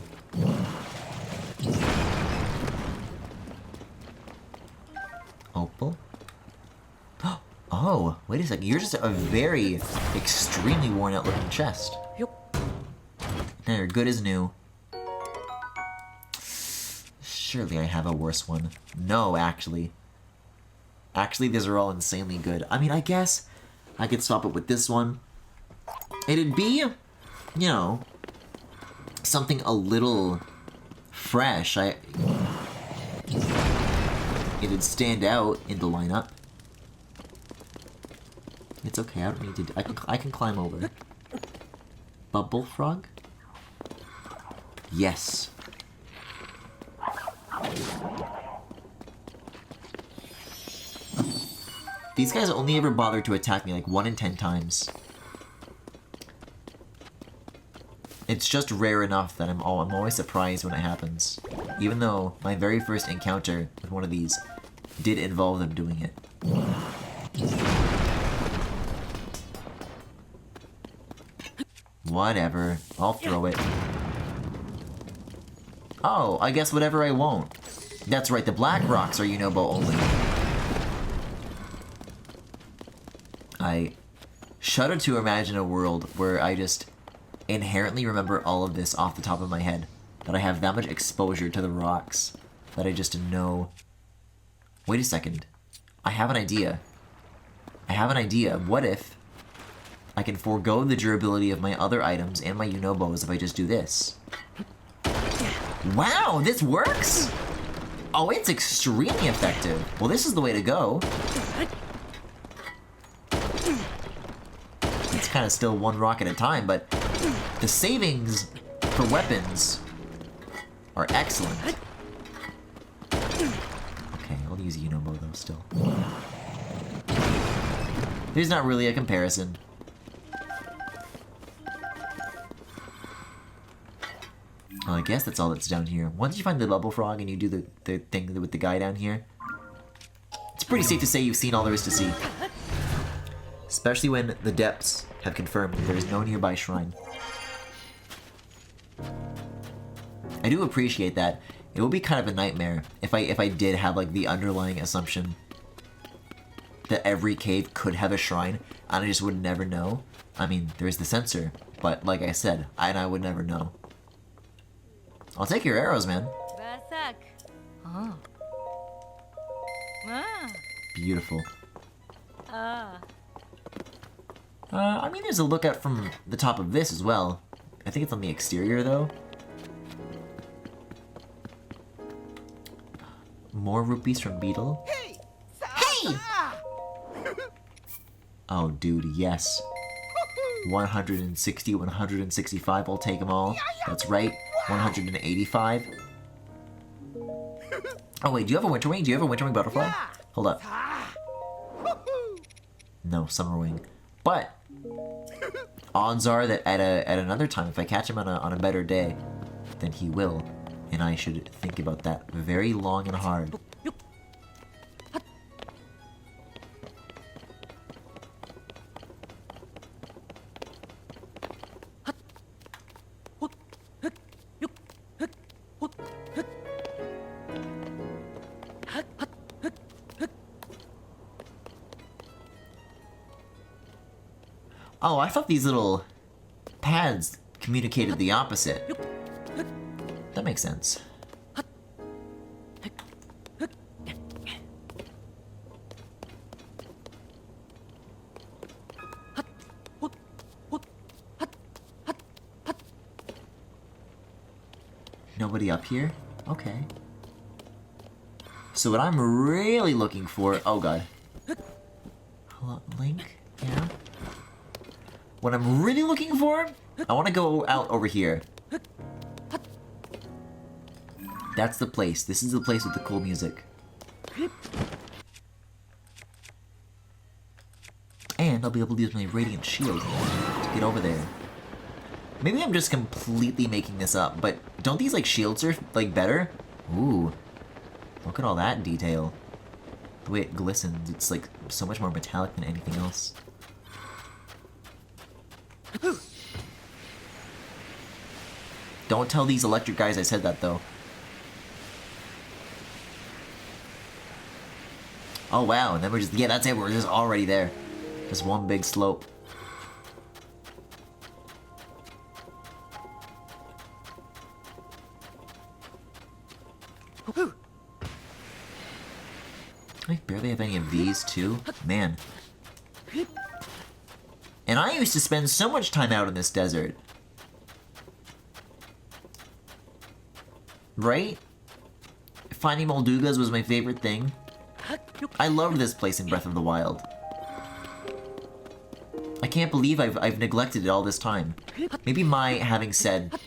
Opal? Oh, wait a second. You're just a very extremely worn out looking chest. Now you're good as new. Surely I have a worse one. No, actually. Actually, these are all insanely good. I mean, I guess I could swap it with this one. It'd be, you know, something a little fresh. It'd stand out in the lineup. It's okay, I don't need to I can climb over. Bubble frog? Yes. These guys only ever bother to attack me like 1 in 10 times. It's just rare enough that I'm always surprised when it happens. Even though my very first encounter with one of these did involve them doing it. Whatever. I'll throw it. Oh, I guess whatever I won't. That's right, the black rocks are Unobo only. I shudder to imagine a world where I just inherently remember all of this off the top of my head. That I have that much exposure to the rocks. That I just know... Wait a second. I have an idea. I have an idea. What if I can forego the durability of my other items and my Unobos if I just do this? Wow, this works? Oh, it's extremely effective. Well, this is the way to go. It's kind of still one rock at a time, but the savings for weapons are excellent. Okay, I'll use Unobo though still. There's not really a comparison. Well, I guess that's all that's down here. Once you find the bubble frog and you do the thing with the guy down here, it's pretty safe to say you've seen all there is to see. Especially when the depths have confirmed there is no nearby shrine. I do appreciate that. It would be kind of a nightmare if I did have like the underlying assumption that every cave could have a shrine and I just would never know. I mean, there's the sensor, but like I said, I would never know. I'll take your arrows, man. Basak. Oh. Ah. Beautiful. Ah. I mean, there's a lookout from the top of this as well. I think it's on the exterior, though. More rupees from Beetle. Hey! Hey! Oh, dude, yes. 160, 165, I'll take them all. That's right, 185. Oh wait, do you have a winter wing? Do you have a winter wing butterfly? Hold up. No, summer wing. But odds are that at another time, if I catch him on a better day, then he will. And I should think about that very long and hard. Oh, I thought these little pads communicated the opposite. That makes sense. Nobody up here? Okay. So what I'm really looking for... Oh god. Hello, Link? Yeah? What I'm really looking for, I want to go out over here. That's the place. This is the place with the cool music. And I'll be able to use my Radiant Shield to get over there. Maybe I'm just completely making this up, but don't these, like, shields are, like, better? Ooh. Look at all that detail. The way it glistens, it's, like, so much more metallic than anything else. Don't tell these electric guys I said that, though. Oh, wow, and then we're just... Yeah, that's it, we're just already there. Just one big slope. I barely have any of these, too. Man. And I used to spend so much time out in this desert. Right? Finding Moldugas was my favorite thing. I loved this place in Breath of the Wild. I can't believe I've neglected it all this time. Maybe my having said,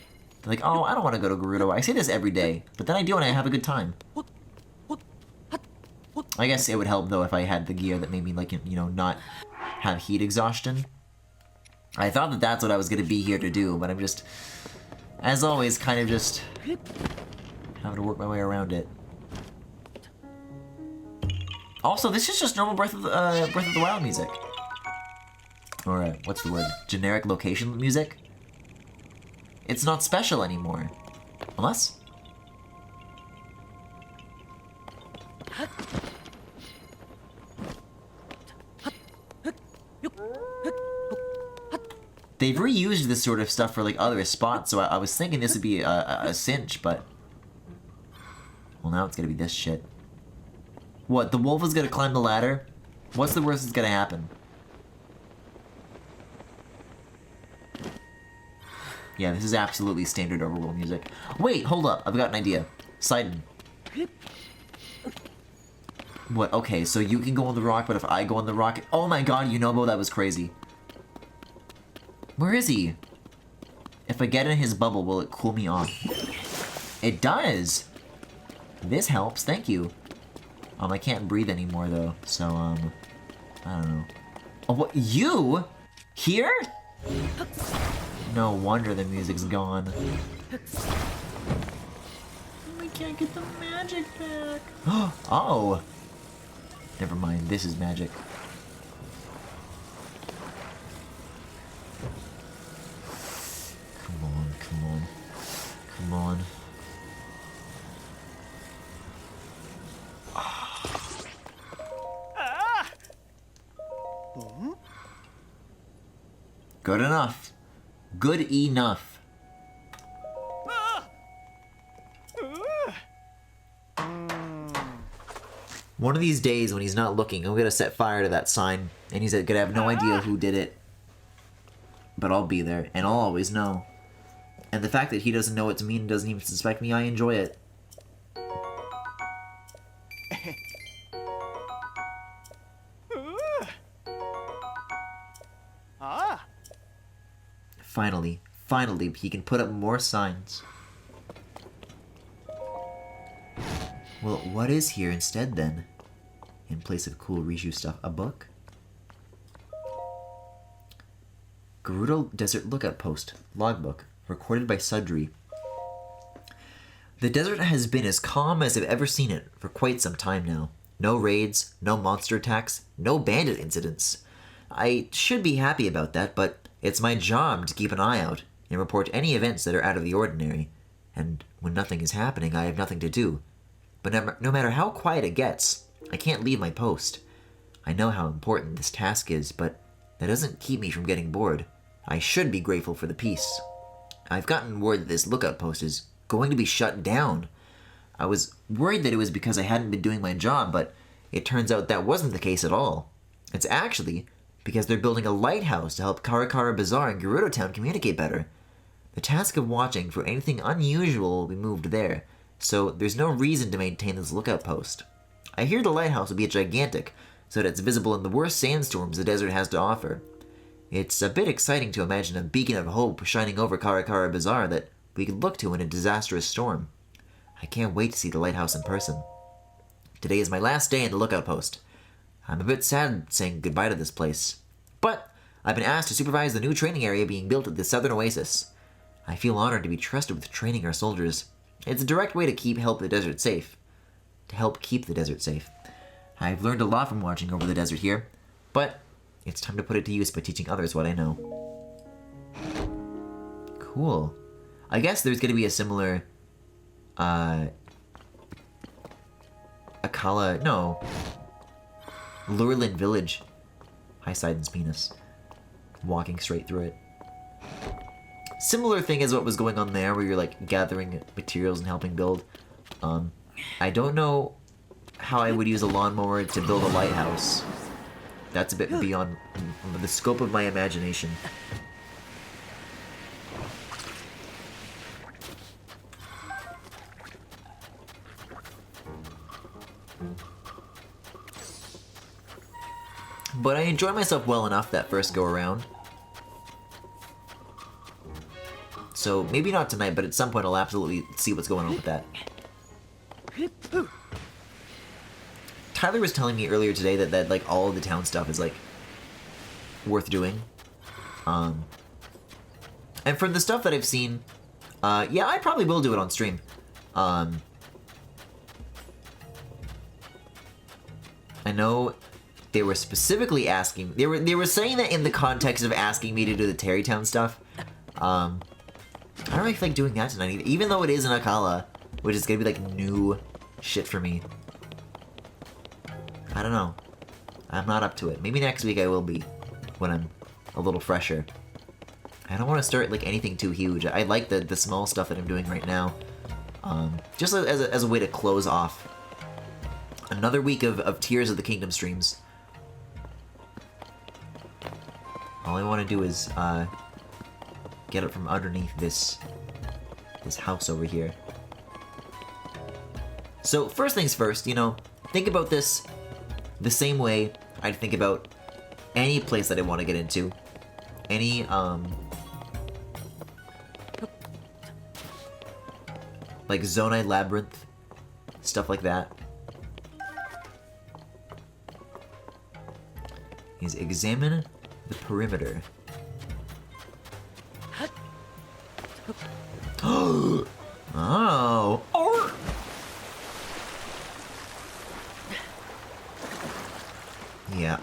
like, oh, I don't want to go to Gerudo. I say this every day, but then I do and I have a good time. I guess it would help, though, if I had the gear that made me, like, you know, not have heat exhaustion. I thought that that's what I was going to be here to do, but I'm just, as always, kind of just having to work my way around it. Also, this is just normal Breath of the Wild music. Or, what's the word? Generic location music? It's not special anymore. Unless... They've reused this sort of stuff for, like, other spots, so I was thinking this would be a cinch, but... Well, now it's gonna be this shit. What, the wolf is gonna climb the ladder? What's the worst that's gonna happen? Yeah, this is absolutely standard overworld music. Wait, hold up, I've got an idea. Sidon. What, okay, so you can go on the rock, but if I go on the rock... Oh my god, Yunobo, that was crazy. Where is he? If I get in his bubble, will it cool me off? It does! This helps, thank you. I can't breathe anymore, though, so, I don't know. Oh, what, you? Here? No wonder the music's gone. can't get the magic back. Oh! Never mind, this is magic. Come on, come on. Come on. Good enough. Good enough. One of these days when he's not looking, I'm gonna set fire to that sign, and he's gonna have no idea who did it. But I'll be there, and I'll always know. And the fact that he doesn't know it's me and doesn't even suspect me, I enjoy it. Finally, he can put up more signs. Well, what is here instead, then? In place of cool Rishu stuff, a book? Gerudo Desert Lookout Post, logbook, recorded by Sudri. The desert has been as calm as I've ever seen it for quite some time now. No raids, no monster attacks, no bandit incidents. I should be happy about that, but it's my job to keep an eye out and report any events that are out of the ordinary. And when nothing is happening, I have nothing to do. But no matter how quiet it gets, I can't leave my post. I know how important this task is, but that doesn't keep me from getting bored. I should be grateful for the peace. I've gotten word that this lookout post is going to be shut down. I was worried that it was because I hadn't been doing my job, but it turns out that wasn't the case at all. It's actually because they're building a lighthouse to help Karakara Bazaar and Gerudo Town communicate better. The task of watching for anything unusual will be moved there, so there's no reason to maintain this lookout post. I hear the lighthouse will be gigantic, so that it's visible in the worst sandstorms the desert has to offer. It's a bit exciting to imagine a beacon of hope shining over Karakara Bazaar that we could look to in a disastrous storm. I can't wait to see the lighthouse in person. Today is my last day in the lookout post. I'm a bit sad saying goodbye to this place, but I've been asked to supervise the new training area being built at the Southern Oasis. I feel honored to be trusted with training our soldiers. It's a direct way to help keep the desert safe. I've learned a lot from watching over the desert here, but it's time to put it to use by teaching others what I know. Cool. I guess there's going to be a similar, Lurlin Village. Highsiden's penis. Walking straight through it. Similar thing as what was going on there, where you're like gathering materials and helping build. I don't know how I would use a lawnmower to build a lighthouse. That's a bit beyond the scope of my imagination. But I enjoyed myself well enough that first go around. So maybe not tonight, but at some point I'll absolutely see what's going on with that. Tyler was telling me earlier today that like all of the town stuff is like worth doing. And for the stuff that I've seen, yeah, I probably will do it on stream. I know they were specifically asking, they were saying that in the context of asking me to do the Terrytown stuff. I don't really feel like doing that tonight either, even though it is an Akala, which is gonna be like new shit for me. I don't know. I'm not up to it. Maybe next week I will be, when I'm a little fresher. I don't want to start like anything too huge. I like the small stuff that I'm doing right now. Just as a way to close off another week of Tears of the Kingdom streams. All I want to do is get it from underneath this house over here. So first things first, you know, think about this the same way I'd think about any place that I want to get into. Any, like Zonai Labyrinth, stuff like that. Is examine the perimeter. Oh!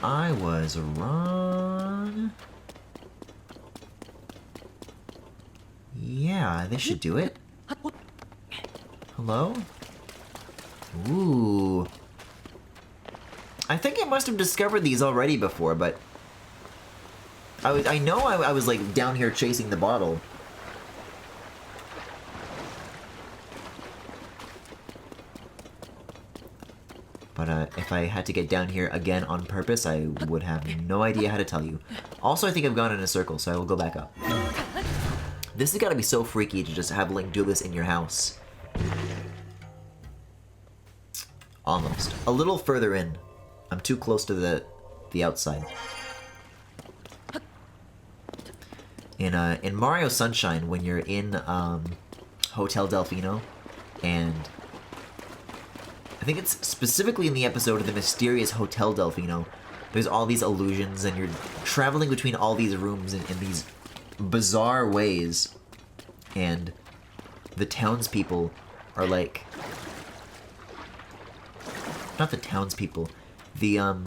I was wrong. Yeah, this should do it. Hello? Ooh. I think I must have discovered these already before, but I know I was like down here chasing the bottle. But if I had to get down here again on purpose, I would have no idea how to tell you. Also, I think I've gone in a circle, so I will go back up. This has got to be so freaky to just have Link do this in your house. Almost. A little further in. I'm too close to the outside. In Mario Sunshine, when you're in Hotel Delfino, and I think it's specifically in the episode of the mysterious Hotel Delfino, there's all these illusions, and you're traveling between all these rooms in these bizarre ways, and the townspeople are like, not the townspeople, the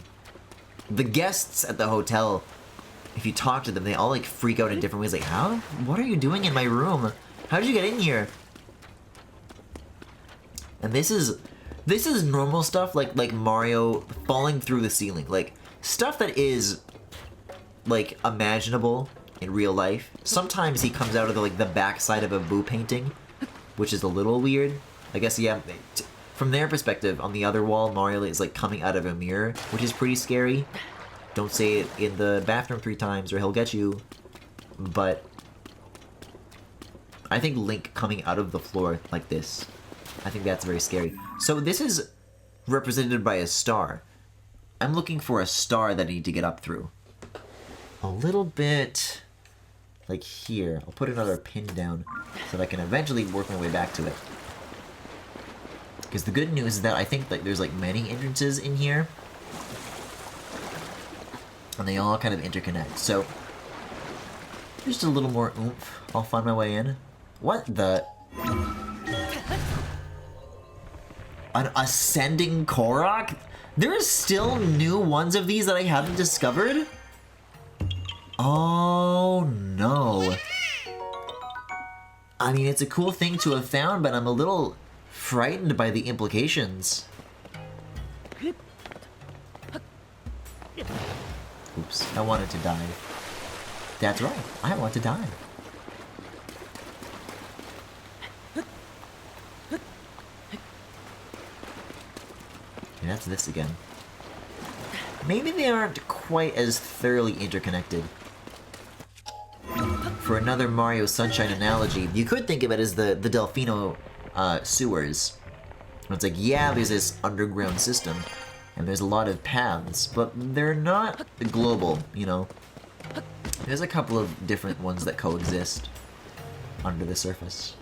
guests at the hotel, if you talk to them, they all like freak out in different ways, like, how? What are you doing in my room? How did you get in here? And this is normal stuff, like Mario falling through the ceiling, like stuff that is like imaginable in real life. Sometimes he comes out of the backside of a Boo painting, which is a little weird. I guess, yeah, from their perspective, on the other wall, Mario is like coming out of a mirror, which is pretty scary. Don't say it in the bathroom 3 times or he'll get you. But I think Link coming out of the floor like this, I think that's very scary. So this is represented by a star. I'm looking for a star that I need to get up through. A little bit like here. I'll put another pin down so that I can eventually work my way back to it. Because the good news is that I think that there's like many entrances in here, and they all kind of interconnect. So just a little more oomph. I'll find my way in. What the? An ascending Korok? There are still new ones of these that I haven't discovered? Oh no. I mean, it's a cool thing to have found, but I'm a little frightened by the implications. Oops, I wanted to dive. That's right, I want to dive. And that's this again. Maybe they aren't quite as thoroughly interconnected. For another Mario Sunshine analogy, you could think of it as the Delfino sewers. It's like, yeah, there's this underground system, and there's a lot of paths, but they're not global, you know? There's a couple of different ones that coexist under the surface.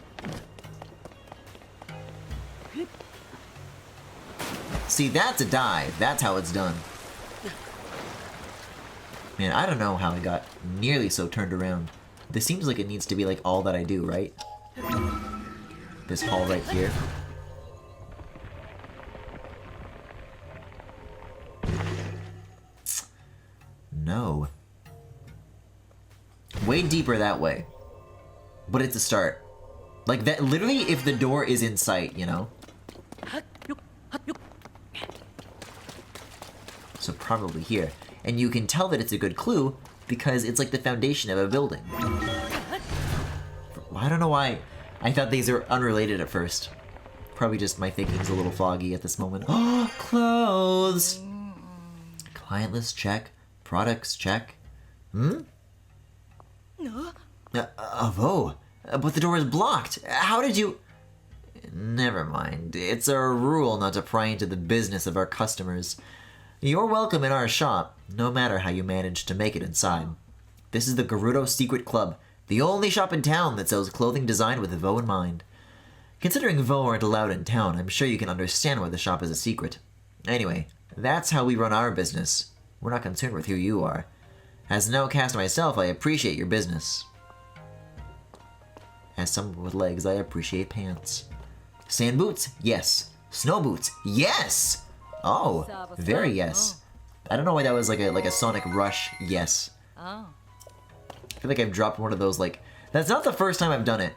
See, that's a dive. That's how it's done. Man, I don't know how I got nearly so turned around. This seems like it needs to be like all that I do, right? This hall right here. No. Way deeper that way. But it's a start. Like that, literally, if the door is in sight, you know? So probably here. And you can tell that it's a good clue because it's like the foundation of a building. I don't know why I thought these are unrelated at first. Probably just my thinking's a little foggy at this moment. Oh, clothes! Client list check. Products check. Hmm? Oh, but the door is blocked. How did you... Never mind. It's a rule not to pry into the business of our customers. You're welcome in our shop, no matter how you manage to make it inside. This is the Gerudo Secret Club, the only shop in town that sells clothing designed with Vo in mind. Considering Vo aren't allowed in town, I'm sure you can understand why the shop is a secret. Anyway, that's how we run our business. We're not concerned with who you are. As an outcast myself, I appreciate your business. As someone with legs, I appreciate pants. Sand boots? Yes. Snow boots? Yes! Oh, very yes. I don't know why that was like a Sonic Rush yes. Oh. I feel like I've dropped one of those, like... That's not the first time I've done it.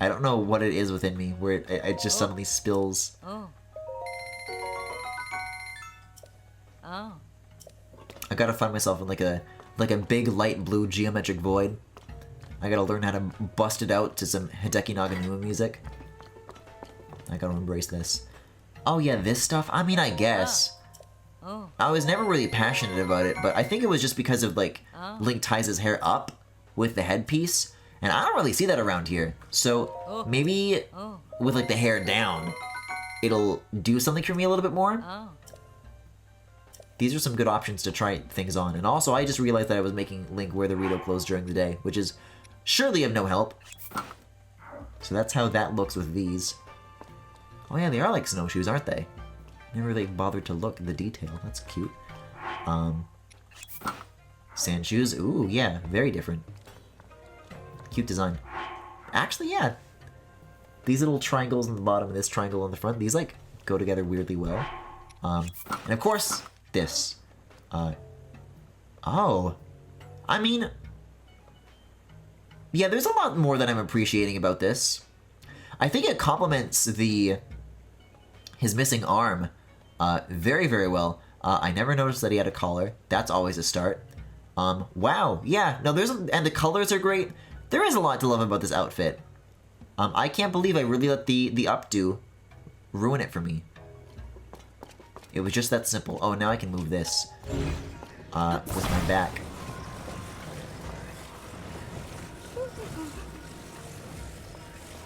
I don't know what it is within me, where it just suddenly spills. Oh. Oh. I gotta find myself in like a big light blue geometric void. I gotta learn how to bust it out to some Hideki Naganuma music. I gotta embrace this. Oh yeah, this stuff? I mean, I guess. Oh. I was never really passionate about it, but I think it was just because of, like, Link ties his hair up with the headpiece, and I don't really see that around here. So, maybe with, like, the hair down, it'll do something for me a little bit more. Oh. These are some good options to try things on. And also, I just realized that I was making Link wear the Rito clothes during the day, which is surely of no help. So that's how that looks with these. Oh yeah, they are like snowshoes, aren't they? Never really bothered to look at the detail. That's cute. Sand shoes. Ooh, yeah, very different. Cute design. Actually, yeah. These little triangles on the bottom and this triangle on the front, these, like, go together weirdly well. And of course, this. Oh. I mean... Yeah, there's a lot more that I'm appreciating about this. I think it complements his missing arm very, very well. I never noticed that he had a collar. That's always a start. Wow, yeah, no, and the colors are great. There is a lot to love about this outfit. I can't believe I really let the updo ruin it for me. It was just that simple. Oh, now I can move this with my back.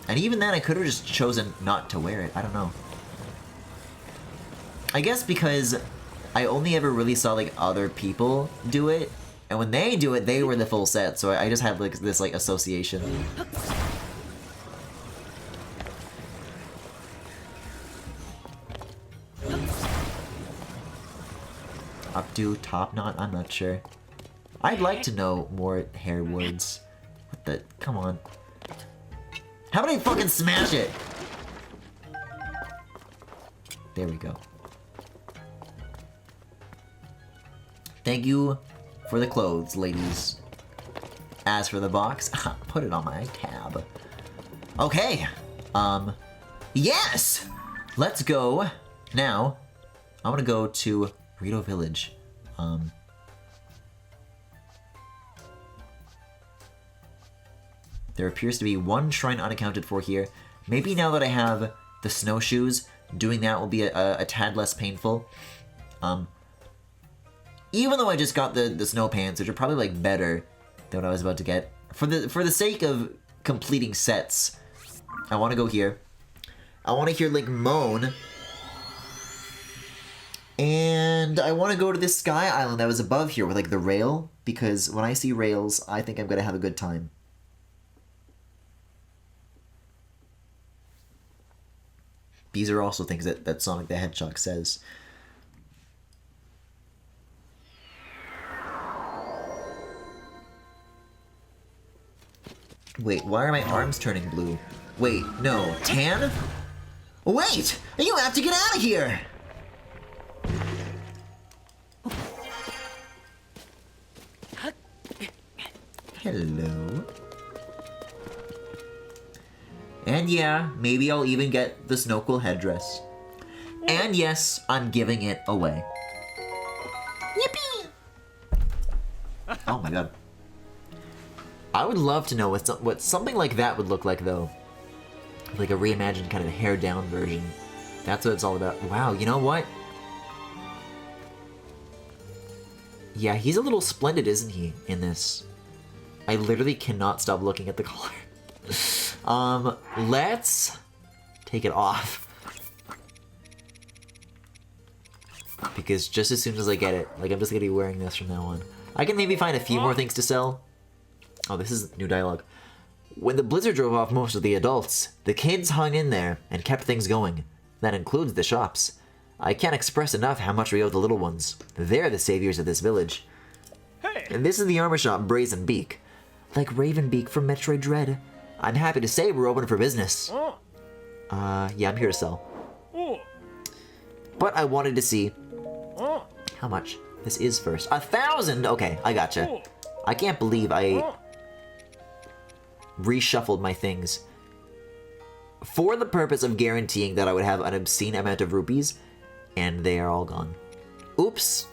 And even then, I could have just chosen not to wear it. I don't know. I guess because I only ever really saw, like, other people do it. And when they do it, they wear the full set. So I just have, like, this, like, association. Updo, top knot, I'm not sure. I'd like to know more hair words. What the? Come on. How about I fucking smash it? There we go. Thank you for the clothes, ladies. As for the box, put it on my tab. Okay. Yes! Let's go. Now, I want to go to Rito Village. There appears to be one shrine unaccounted for here. Maybe now that I have the snowshoes, doing that will be a tad less painful. Even though I just got the snow pants, which are probably like better than what I was about to get. For the sake of completing sets, I want to go here. I want to hear Link moan. And I want to go to this sky island that was above here with like the rail, because when I see rails, I think I'm going to have a good time. These are also things that Sonic the Hedgehog says. Wait, why are my arms turning blue? Wait, no, tan? Wait! You have to get out of here! Hello? And yeah, maybe I'll even get the Snoqual headdress. And yes, I'm giving it away. Yippee! Oh my god. I would love to know what something like that would look like, though. Like a reimagined kind of hair-down version. That's what it's all about. Wow, you know what? Yeah, he's a little splendid, isn't he, in this? I literally cannot stop looking at the color. Let's take it off. Because just as soon as I get it, like, I'm just gonna be wearing this from now on. I can maybe find a few more things to sell. Oh, this is new dialogue. When the blizzard drove off most of the adults, the kids hung in there and kept things going. That includes the shops. I can't express enough how much we owe the little ones. They're the saviors of this village. Hey! And this is the armor shop Brazen Beak. Like Ravenbeak from Metroid Dread. I'm happy to say we're open for business. Yeah, I'm here to sell. But I wanted to see How much? This is first. 1,000! Okay, I gotcha. I can't believe I reshuffled my things for the purpose of guaranteeing that I would have an obscene amount of rupees, and they are all gone. Oops.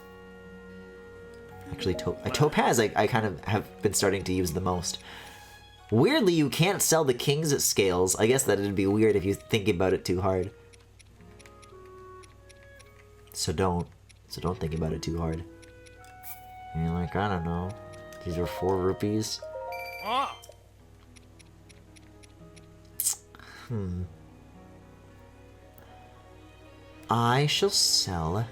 Actually, Topaz I kind of have been starting to use the most. Weirdly, you can't sell the King's scales. I guess that would be weird if you think about it too hard. So don't think about it too hard. And you're like, I don't know. These are 4 rupees. I shall sell.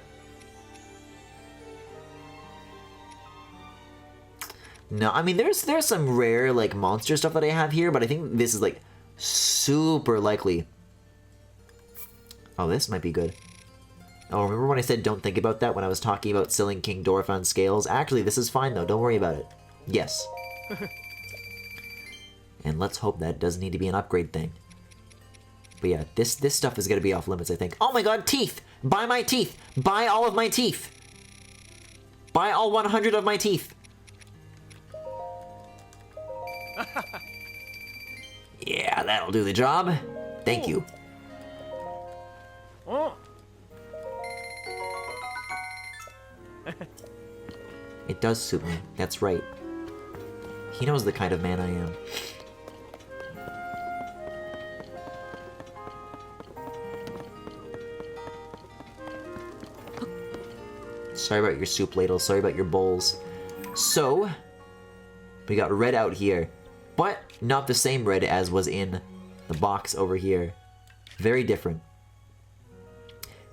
No, I mean there's some rare like monster stuff that I have here, but I think this is like super likely. Oh, this might be good. Oh, remember when I said don't think about that when I was talking about selling King Dorphan scales? Actually, this is fine though. Don't worry about it. Yes. And let's hope that doesn't need to be an upgrade thing. But yeah, this stuff is gonna be off limits, I think. Oh my god, teeth! Buy my teeth! Buy all of my teeth! Buy all 100 of my teeth! Yeah, that'll do the job. Thank you. It does suit me. That's right. He knows the kind of man I am. Sorry about your soup ladle. Sorry about your bowls. So, we got red out here, but not the same red as was in the box over here. Very different.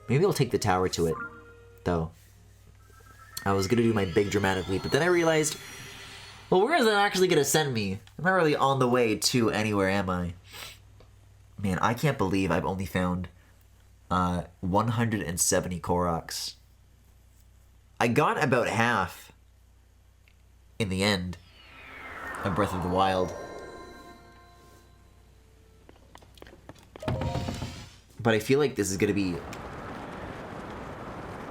Maybe I'll take the tower to it, though. I was gonna do my big dramatic leap, but then I realized, well, where is that actually gonna send me? I'm not really on the way to anywhere, am I? Man, I can't believe I've only found 170 Koroks. I got about half in the end of Breath of the Wild. But I feel like this is gonna be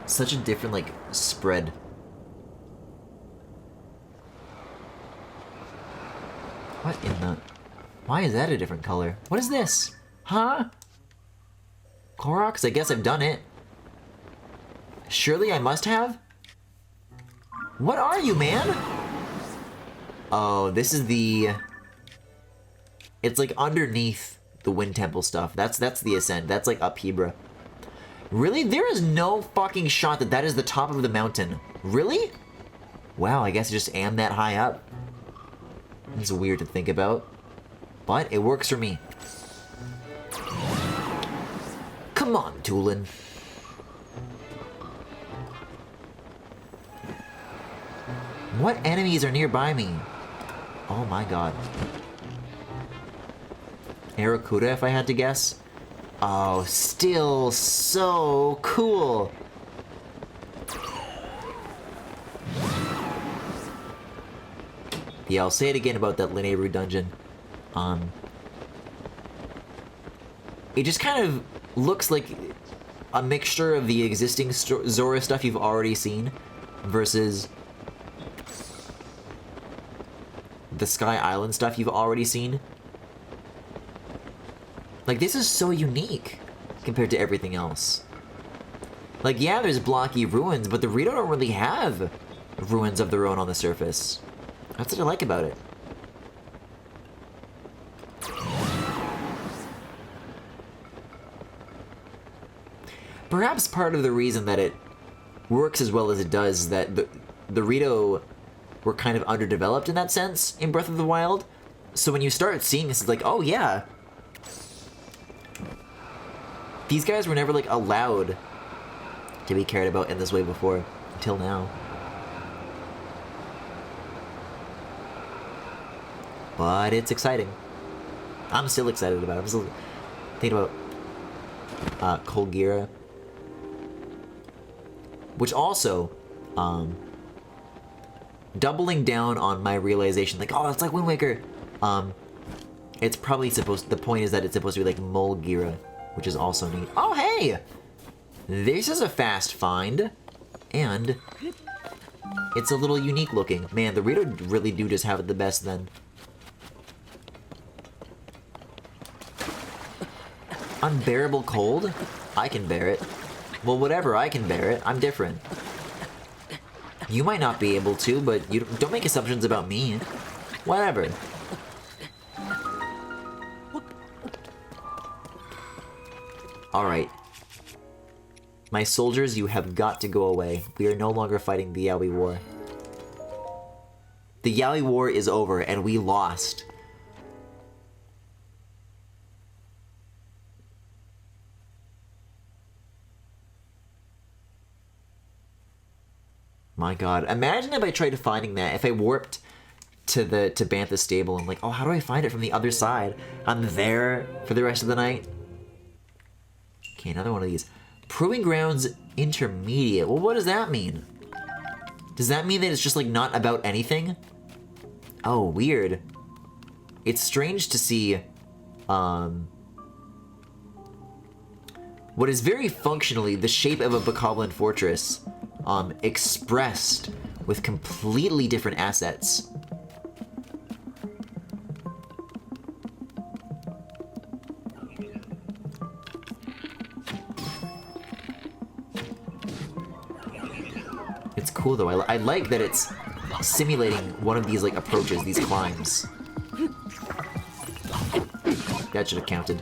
such a different, like, spread. What in the... Why is that a different color? What is this? Huh? Koroks? I guess I've done it. Surely I must have? What are you, man? Oh, this is the... It's like underneath the Wind Temple stuff. That's the Ascent. That's like up Hebra. Really? There is no fucking shot that that is the top of the mountain. Really? Wow, I guess I just am that high up. It's weird to think about. But it works for me. Come on, Tulin. What enemies are nearby me? Oh my god. Aracuda, if I had to guess? Oh, still so cool. Yeah, I'll say it again about that Lineru dungeon. It just kind of looks like a mixture of the existing Zora stuff you've already seen versus the Sky Island stuff you've already seen. Like, this is so unique compared to everything else. Like, yeah, there's blocky ruins, but the Rito don't really have ruins of their own on the surface. That's what I like about it. Perhaps part of the reason that it works as well as it does is that the Rito were kind of underdeveloped in that sense in Breath of the Wild. So when you start seeing this, it's like, oh yeah. These guys were never, like, allowed to be cared about in this way before, until now. But it's exciting. I'm still excited about it. I'm still thinking about Colgira. Which also, doubling down on my realization, like, oh, it's like Wind Waker. It's probably supposed, the point is that it's supposed to be like Mulgira, which is also neat. Oh, hey! This is a fast find. And it's a little unique looking. Man, the Rito really do just have it the best then. Unbearable cold? I can bear it. Well, whatever, I can bear it. I'm different. You might not be able to, but you don't make assumptions about me. Whatever. Alright. My soldiers, you have got to go away. We are no longer fighting the Yaoi War. The Yaoi War is over, and we lost. My god. Imagine if I tried finding that. If I warped to Bantha's stable and like, oh, how do I find it from the other side? I'm there for the rest of the night. Okay, another one of these. Proving Grounds Intermediate. Well, what does that mean? Does that mean that it's just like not about anything? Oh, weird. It's strange to see what is very functionally the shape of a Bokoblin fortress expressed with completely different assets. It's cool though. I like that it's simulating one of these like approaches, these climbs. That should have counted.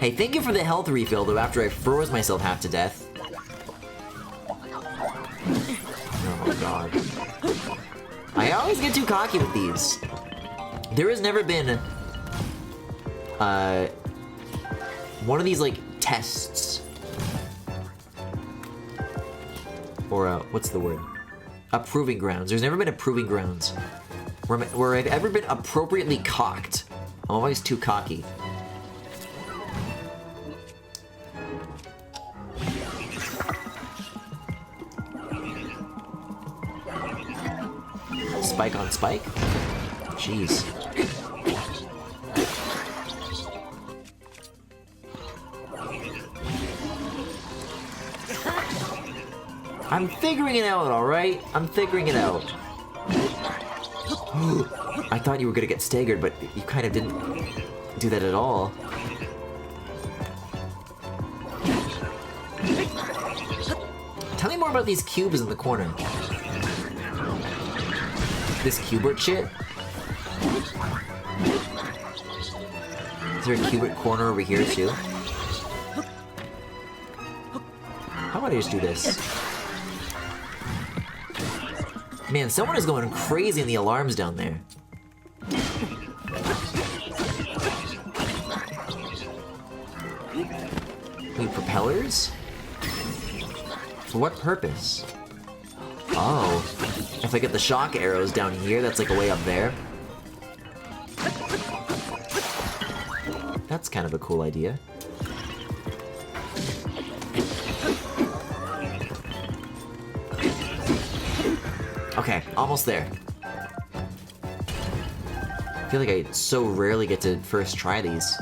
Hey, thank you for the health refill though after I froze myself half to death. Oh god. I always get too cocky with these. There has never been one of these like tests. Or what's the word? A proving grounds. There's never been a proving grounds where I've ever been appropriately cocked. I'm always too cocky. Spike on spike? Jeez. I'm figuring it out, alright? I'm figuring it out. I thought you were gonna get staggered, but you kind of didn't do that at all. Tell me more about these cubes in the corner. This Cubert shit? Is there a Cubert corner over here too? How about I just do this? Man, someone is going crazy in the alarms down there. Wait, propellers? For what purpose? Oh, if I get the shock arrows down here, that's like a way up there. That's kind of a cool idea. Okay, almost there. I feel like I so rarely get to first try these.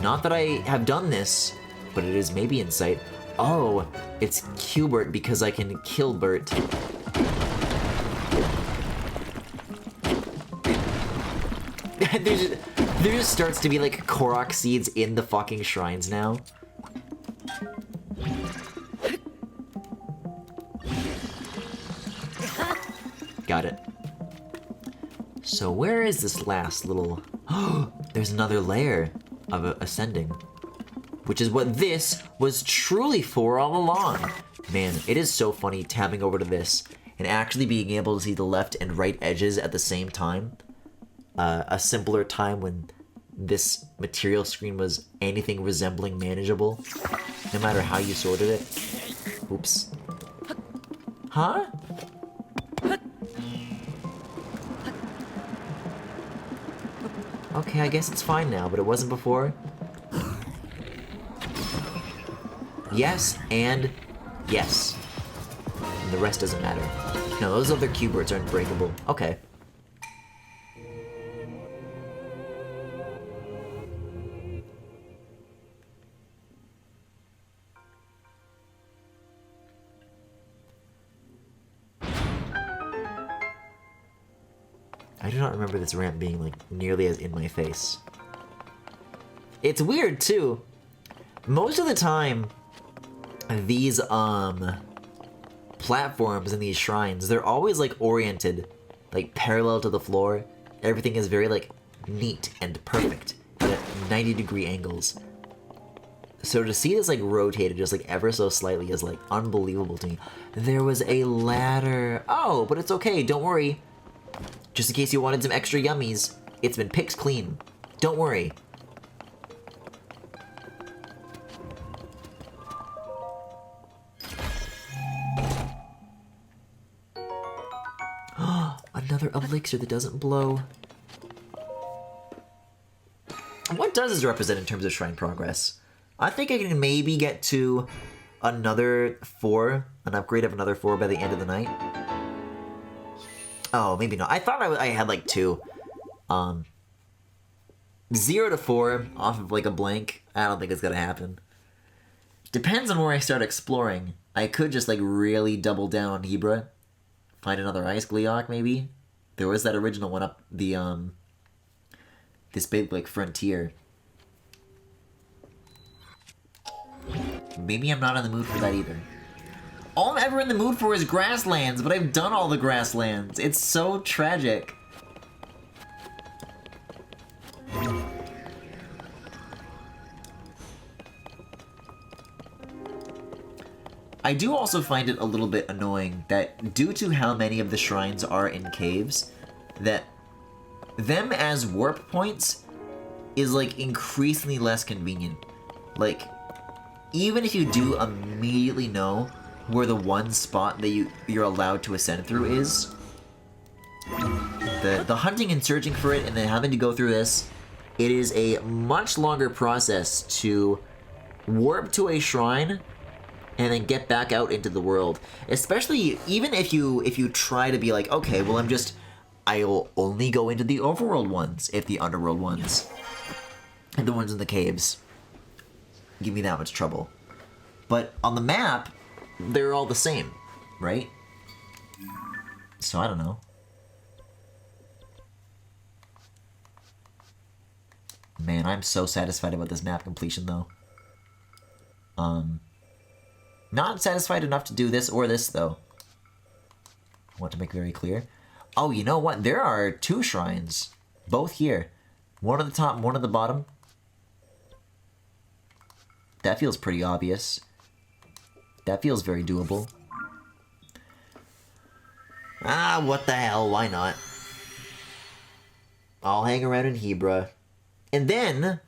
Not that I have done this, but it is maybe in sight. Oh, it's Cubert because I can kill Bert. there just starts to be like Korok seeds in the fucking shrines now. Got it. So where is this last little... Oh, there's another layer of ascending. Which is what this was truly for all along. Man, it is so funny tabbing over to this and actually being able to see the left and right edges at the same time. A simpler time when this material screen was anything resembling manageable. No matter how you sorted it. Oops. Huh? Okay, I guess it's fine now, but it wasn't before. Yes, and yes. And the rest doesn't matter. No, those other Cuberts aren't breakable. Okay. do not remember this ramp being like nearly as in my face. It's weird too. Most of the time, these platforms in these shrines, they're always like oriented, like parallel to the floor. Everything is very like neat and perfect at 90-degree angles. So to see this like rotated just like ever so slightly is like unbelievable to me. There was a ladder. Oh, but it's okay, don't worry. Just in case you wanted some extra yummies, it's been picked clean. Don't worry. Another elixir that doesn't blow. What does this represent in terms of shrine progress? I think I can maybe get to another 4, an upgrade of another 4 by the end of the night. Oh, maybe not. I thought I had like 2. 0 to 4 off of like a blank. I don't think it's gonna happen. Depends on where I start exploring. I could just like really double down on Hebra. Find another ice Gleeok maybe. There was that original one up the this big like frontier. Maybe I'm not in the mood for that either. All I'm ever in the mood for is grasslands, but I've done all the grasslands. It's so tragic. I do also find it a little bit annoying that due to how many of the shrines are in caves, that them as warp points is like increasingly less convenient. Like, even if you do immediately know where the one spot that you're allowed to ascend through is, the hunting and searching for it and then having to go through this, it is a much longer process to warp to a shrine and then get back out into the world. Especially even if you try to be like, okay, well I'll only go into the overworld ones if the underworld ones and the ones in the caves give me that much trouble. But on the map, they're all the same, right? So I don't know. Man, I'm so satisfied about this map completion though. Not satisfied enough to do this or this though. I want to make very clear. Oh, you know what? There are 2 shrines. Both here. One at the top, one at the bottom. That feels pretty obvious. That feels very doable. Ah, what the hell, why not? I'll hang around in Hebra. And then,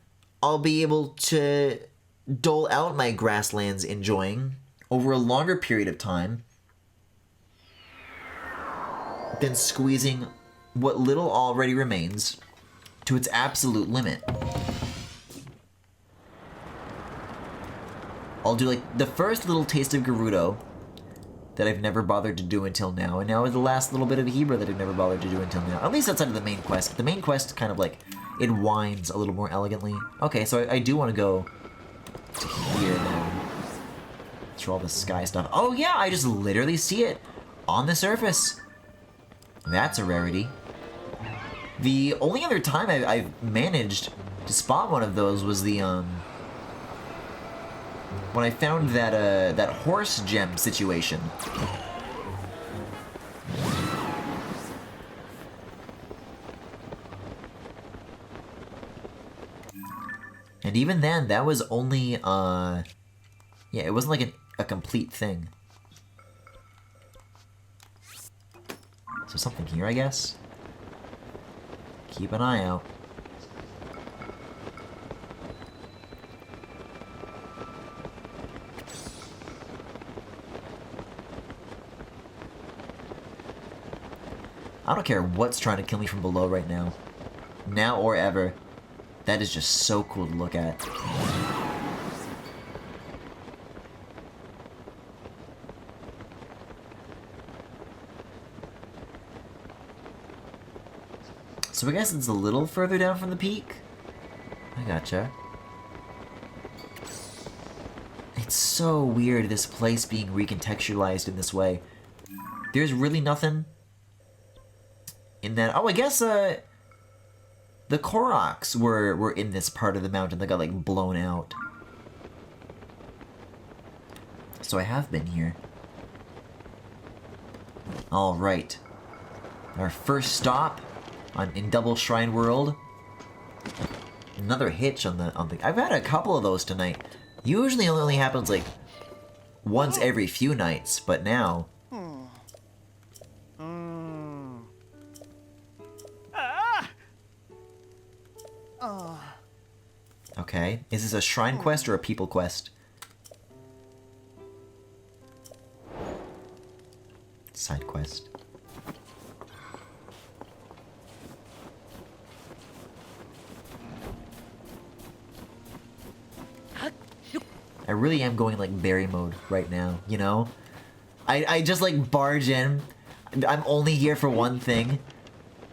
I'll be able to dole out my grasslands enjoying over a longer period of time than squeezing what little already remains to its absolute limit. I'll do like the first little taste of Gerudo that I've never bothered to do until now, and now the last little bit of Hebra that I've never bothered to do until now. At least outside of the main quest. The main quest kind of like, it winds a little more elegantly. Okay, so I do want to go to here now. Through all the sky stuff. Oh yeah, I just literally see it on the surface. That's a rarity. The only other time I've managed to spot one of those was the when I found that that horse gem situation. And even then, that was only yeah, it wasn't like a complete thing. So something here, I guess. Keep an eye out. I don't care what's trying to kill me from below right now. Now or ever. That is just so cool to look at. So I guess it's a little further down from the peak? I gotcha. It's so weird, this place being recontextualized in this way. There's really nothing in that. Oh, I guess the Koroks were in this part of the mountain that got like blown out. So I have been here. All right. Our first stop in Double Shrine World. Another hitch on the. I've had a couple of those tonight. Usually it only happens like once every few nights, but now. Okay, is this a shrine quest or a people quest? Side quest. I really am going like berry mode right now, you know? I just like barge in. I'm only here for one thing.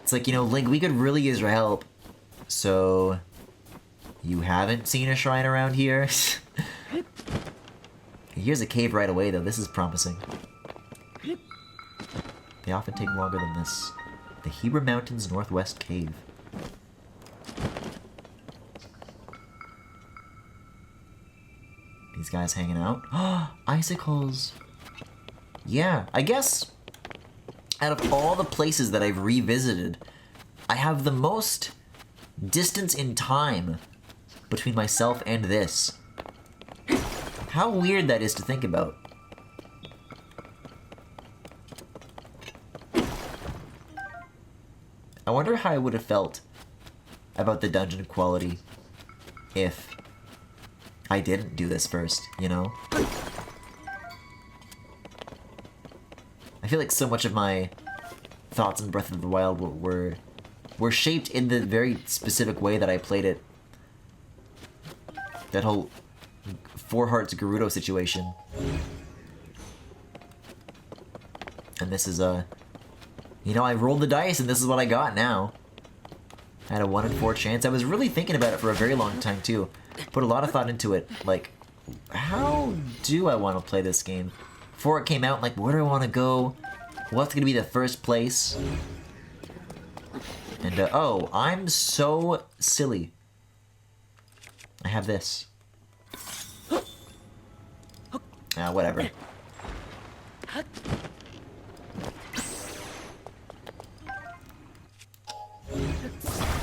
It's like, you know, Link, we could really use your help. So, you haven't seen a shrine around here? Here's a cave right away though, this is promising. They often take longer than this. The Hebra Mountains Northwest Cave. These guys hanging out. Icicles! Yeah, I guess out of all the places that I've revisited, I have the most distance in time between myself and this. How weird that is to think about. I wonder how I would have felt about the dungeon quality if I didn't do this first, you know? I feel like so much of my thoughts in Breath of the Wild were shaped in the very specific way that I played it. That whole Four Hearts Gerudo situation. And this is you know, I rolled the dice and this is what I got now. I had a 1 in 4 chance. I was really thinking about it for a very long time too. Put a lot of thought into it. Like, how do I want to play this game? Before it came out, like, where do I want to go? What's going to be the first place? And, oh, I'm so silly. I have this. Whatever.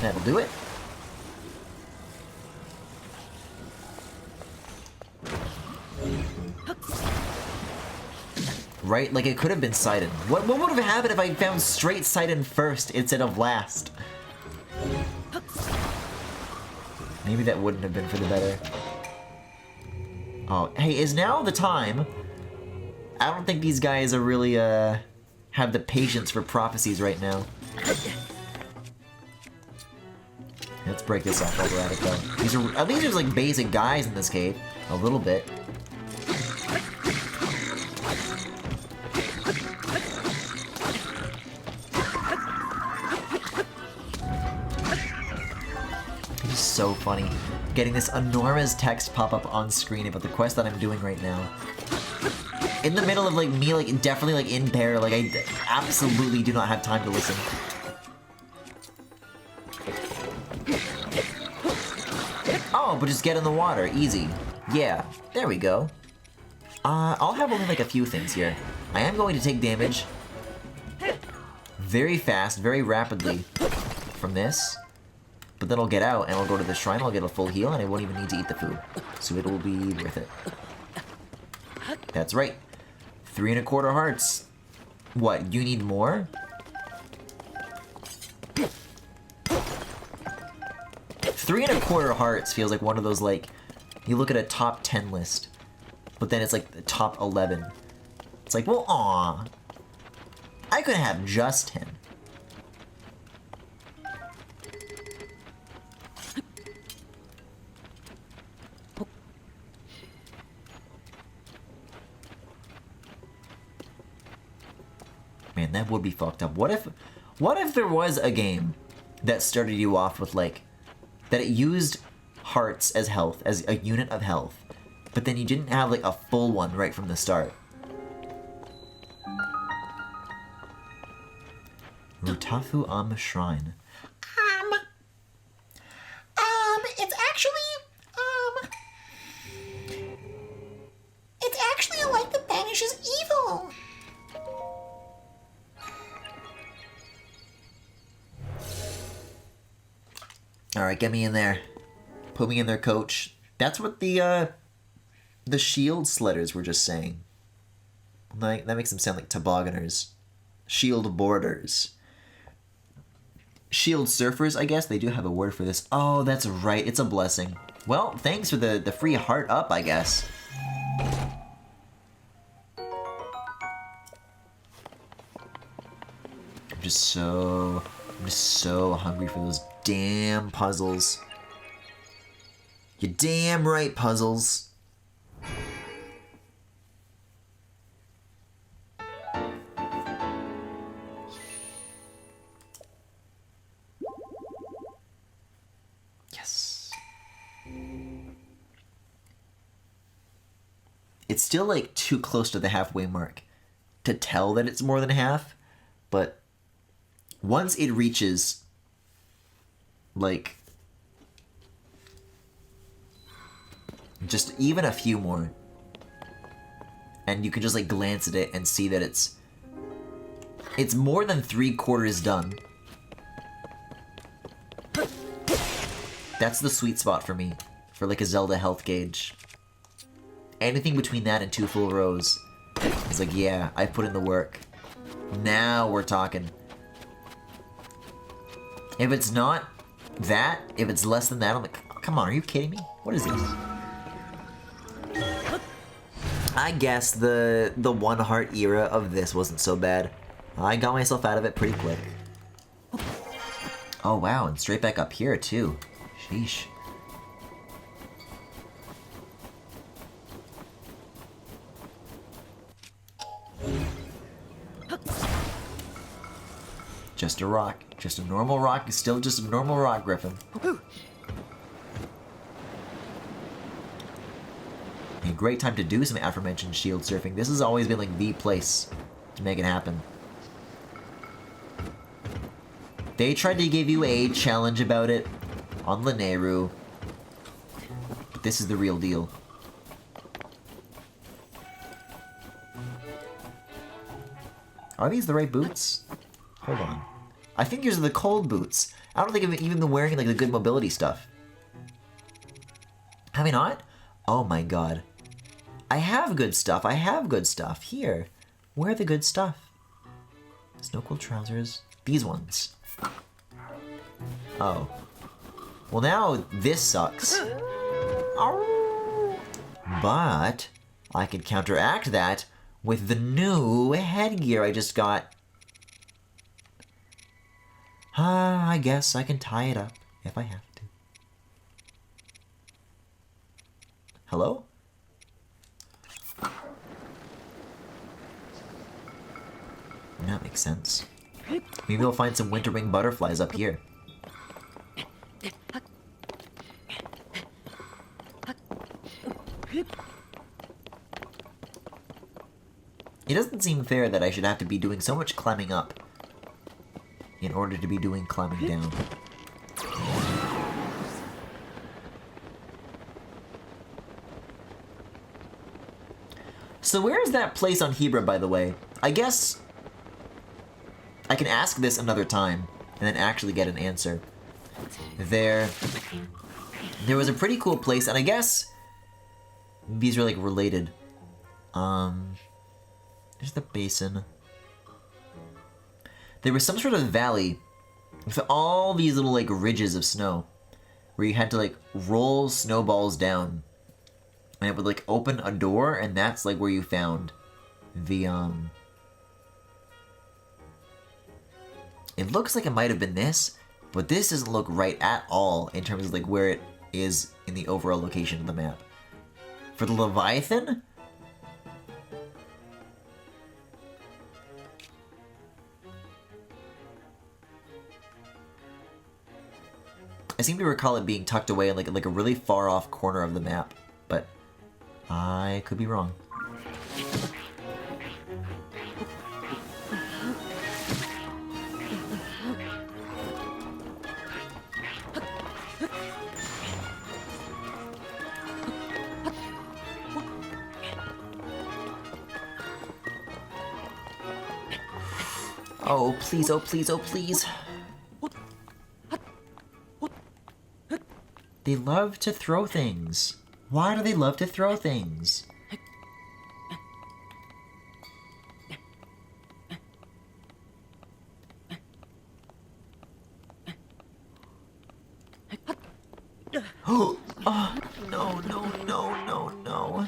That'll do it. Right? Like, it could have been Sidon. What would have happened if I found straight Sidon first instead of last? Maybe that wouldn't have been for the better. Oh, hey, is now the time? I don't think these guys are really, have the patience for prophecies right now. Let's break this off while we're at it, though. These are, at least there's, like, basic guys in this cave. A little bit. It's so funny. Getting this enormous text pop up on screen about the quest that I'm doing right now. In the middle of, like, me, like, definitely, like, in pair. Like, I absolutely do not have time to listen. Oh, but just get in the water. Easy. Yeah, there we go. I'll have only like a few things here. I am going to take damage very fast, very rapidly from this. But then I'll get out and I'll go to the shrine, I'll get a full heal, and I won't even need to eat the food. So it will be worth it. That's right. 3 1/4 hearts. What, you need more? 3 1/4 hearts feels like one of those, like, you look at a top 10 list, but then it's like the top 11. It's like, well, aw, I could have just 10. Man, that would be fucked up. What if there was a game that started you off with, like, that it used hearts as health, as a unit of health, but then you didn't have, like, a full one right from the start? Tafu Shrine. It's actually a light that banishes evil. Alright, get me in there. Put me in there, coach. That's what the shield sledders were just saying. Like, that makes them sound like tobogganers. Shield boarders. Shield surfers, I guess. They do have a word for this. Oh, that's right. It's a blessing. Well, thanks for the free heart up, I guess. I'm just so hungry for those damn puzzles. You damn right, puzzles. Yes. It's still like too close to the halfway mark to tell that it's more than half, but once it reaches like just even a few more, and you can just like glance at it and see that it's more than 3/4 done. That's the sweet spot for me, for like a Zelda health gauge. Anything between that and 2 full rows is like, yeah, I put in the work. Now we're talking. If it's not that, if it's less than that, I'm like, come on, are you kidding me? What is this? I guess the 1 heart era of this wasn't so bad. I got myself out of it pretty quick. Oh wow, and straight back up here too. Sheesh. Just a rock. Just a normal rock. It's still just a normal rock, Griffin. A great time to do some aforementioned shield surfing. This has always been like the place to make it happen. They tried to give you a challenge about it on Lineru, but this is the real deal. Are these the right boots? Hold on. I think these are the cold boots. I don't think I've even been wearing like the good mobility stuff. Have I not? Oh my god. I have good stuff. I have good stuff. Here. Where are the good stuff? Snow cool trousers. These ones. Oh. Well now this sucks. But I could counteract that with the new headgear I just got. I guess I can tie it up if I have to. Hello? That makes sense. Maybe we'll find some winter wing butterflies up here. It doesn't seem fair that I should have to be doing so much climbing up in order to be doing climbing down. So where is that place on Hebra, by the way? I guess I can ask this another time and then actually get an answer. There was a pretty cool place, and I guess these are like related. There's the basin. There was some sort of valley with all these little like ridges of snow where you had to like roll snowballs down and it would like open a door, and that's like where you found the it looks like it might have been this, but this doesn't look right at all in terms of like where it is in the overall location of the map. For the Leviathan? I seem to recall it being tucked away in like a really far off corner of the map, but I could be wrong. Oh, please, oh, please, oh, please. They love to throw things. Why do they love to throw things? Oh, no, no, no, no, no.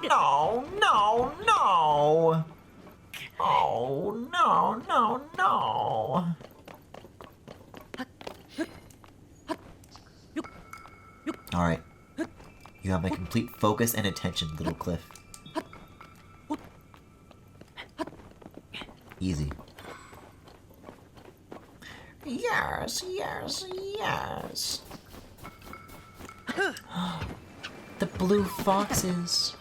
No, no, no. Oh, no, no, no. Alright. You have my complete focus and attention, little Cliff. Easy. Yes, yes, yes. The blue foxes.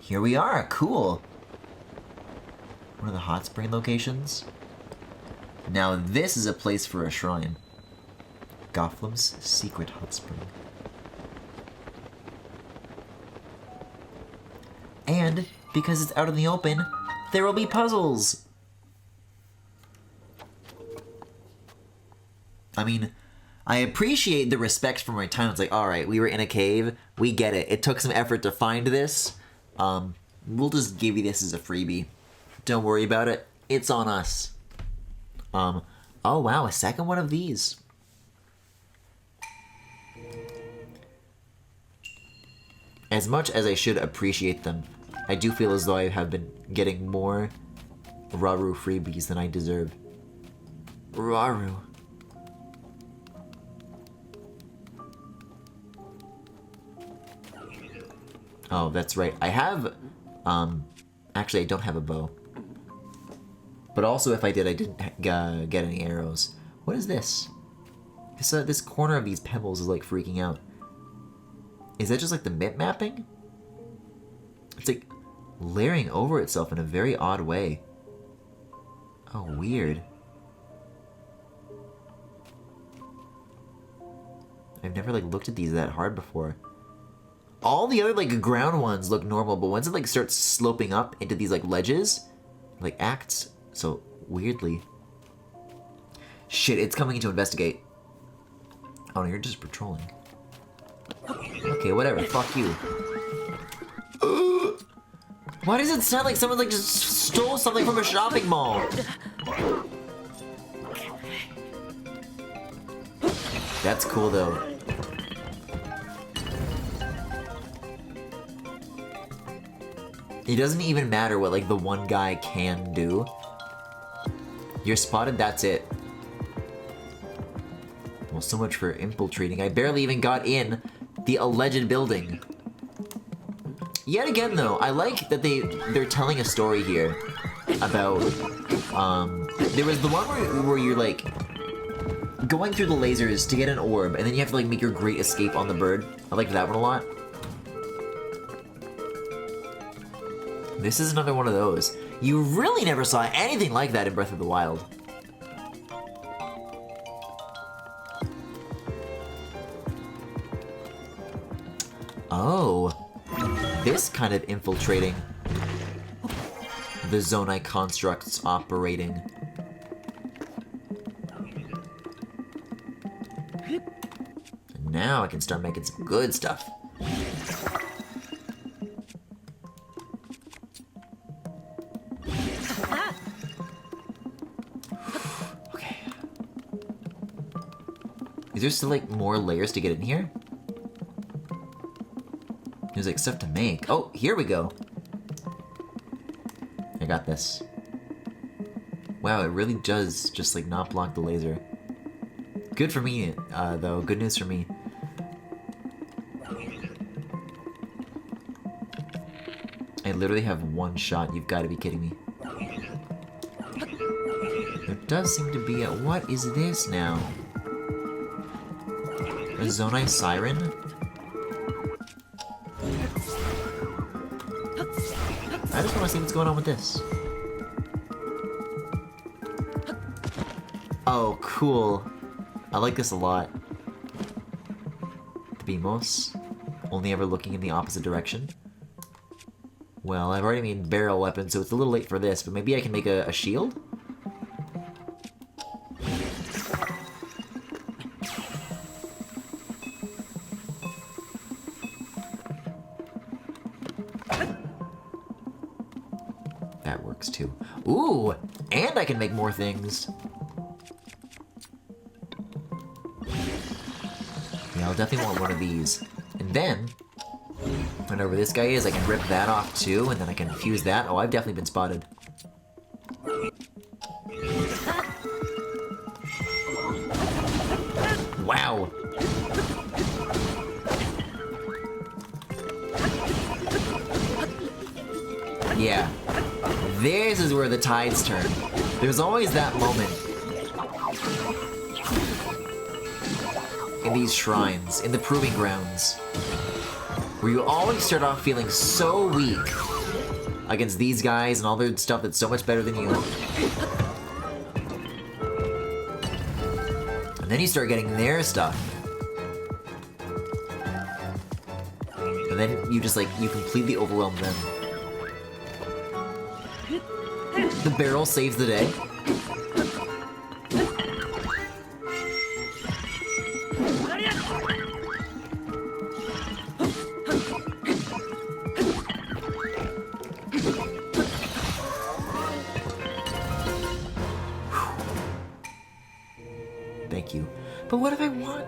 Here we are, cool. One of the hot spring locations. Now this is a place for a shrine. Gothlam's secret hot spring. And because it's out in the open, there will be puzzles. I mean, I appreciate the respect for my time. It's like, alright, we were in a cave. We get it. It took some effort to find this. We'll just give you this as a freebie. Don't worry about it. It's on us. Oh wow, a second one of these. As much as I should appreciate them, I do feel as though I have been getting more Raru freebies than I deserve. Raru. Oh, that's right. I have, actually I don't have a bow. But also if I did, I didn't get any arrows. What is this? This corner of these pebbles is like freaking out. Is that just like the mip mapping? It's like layering over itself in a very odd way. Oh, weird. I've never like looked at these that hard before. All the other like ground ones look normal, but once it like starts sloping up into these like ledges, it, like acts so weirdly. Shit, it's coming to investigate. Oh no, you're just patrolling. Okay, whatever, fuck you. Why does it sound like someone like just stole something from a shopping mall? That's cool though. It doesn't even matter what like the one guy can do. You're spotted, that's it. Well, so much for infiltrating. I barely even got in the alleged building. Yet again though, I like that they're telling a story here about there was the one where you're like going through the lasers to get an orb and then you have to like make your great escape on the bird. I liked that one a lot. This is another one of those. You really never saw anything like that in Breath of the Wild. Oh, this kind of infiltrating. The Zonai constructs operating. And now I can start making some good stuff. Okay. Is there still like more layers to get in here? There's like stuff to make. Oh, here we go. I got this. Wow, it really does just like not block the laser. Good for me, though. Good news for me. I literally have one shot. You've got to be kidding me. There does seem to be a... What is this now? A Zonai Siren? I just want to see what's going on with this. Oh, cool. I like this a lot. The Beamos. Only ever looking in the opposite direction. Well, I've already made barrel weapons, so it's a little late for this, but maybe I can make a shield? That works too. Ooh! And I can make more things! Yeah, I'll definitely want one of these. And then, whenever this guy is, I can rip that off too, and then I can fuse that. Oh, I've definitely been spotted. Wow! Yeah. This is where the tides turn. There's always that moment in these shrines, in the proving grounds, where you always start off feeling so weak against these guys and all their stuff that's so much better than you. And then you start getting their stuff. And then you just, like, you completely overwhelm them. The barrel saves the day. Thank you. But what if I want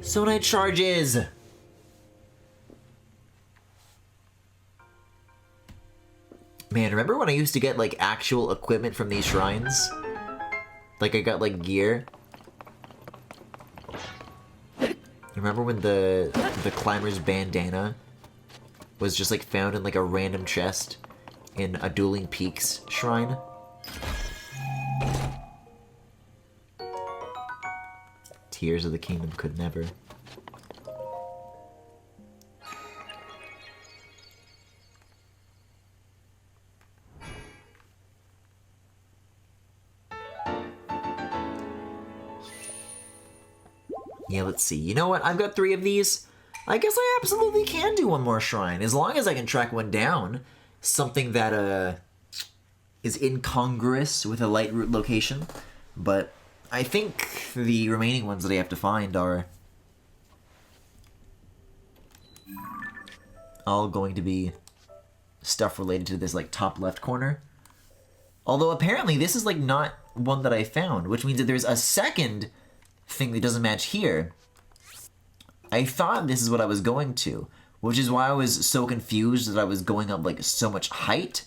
Sonite charges? Man, remember when I used to get, like, actual equipment from these shrines? Like, I got, like, gear? Remember when the climber's bandana was just, like, found in, like, a random chest in a Dueling Peaks shrine? Tears of the Kingdom could never. Yeah, let's see. You know what? I've got 3 of these. I guess I absolutely can do one more shrine, as long as I can track one down. Something that, is incongruous with a light root location. But I think the remaining ones that I have to find are all going to be stuff related to this, like, top left corner. Although apparently this is, like, not one that I found, which means that there's a second thing that doesn't match here. I thought this is what I was going to, which is why I was so confused that I was going up, like, so much height.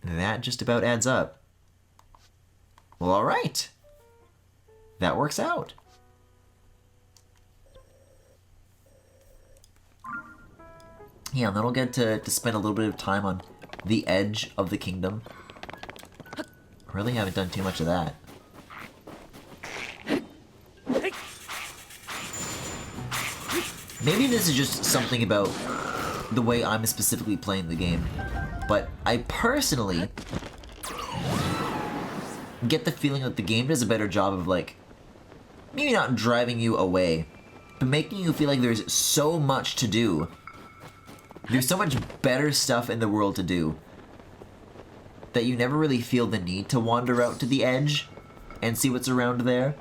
That just about adds up. Well, alright. That works out. Yeah, and then I'll get to spend a little bit of time on the edge of the kingdom. I really haven't done too much of that. Maybe this is just something about the way I'm specifically playing the game, but I personally get the feeling that the game does a better job of, like, maybe not driving you away, but making you feel like there's so much to do. There's so much better stuff in the world to do that you never really feel the need to wander out to the edge and see what's around there.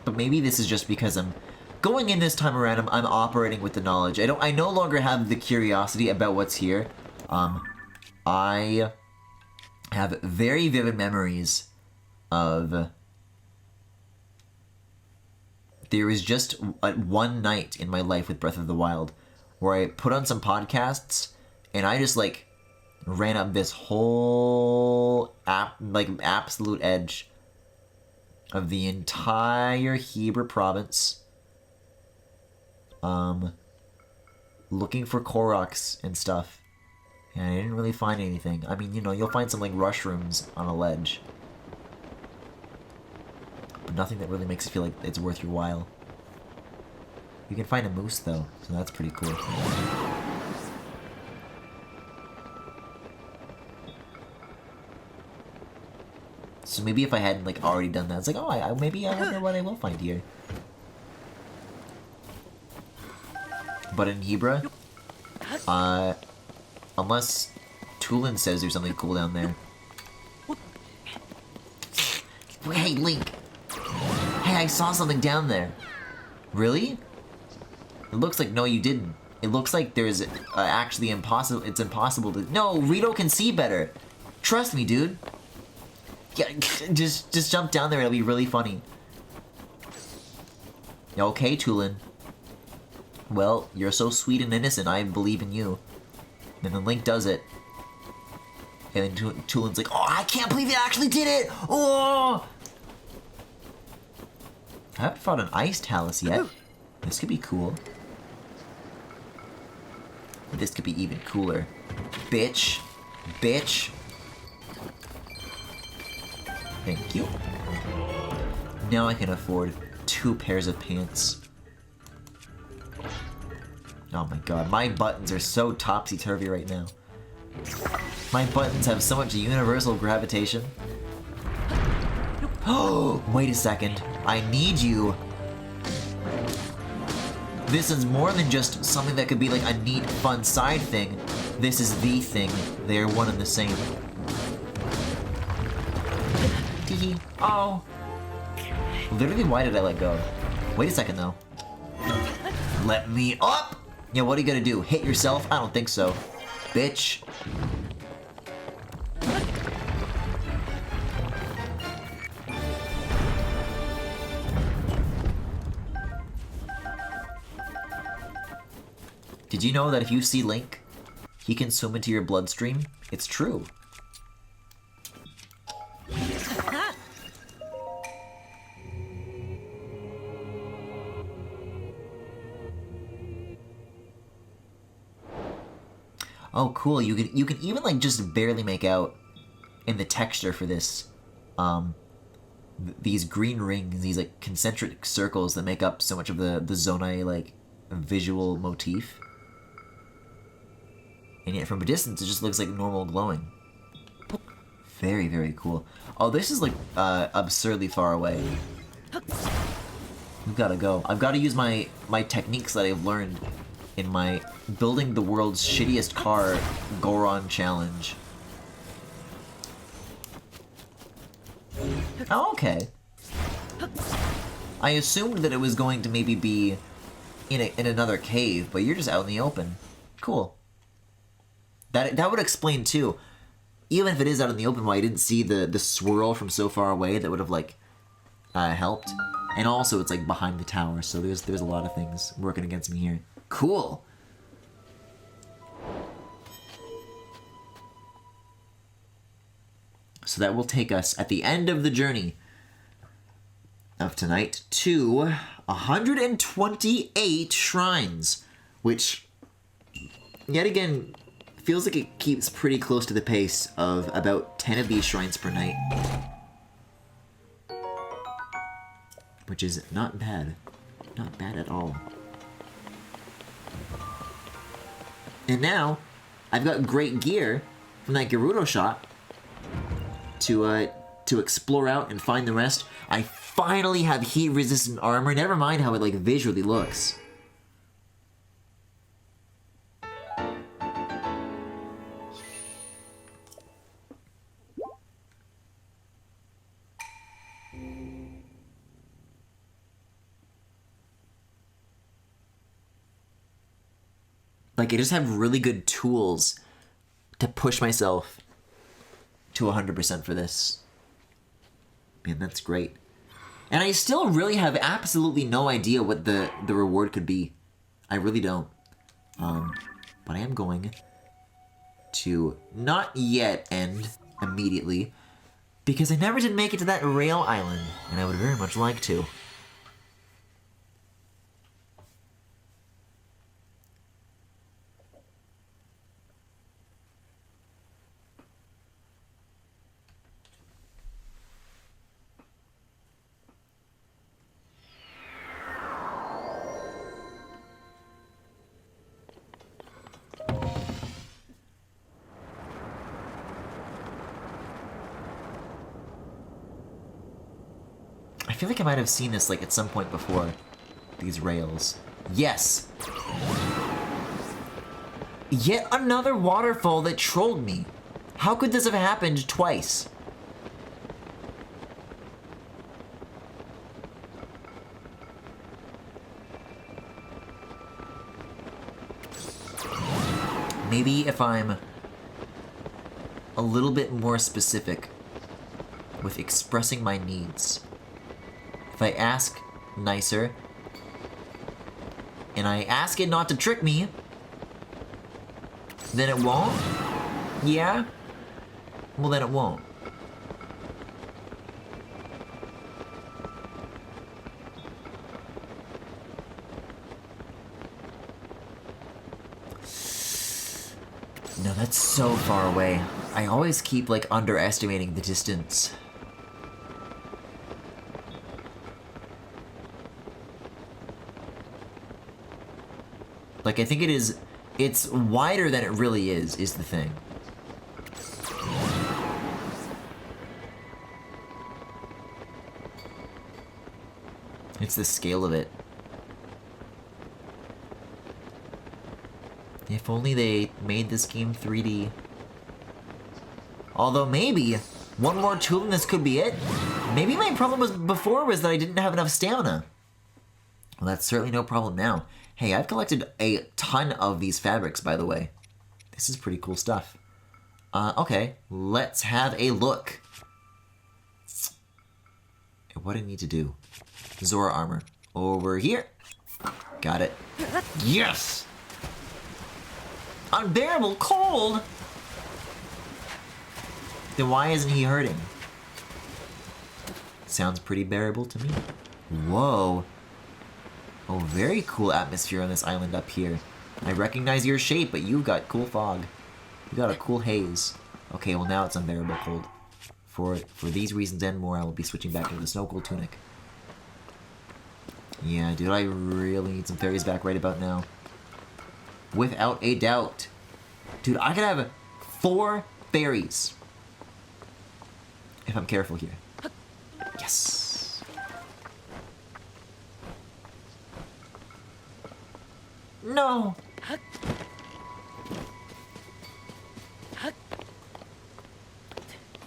But maybe this is just because I'm going in this time around, I'm operating with the knowledge. I no longer have the curiosity about what's here. I have very vivid memories of... There was just one night in my life with Breath of the Wild where I put on some podcasts and I just, like, ran up this whole absolute edge of the entire Hebra province, looking for Koroks and stuff, and I didn't really find anything. I mean, you know, you'll find some, like, rushrooms on a ledge, but nothing that really makes it feel like it's worth your while. You can find a moose, though, so that's pretty cool. So maybe if I hadn't, like, already done that, it's like, oh, maybe I wonder what I will find here. but in Hebra. Unless Tulin says there's something cool down there. Hey, Link! Hey, I saw something down there. Really? It looks like, no, you didn't. It looks like there's actually impossible, it's impossible to, no, Rito can see better. Trust me, dude. Yeah, just jump down there, it'll be really funny. Okay, Tulin. Well, you're so sweet and innocent, I believe in you. And then Link does it. And then Tulin's like, oh, I can't believe you actually did it! Oh! I haven't fought an Ice Talus yet. This could be cool. This could be even cooler. Bitch. Bitch. Thank you. Now I can afford 2 pairs of pants. Oh my god, my buttons are so topsy-turvy right now. My buttons have so much universal gravitation. Oh, wait a second. I need you. This is more than just something that could be like a neat, fun side thing. This is the thing. They are one and the same. Teehee. Oh. Literally, why did I let go? Wait a second, though. Let me up! Yeah, what are you gonna do? Hit yourself? I don't think so. Bitch. Did you know that if you see Link, he can swim into your bloodstream? It's true. Oh, cool. You can even like just barely make out in the texture for this these green rings, these like concentric circles that make up so much of the Zonai like visual motif. And yet from a distance it just looks like normal glowing. Very, very cool. Oh, this is like absurdly far away. We've gotta go. I've gotta use my techniques that I've learned in my building the world's shittiest car Goron challenge. Oh, okay. I assumed that it was going to maybe be in another cave, but you're just out in the open. Cool. That would explain too. Even if it is out in the open, why I didn't see the swirl from so far away, that would have like helped. And also it's like behind the tower, so there's a lot of things working against me here. Cool. So that will take us at the end of the journey of tonight to 128 shrines, which yet again feels like it keeps pretty close to the pace of about 10 of these shrines per night. Which is not bad. Not bad at all. And now, I've got great gear from that Gerudo shop to explore out and find the rest. I finally have heat-resistant armor, never mind how it like visually looks. Like, I just have really good tools to push myself to 100% for this. Man, that's great. And I still really have absolutely no idea what the reward could be. I really don't. But I am going to not yet end immediately, because I never did make it to that rail island, and I would very much like to. I feel like I might have seen this like at some point before. These rails. Yes! Yet another waterfall that trolled me. How could this have happened twice? Maybe if I'm a little bit more specific with expressing my needs. If I ask nicer, and I ask it not to trick me, then it won't? Yeah? Well, then it won't. No, that's so far away. I always keep, like, underestimating the distance. Like, I think it's wider than it really is the thing. It's the scale of it. If only they made this game 3D. Although maybe one more tool and this could be it. Maybe my problem before was that I didn't have enough stamina. Well, that's certainly no problem now. Hey, I've collected a ton of these fabrics, by the way. This is pretty cool stuff. Okay, let's have a look. What do I need to do? Zora armor. Over here. Got it. Yes! Unbearable cold? Then why isn't he hurting? Sounds pretty bearable to me. Whoa. Oh, very cool atmosphere on this island up here. I recognize your shape, but you've got cool fog. You got a cool haze. Okay, well now it's unbearable cold. For these reasons and more, I will be switching back into the snow cool tunic. Yeah, dude, I really need some fairies back right about now. Without a doubt. Dude, I could have 4 fairies. If I'm careful here. Yes. No.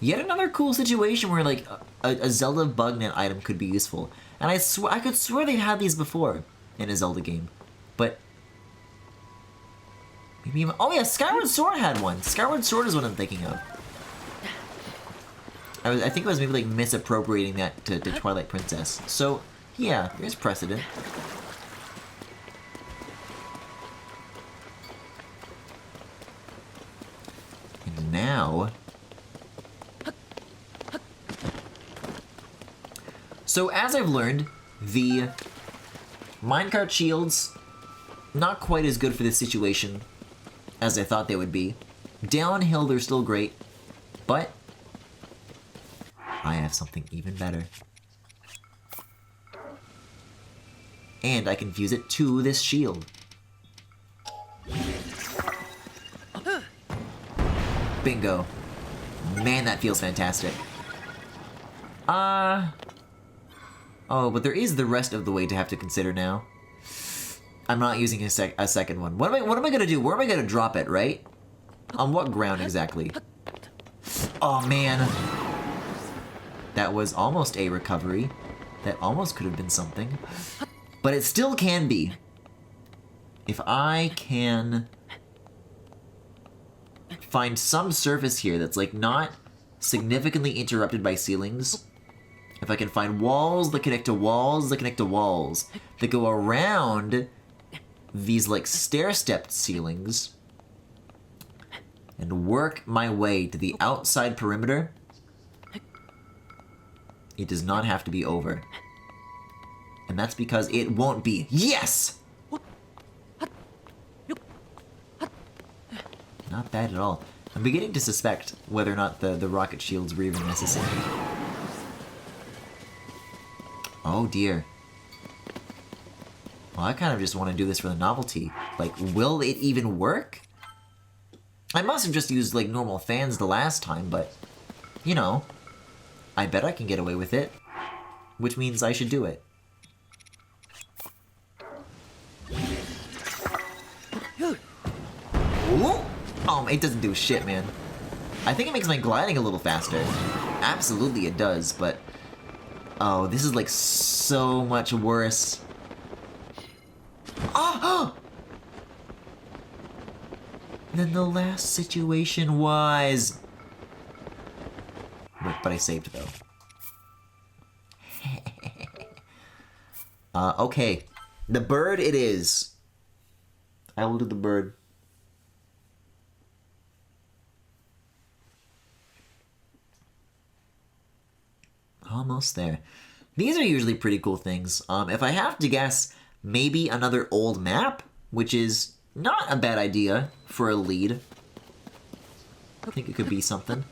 Yet another cool situation where, like, a Zelda bug net item could be useful. And I could swear they had these before in a Zelda game. But maybe even, oh yeah, Skyward Sword had one. Skyward Sword is what I'm thinking of. I think I was maybe like misappropriating that to Twilight Princess. So yeah, there's precedent. And now, so as I've learned, the minecart shields, not quite as good for this situation as I thought they would be. Downhill, they're still great, but I have something even better. And I can fuse it to this shield. Bingo. Man, that feels fantastic. Oh, but there is the rest of the way to have to consider now. I'm not using a second one. What am I gonna do? Where am I gonna drop it, right? On what ground exactly? Oh, man. That was almost a recovery. That almost could have been something. But it still can be. If I can find some surface here that's, like, not significantly interrupted by ceilings. If I can find walls that connect to walls that connect to walls that go around these, like, stair-stepped ceilings and work my way to the outside perimeter, it does not have to be over. And that's because it won't be. Yes! Not bad at all. I'm beginning to suspect whether or not the rocket shields were even necessary. Oh dear. Well, I kind of just want to do this for the novelty. Like, will it even work? I must have just used, like, normal fans the last time, but, you know, I bet I can get away with it. Which means I should do it. It doesn't do shit, man. I think it makes my gliding a little faster. Absolutely it does, but... Oh, this is like so much worse. Oh! Than the last situation was. But I saved though. Okay. The bird it is. I will do the bird. Almost there. These are usually pretty cool things. If I have to guess, maybe another old map, which is not a bad idea for a lead. I think it could be something.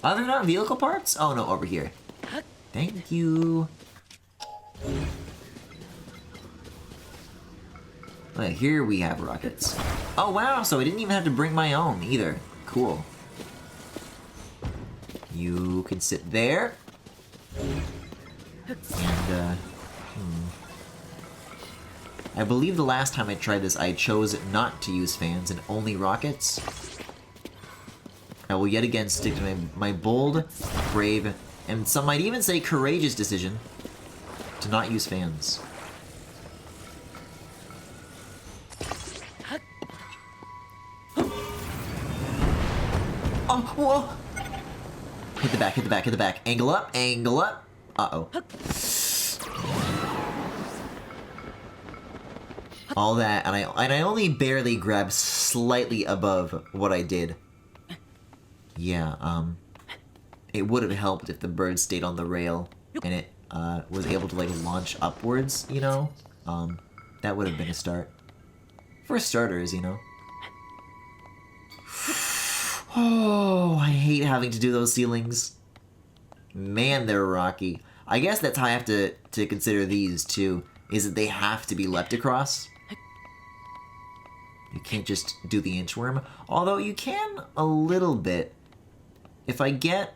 Are there not vehicle parts? Oh no, over here. Thank you. Well, here we have rockets. Oh wow, so I didn't even have to bring my own either. Cool. You can sit there. And, I believe the last time I tried this, I chose not to use fans and only rockets. I will yet again stick to my bold, brave, and some might even say courageous decision to not use fans. Oh, whoa! Hit the back, hit the back, hit the back. Angle up, angle up. Uh-oh. All that, and I only barely grabbed slightly above what I did. Yeah, it would have helped if the bird stayed on the rail and it was able to like launch upwards, you know? That would have been a start. For starters, you know? Oh, I hate having to do those ceilings. Man, they're rocky. I guess that's how I have to consider these too, is that they have to be leapt across. You can't just do the inchworm, although you can a little bit. If I get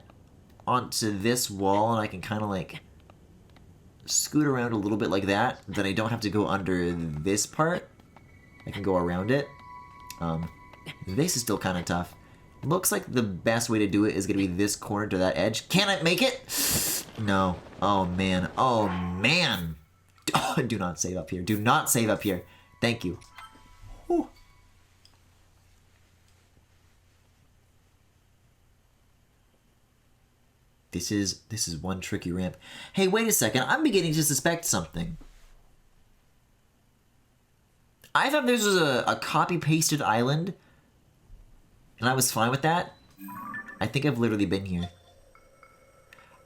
onto this wall and I can kind of like scoot around a little bit like that, then I don't have to go under this part. I can go around it. This is still kind of tough. Looks like the best way to do it is going to be this corner to that edge. Can I make it? No. Oh, man. Oh, man. Oh, do not save up here. Do not save up here. Thank you. Whew. This is one tricky ramp. Hey, wait a second. I'm beginning to suspect something. I thought this was a copy-pasted island, and I was fine with that. I think I've literally been here.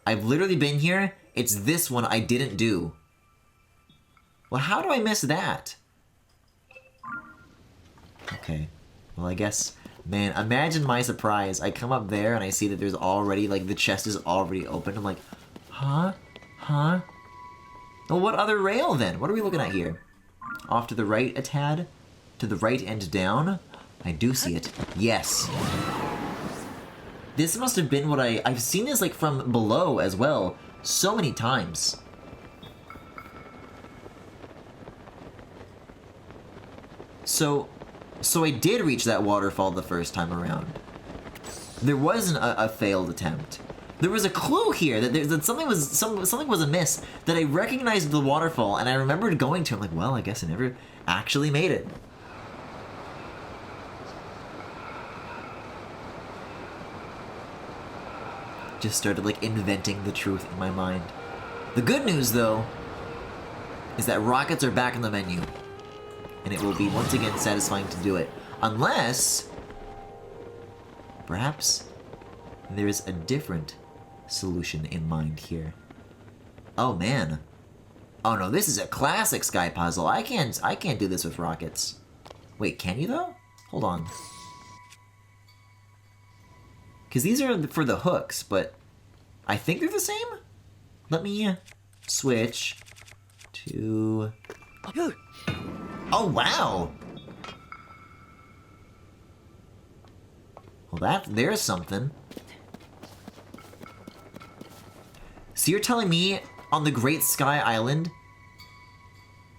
I've literally been here. It's this one I didn't do. Well, how do I miss that? Okay. Well, I guess... Man, imagine my surprise. I come up there and I see that there's already, like, the chest is already open. I'm like, huh? Huh? Well, what other rail, then? What are we looking at here? Off to the right a tad? To the right and down? I do see it. Yes. This must have been what I've seen this, like, from below as well. So many times. So I did reach that waterfall the first time around. There wasn't a failed attempt. There was a clue here that something was amiss, that I recognized the waterfall and I remembered going to. I'm like, well, I guess I never actually made it. Just started like inventing the truth in my mind. The good news though is that rockets are back in the menu. And it will be once again satisfying to do it. Unless, perhaps, there's a different solution in mind here. Oh man. Oh no, this is a classic sky puzzle. I can't do this with rockets. Wait, can you though? Hold on. Because these are for the hooks, but I think they're the same? Let me switch to... Oh, wow! Well, there's something. So you're telling me on the Great Sky Island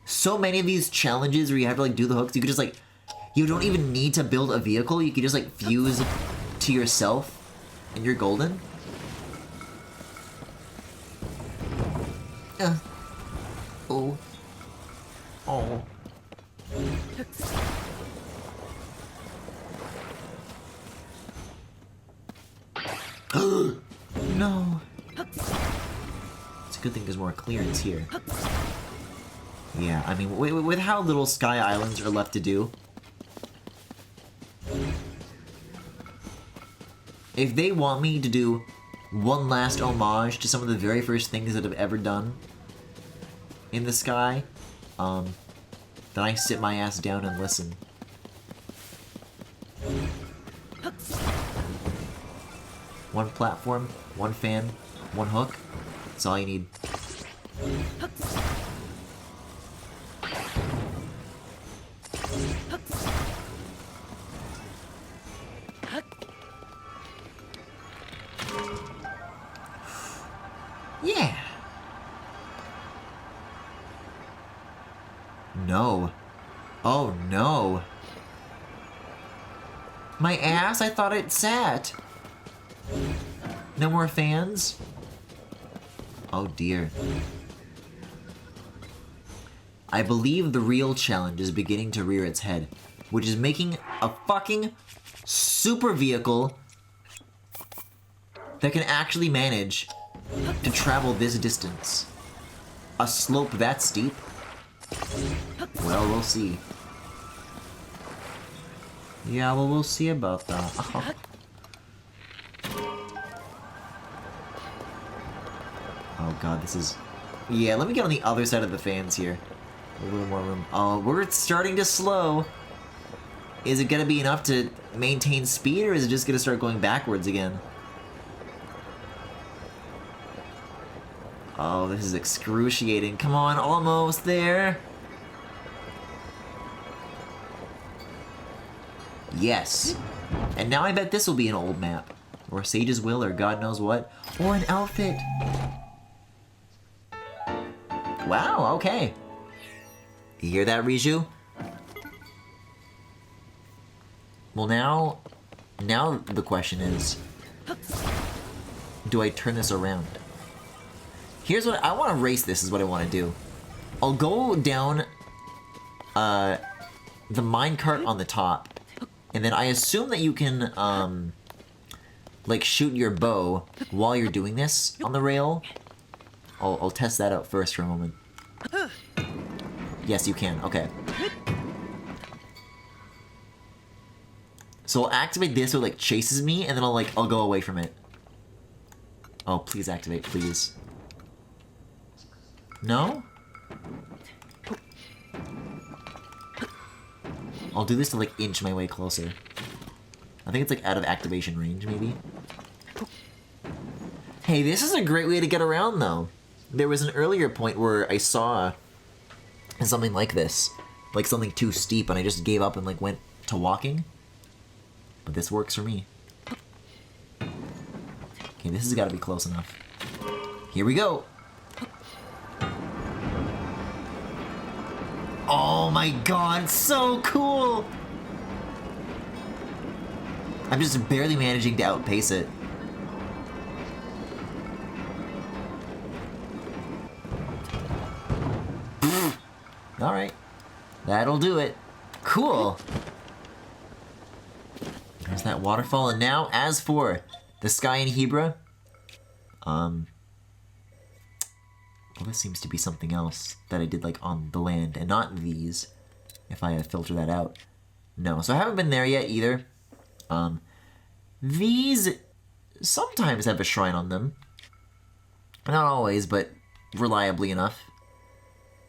so many of these challenges where you have to like do the hooks, you could just like, you don't even need to build a vehicle. You could just like fuse to yourself and you're golden. Oh. Oh. No. It's a good thing there's more clearance here. Yeah, I mean, with how little Sky Islands are left to do, if they want me to do one last homage to some of the very first things that I've ever done in the sky, then I sit my ass down and listen. One platform, one fan, one hook. That's all you need. Yeah. No. Oh no. My ass? I thought it sat. No more fans? Oh dear. I believe the real challenge is beginning to rear its head, which is making a fucking super vehicle that can actually manage to travel this distance. A slope that steep? Well, we'll see. Yeah, well, we'll see about that. Oh god, this is... Yeah, let me get on the other side of the fans here. A little more room. Oh, we're starting to slow. Is it gonna be enough to maintain speed, or is it just gonna start going backwards again? Oh, this is excruciating. Come on, almost there. Yes. And now I bet this will be an old map. Or Sage's Will, or God knows what. Or an outfit. Wow, okay. You hear that, Riju? Well, now the question is, do I turn this around? Here's what I want to race. This is what I want to do. I'll go down the minecart on the top, and then I assume that you can like shoot your bow while you're doing this on the rail. I'll test that out first for a moment. Yes, you can. Okay. So I'll activate this so it like chases me, and then I'll go away from it. Oh, please activate, please. No? I'll do this to like inch my way closer. I think it's like out of activation range, maybe. Hey, this is a great way to get around though. There was an earlier point where I saw something like this, like something too steep, and I just gave up and like went to walking. But this works for me. Okay, this has got to be close enough. Here we go. Oh my god, so cool! I'm just barely managing to outpace it. Alright. That'll do it. Cool! There's that waterfall, and now, as for the sky in Hebra, well, this seems to be something else that I did, like, on the land, and not these, if I filter that out. No, so I haven't been there yet, either. These sometimes have a shrine on them. Not always, but reliably enough.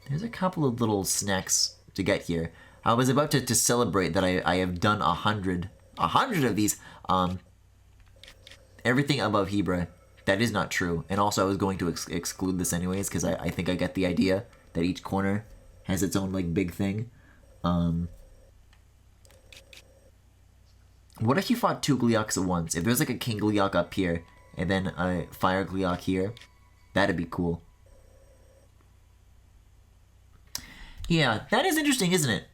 There's a couple of little snacks to get here. I was about to celebrate that I have done 100 of these. Everything above Hebra. That is not true. And also I was going to exclude this anyways, because I think I get the idea that each corner has its own, like, big thing. What if you fought 2 Gleeoks at once? If there's, like, a King Gleeok up here, and then a Fire Gleeok here, that'd be cool. Yeah, that is interesting, isn't it?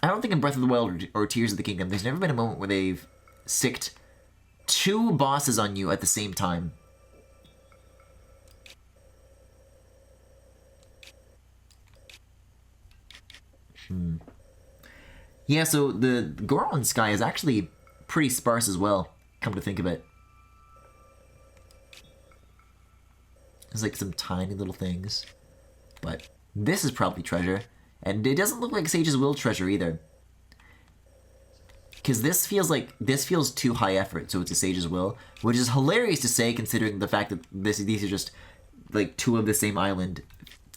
I don't think in Breath of the Wild or Tears of the Kingdom, there's never been a moment where they've sicked 2 bosses on you at the same time. Yeah, so the Goron Sky is actually pretty sparse as well, come to think of it. There's like some tiny little things. But this is probably treasure. And it doesn't look like Sage's Will treasure either. Because this feels too high effort, so it's a Sage's Will. Which is hilarious to say considering the fact that these are just like 2 of the same island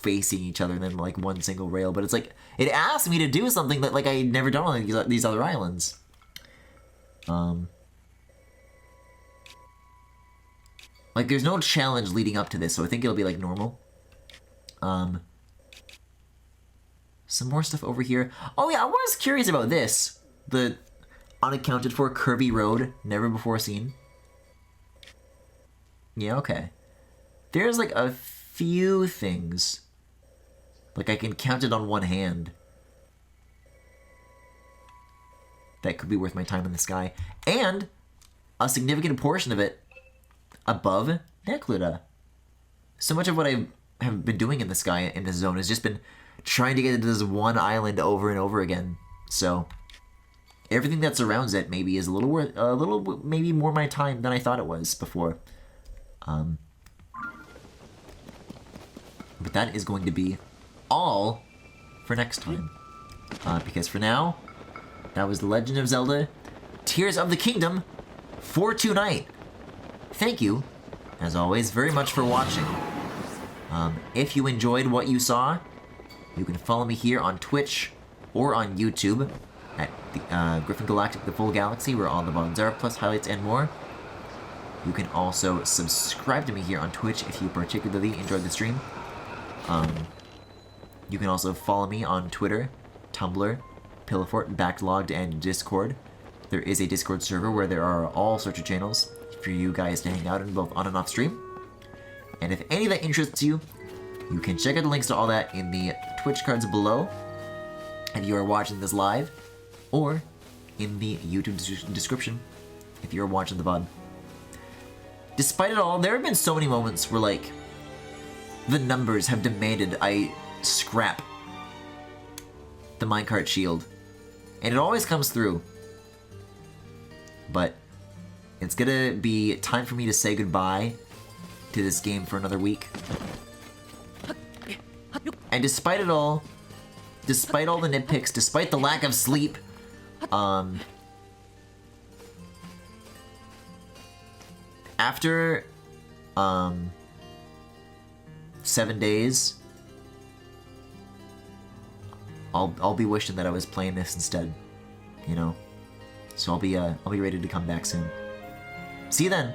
facing each other and then like one single rail. But it's like, it asked me to do something that like I had never done on these other islands. Like there's no challenge leading up to this, so I think it'll be like normal. Some more stuff over here. Oh yeah, I was curious about this. The unaccounted for curvy road, never before seen. Yeah, okay. There's like a few things. Like I can count it on one hand. That could be worth my time in the sky. And a significant portion of it above Necluda. So much of what I have been doing in the sky in this zone has just been trying to get into this one island over and over again. So everything that surrounds it maybe is a little maybe more my time than I thought it was before. But that is going to be all for next time. Because for now, that was The Legend of Zelda Tears of the Kingdom for tonight. Thank you, as always, very much for watching. If you enjoyed what you saw, you can follow me here on Twitch or on YouTube at the, Griffin Galactic, The Full Galaxy, where all the VODs are, plus highlights and more. You can also subscribe to me here on Twitch if you particularly enjoyed the stream. You can also follow me on Twitter, Tumblr, Pillowfort, Backlogged, and Discord. There is a Discord server where there are all sorts of channels for you guys to hang out in both on and off stream. And if any of that interests you, you can check out the links to all that in the Twitch cards below if you are watching this live, or in the YouTube description if you're watching the VOD. Despite it all, there have been so many moments where, like, the numbers have demanded I scrap the minecart shield. And it always comes through. But it's gonna be time for me to say goodbye to this game for another week. And despite it all, despite all the nitpicks, despite the lack of sleep, after 7 days, I'll be wishing that I was playing this instead, you know. So I'll be ready to come back soon. See you then.